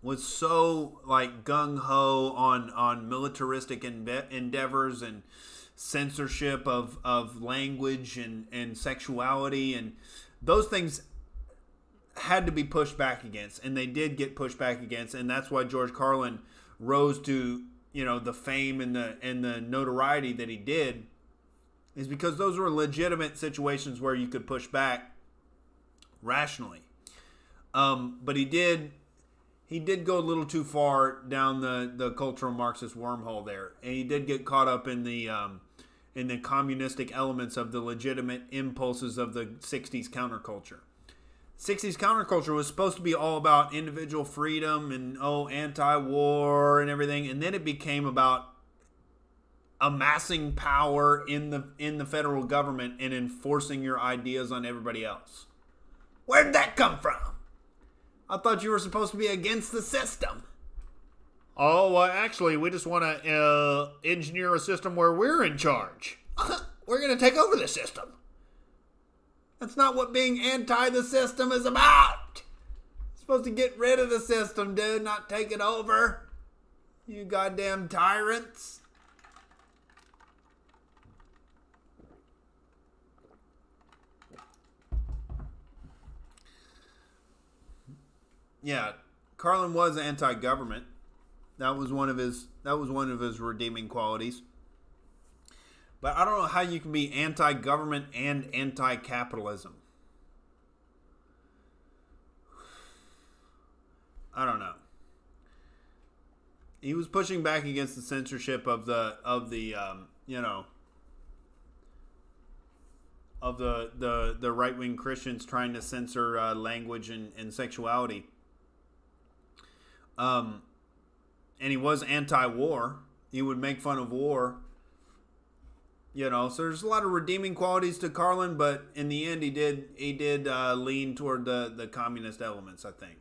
was so like gung-ho on militaristic endeavors and censorship of language and sexuality, and those things had to be pushed back against, and they did get pushed back against, and that's why George Carlin rose to the fame and the notoriety that he did, is because those were legitimate situations where you could push back rationally. But he did go a little too far down the cultural Marxist wormhole there, and he did get caught up in the communistic elements of the legitimate impulses of the 60s counterculture. 60s counterculture was supposed to be all about individual freedom and anti-war and everything, and then it became about amassing power in the federal government and enforcing your ideas on everybody else. Where did that come from? I thought you were supposed to be against the system. Oh, well, actually, we just want to engineer a system where we're in charge. We're going to take over the system. That's not what being anti the system is about. You're supposed to get rid of the system, dude, not take it over. You goddamn tyrants. Yeah, Carlin was anti-government. That was one of his redeeming qualities. But I don't know how you can be anti-government and anti-capitalism. I don't know. He was pushing back against the censorship of the right-wing Christians trying to censor language and sexuality. And he was anti-war. He would make fun of war. So there's a lot of redeeming qualities to Carlin, but in the end, he did lean toward the communist elements, I think.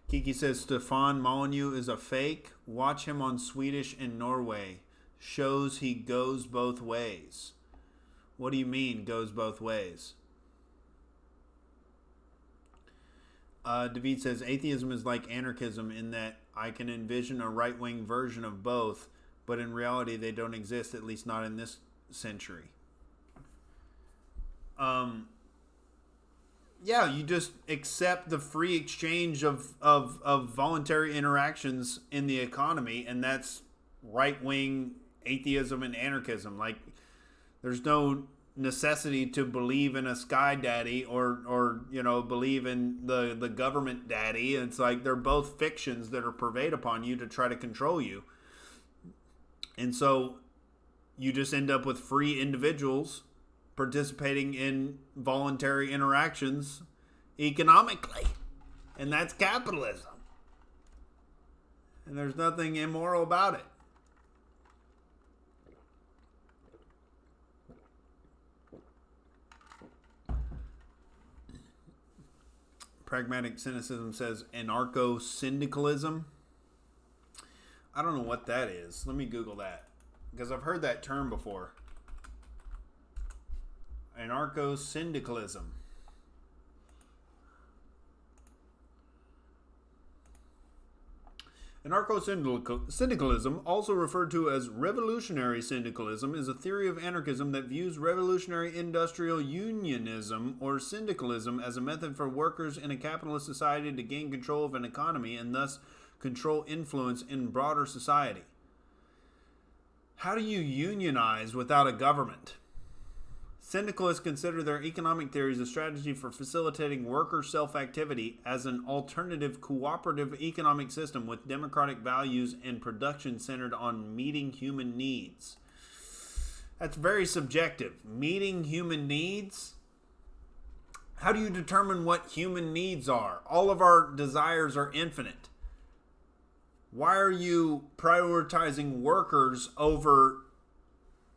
Kiki says Stefan Molyneux is a fake. Watch him on Swedish and Norway. Shows he goes both ways. What do you mean, goes both ways? David says atheism is like anarchism in that I can envision a right-wing version of both, but in reality they don't exist, at least not in this century. Yeah, you just accept the free exchange of voluntary interactions in the economy, and that's right-wing atheism and anarchism. Like, there's no necessity to believe in a sky daddy or believe in the government daddy. It's like they're both fictions that are purveyed upon you to try to control you. And so you just end up with free individuals participating in voluntary interactions economically. And that's capitalism. And there's nothing immoral about it. Pragmatic Cynicism says anarcho-syndicalism. I don't know what that is. Let me Google that. Because I've heard that term before. Anarcho-syndicalism. Anarcho-syndicalism, also referred to as revolutionary syndicalism, is a theory of anarchism that views revolutionary industrial unionism or syndicalism as a method for workers in a capitalist society to gain control of an economy and thus control influence in broader society. How do you unionize without a government? Syndicalists consider their economic theories a strategy for facilitating worker self-activity as an alternative cooperative economic system with democratic values and production centered on meeting human needs. That's very subjective. Meeting human needs? How do you determine what human needs are? All of our desires are infinite. Why are you prioritizing workers over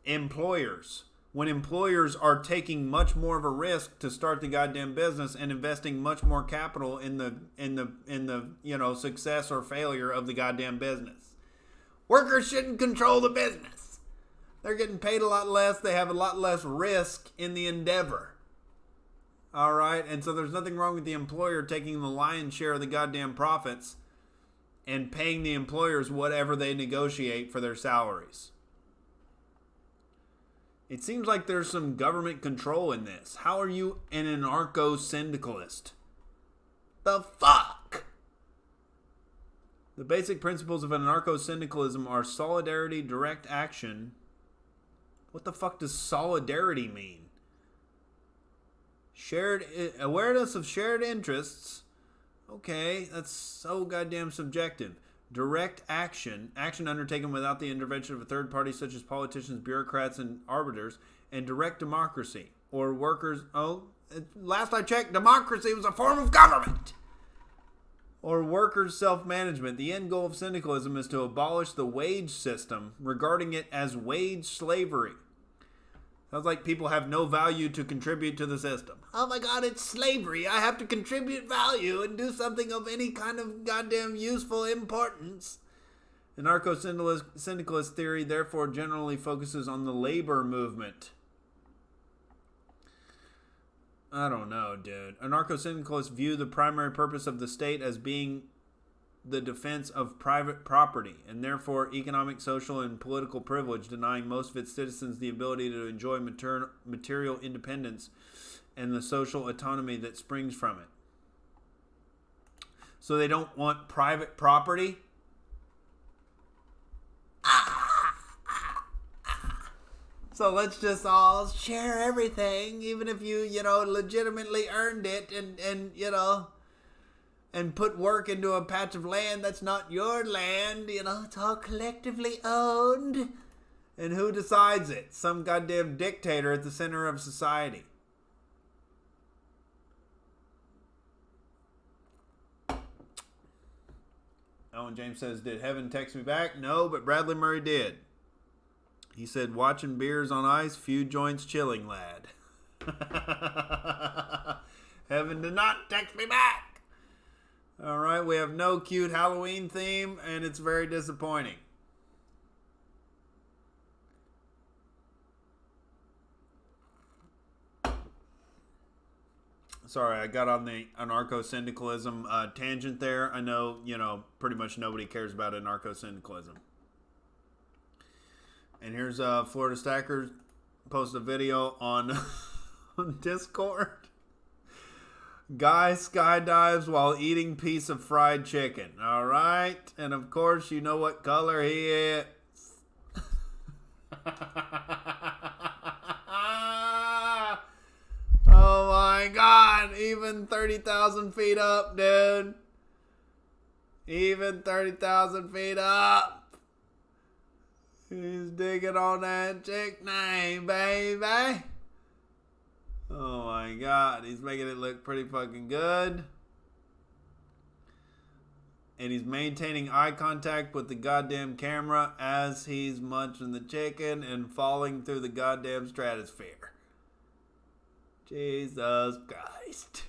employers? When employers are taking much more of a risk to start the goddamn business and investing much more capital in the success or failure of the goddamn business. Workers shouldn't control the business. They're getting paid a lot less. They have a lot less risk in the endeavor. All right, and so there's nothing wrong with the employer taking the lion's share of the goddamn profits and paying the employers whatever they negotiate for their salaries. It seems like there's some government control in this. How are you an anarcho-syndicalist? The fuck? The basic principles of anarcho-syndicalism are solidarity, direct action. What the fuck does solidarity mean? Shared awareness of shared interests. Okay, that's so goddamn subjective. Direct action, action undertaken without the intervention of a third party such as politicians, bureaucrats, and arbiters, and direct democracy, or workers. Last I checked, democracy was a form of government. Or workers' self-management. The end goal of syndicalism is to abolish the wage system, regarding it as wage slavery. Sounds like people have no value to contribute to the system. Oh my god, it's slavery. I have to contribute value and do something of any kind of goddamn useful importance. Anarcho-syndicalist theory therefore generally focuses on the labor movement. I don't know, dude. Anarcho-syndicalists view the primary purpose of the state as being the defense of private property, and therefore economic, social, and political privilege, denying most of its citizens the ability to enjoy material independence and the social autonomy that springs from it. So they don't want private property? So let's just all share everything, even if you legitimately earned it and put work into a patch of land that's not your land. It's all collectively owned. And who decides it? Some goddamn dictator at the center of society. Owen James says, did Heaven text me back? No, but Bradley Murray did. He said, watching beers on ice, few joints chilling, lad. Heaven did not text me back. All right, we have no cute Halloween theme, and it's very disappointing. Sorry, I got on the anarcho-syndicalism tangent there. I know, pretty much nobody cares about anarcho-syndicalism. And here's Florida Stackers posted a video on Discord. Guy skydives while eating piece of fried chicken. All right. And of course, you know what color he is. Oh my God. Even 30,000 feet up, dude. Even 30,000 feet up. He's digging on that chick name, baby. Oh my God. He's making it look pretty fucking good. And he's maintaining eye contact with the goddamn camera as he's munching the chicken and falling through the goddamn stratosphere. Jesus Christ.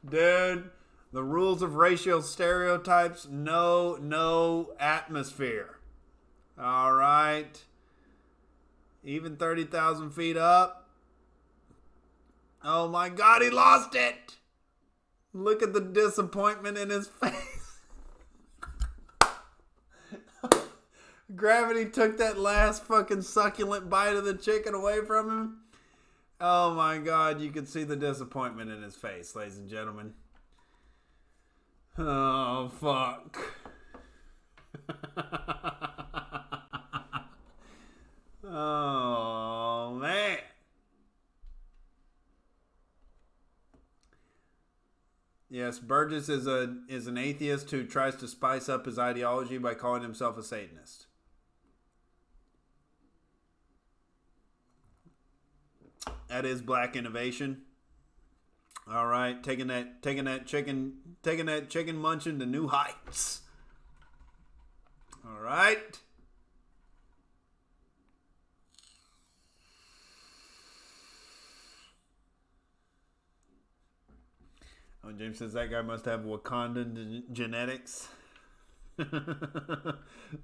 Dude, the rules of racial stereotypes, no atmosphere. All right. Even 30,000 feet up. Oh my God, he lost it. Look at the disappointment in his face. Gravity took that last fucking succulent bite of the chicken away from him. Oh my God, you can see the disappointment in his face, ladies and gentlemen. Oh, fuck. Oh, man. Yes, Burgess is an atheist who tries to spice up his ideology by calling himself a Satanist. That is black innovation. All right, taking that chicken munching to new heights. All right. Oh, James says that guy must have Wakandan genetics.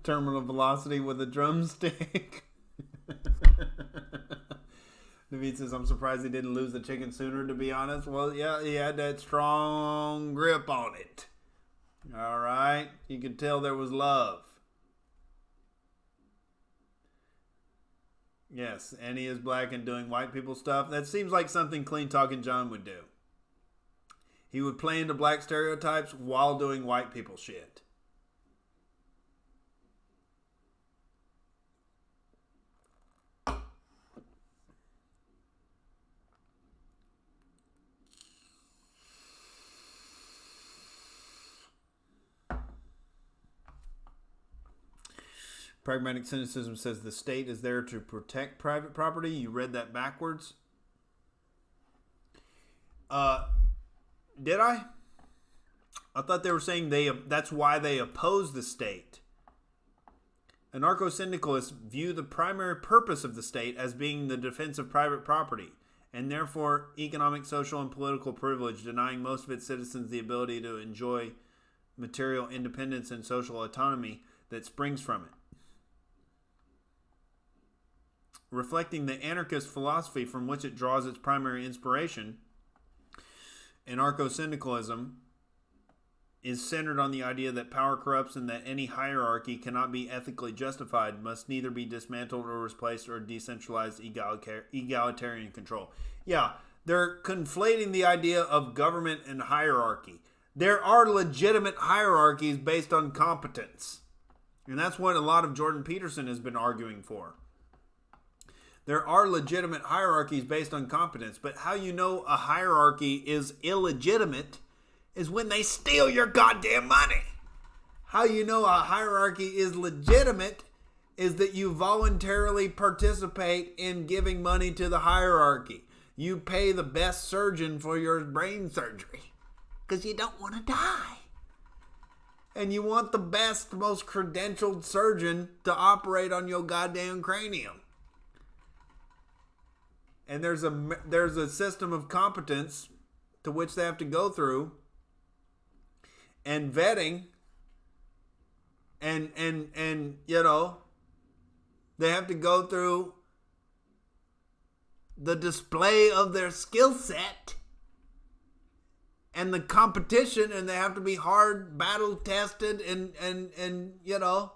Terminal velocity with a drumstick. David says, I'm surprised he didn't lose the chicken sooner, to be honest. Well, yeah, he had that strong grip on it. All right. You could tell there was love. Yes, and he is black and doing white people stuff. That seems like something Clean Talking John would do. He would play into black stereotypes while doing white people shit. Pragmatic cynicism says the state is there to protect private property. You read that backwards. Did I? I thought they were saying that's why they oppose the state. Anarcho-syndicalists view the primary purpose of the state as being the defense of private property, and therefore economic, social, and political privilege, denying most of its citizens the ability to enjoy material independence and social autonomy that springs from it. Reflecting the anarchist philosophy from which it draws its primary inspiration, anarcho-syndicalism is centered on the idea that power corrupts and that any hierarchy cannot be ethically justified, must neither be dismantled or replaced or decentralized egalitarian control. Yeah, they're conflating the idea of government and hierarchy. There are legitimate hierarchies based on competence. And that's what a lot of Jordan Peterson has been arguing for. There are legitimate hierarchies based on competence, but how you know a hierarchy is illegitimate is when they steal your goddamn money. How you know a hierarchy is legitimate is that you voluntarily participate in giving money to the hierarchy. You pay the best surgeon for your brain surgery because you don't want to die. And you want the best, most credentialed surgeon to operate on your goddamn cranium. And there's a system of competence to which they have to go through, and vetting, and you know, they have to go through the display of their skill set and the competition, and they have to be hard battle tested and you know,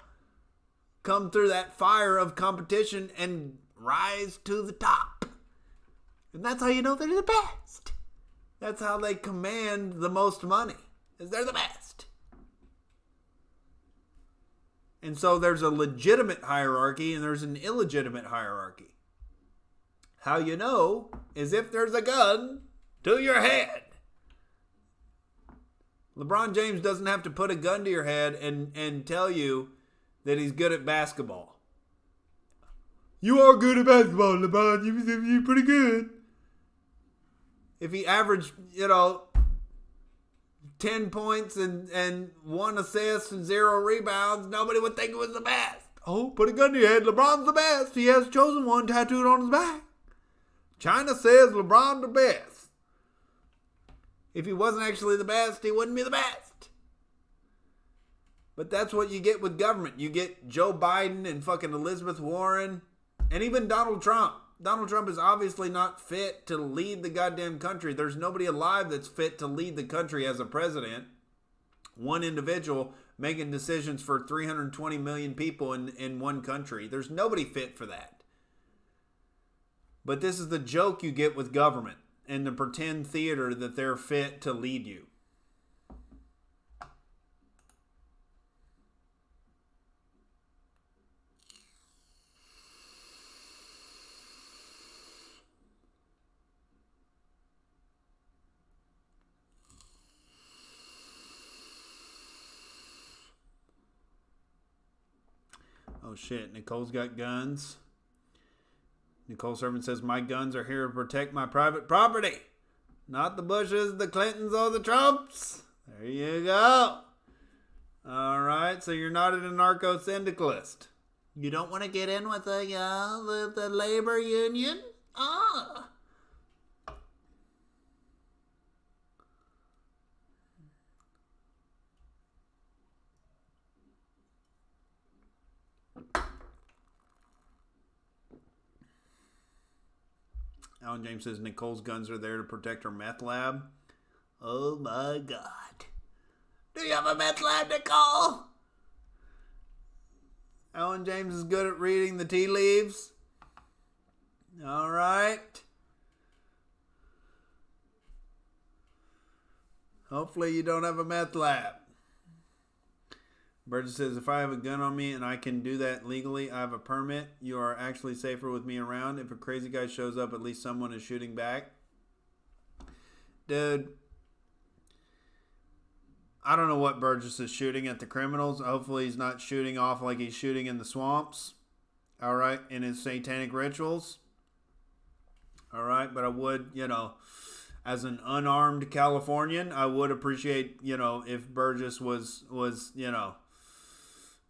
come through that fire of competition and rise to the top. And that's how you know they're the best. That's how they command the most money, is they're the best. And so there's a legitimate hierarchy and there's an illegitimate hierarchy. How you know is if there's a gun to your head. LeBron James doesn't have to put a gun to your head and tell you that he's good at basketball. You are good at basketball, LeBron. You're pretty good. If he averaged, 10 points and 1 assist and 0 rebounds, nobody would think it was the best. Oh, put a gun to your head. LeBron's the best. He has chosen one tattooed on his back. China says LeBron the best. If he wasn't actually the best, he wouldn't be the best. But that's what you get with government. You get Joe Biden and fucking Elizabeth Warren and even Donald Trump. Donald Trump is obviously not fit to lead the goddamn country. There's nobody alive that's fit to lead the country as a president. One individual making decisions for 320 million people in one country. There's nobody fit for that. But this is the joke you get with government and the pretend theater that they're fit to lead you. Oh shit, Nicole's got guns. Nicole Servant says, my guns are here to protect my private property. Not the Bushes, the Clintons, or the Trumps. There you go. All right, so you're not a narco-syndicalist. You don't want to get in with the labor union? Ah. Alan James says Nicole's guns are there to protect her meth lab. Oh my God. Do you have a meth lab, Nicole? Alan James is good at reading the tea leaves. All right. Hopefully you don't have a meth lab. Burgess says, if I have a gun on me and I can do that legally, I have a permit. You are actually safer with me around. If a crazy guy shows up, at least someone is shooting back. Dude, I don't know what Burgess is shooting at the criminals. Hopefully he's not shooting off like he's shooting in the swamps. All right, in his satanic rituals. All right, but I would, as an unarmed Californian, I would appreciate, if Burgess was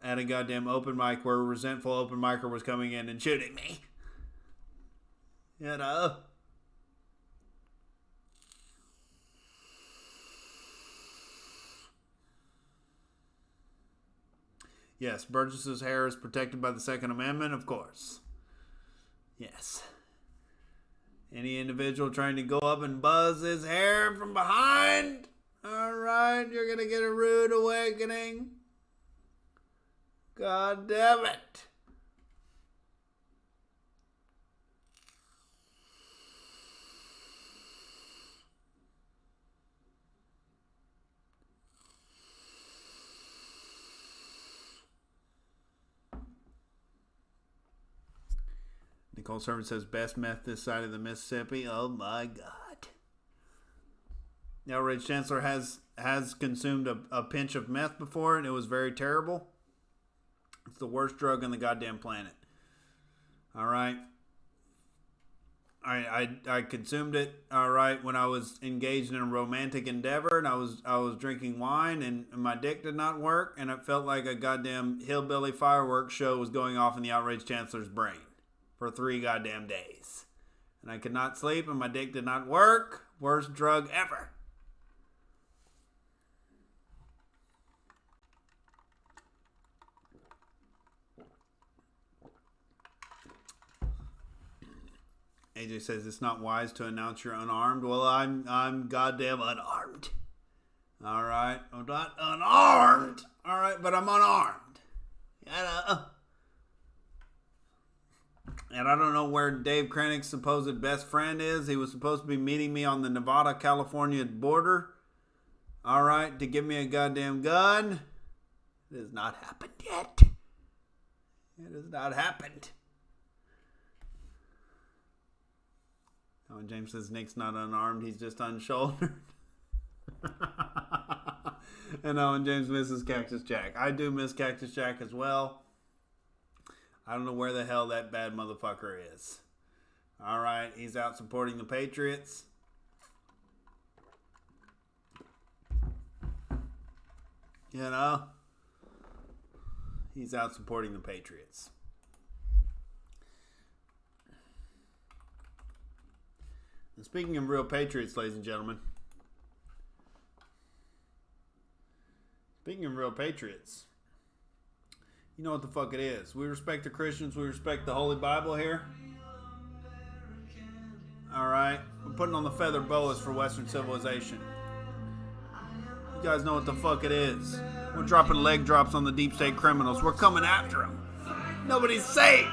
at a goddamn open mic where a resentful open micer was coming in and shooting me. Yes, Burgess's hair is protected by the Second Amendment, of course. Yes. Any individual trying to go up and buzz his hair from behind, all right, you're going to get a rude awakening. God damn it. Nicole Servant says, best meth this side of the Mississippi. Oh my God. The Outrage Chancellor has consumed a pinch of meth before, and it was very terrible. It's the worst drug on the goddamn planet. All right. I consumed it, all right, when I was engaged in a romantic endeavor, and I was drinking wine, and my dick did not work, and it felt like a goddamn hillbilly fireworks show was going off in the Outrage Chancellor's brain for 3 goddamn days. And I could not sleep, and my dick did not work. Worst drug ever. AJ says it's not wise to announce you're unarmed. Well, I'm goddamn unarmed. All right, I'm not unarmed. All right, but I'm unarmed. And I don't know where Dave Krennic's supposed best friend is. He was supposed to be meeting me on the Nevada-California border. All right, to give me a goddamn gun. It has not happened yet. It has not happened. Oh, and James says Nick's not unarmed. He's just unshouldered. And Owen James misses Cactus Jack. I do miss Cactus Jack as well. I don't know where the hell that bad motherfucker is. All right, he's out supporting the Patriots. You know, he's out supporting the Patriots. And speaking of real Patriots, ladies and gentlemen. Speaking of real Patriots. You know what the fuck it is. We respect the Christians. We respect the Holy Bible here. Alright. We're putting on the feather boas for Western civilization. You guys know what the fuck it is. We're dropping leg drops on the deep state criminals. We're coming after them. Nobody's safe.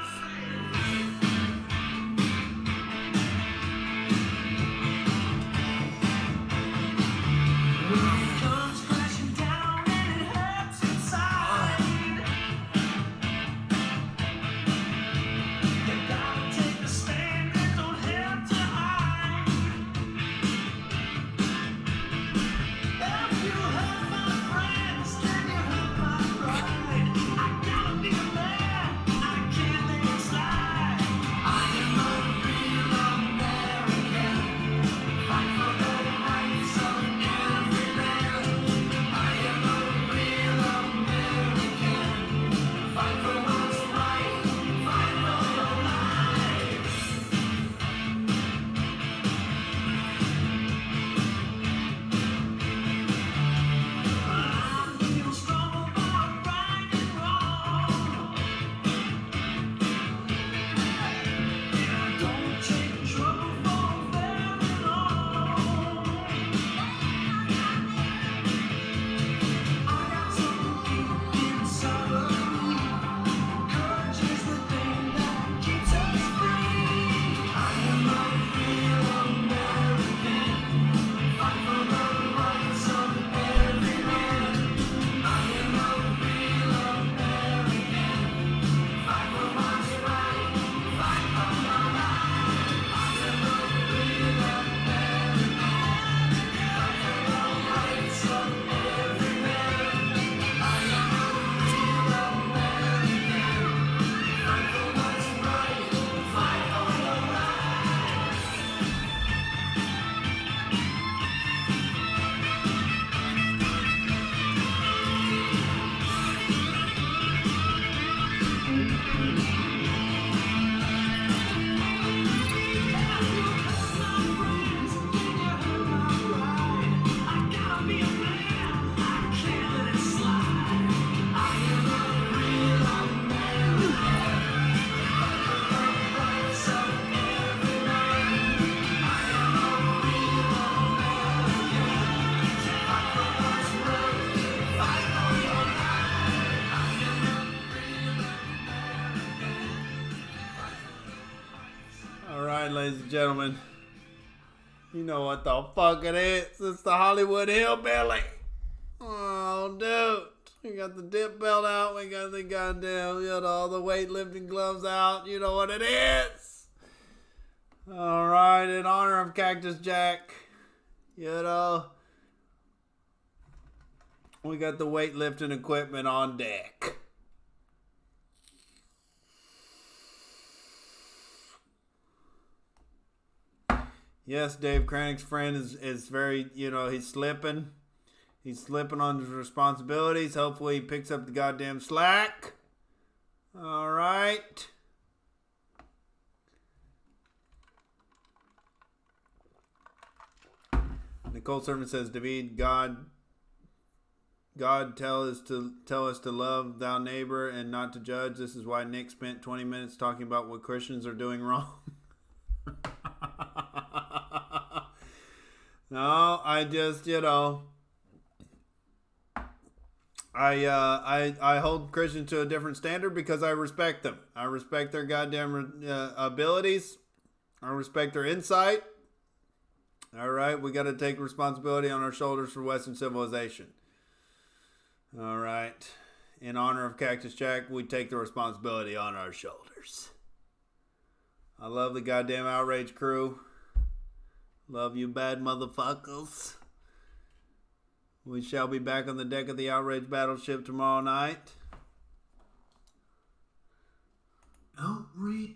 Ladies and gentlemen, you know what the fuck it is. It's the Hollywood Hillbilly. Oh, dude. We got the dip belt out. We got the goddamn, all the weightlifting gloves out. You know what it is. All right, in honor of Cactus Jack, we got the weightlifting equipment on deck. Yes, Dave Krannick's friend is very, he's slipping. He's slipping on his responsibilities. Hopefully he picks up the goddamn slack. All right. Nicole Servant says, David, God tell us to love thou neighbor and not to judge. This is why Nick spent 20 minutes talking about what Christians are doing wrong. No, I just, I hold Christians to a different standard because I respect them. I respect their goddamn abilities. I respect their insight. All right, we got to take responsibility on our shoulders for Western civilization. All right, in honor of Cactus Jack, we take the responsibility on our shoulders. I love the goddamn Outrage crew. Love you bad motherfuckers. We shall be back on the deck of the Outrage battleship tomorrow night. Outrage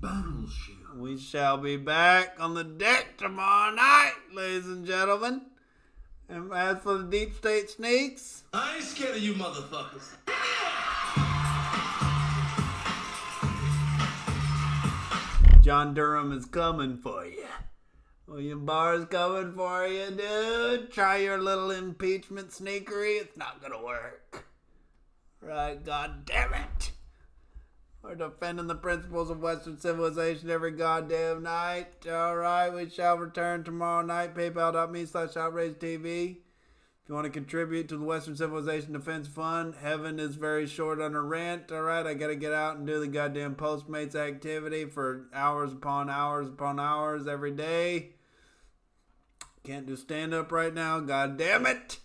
battleship. We shall be back on the deck tomorrow night, ladies and gentlemen. And as for the deep state sneaks, I ain't scared of you motherfuckers. John Durham is coming for you. William Barr's coming for you, dude. Try your little impeachment sneakery. It's not gonna work. Right, god damn it. We're defending the principles of Western civilization every goddamn night. Alright, we shall return tomorrow night. PayPal.me/Outrage TV. If you want to contribute to the Western Civilization Defense Fund, Heaven is very short on a rent. Alright, I gotta get out and do the goddamn Postmates activity for hours upon hours upon hours every day. Can't do stand-up right now. God damn it.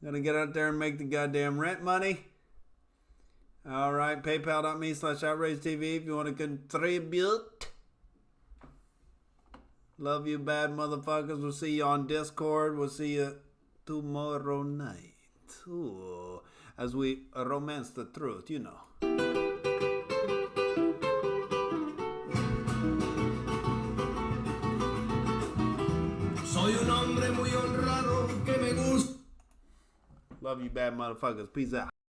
Gotta get out there and make the goddamn rent money. Alright, PayPal.me/Outrage TV if you want to contribute. Love you, bad motherfuckers. We'll see you on Discord. We'll see you tomorrow night. Ooh, as we romance the truth, you know. Soy un hombre muy honrado que me gusta. Love you, bad motherfuckers. Peace out.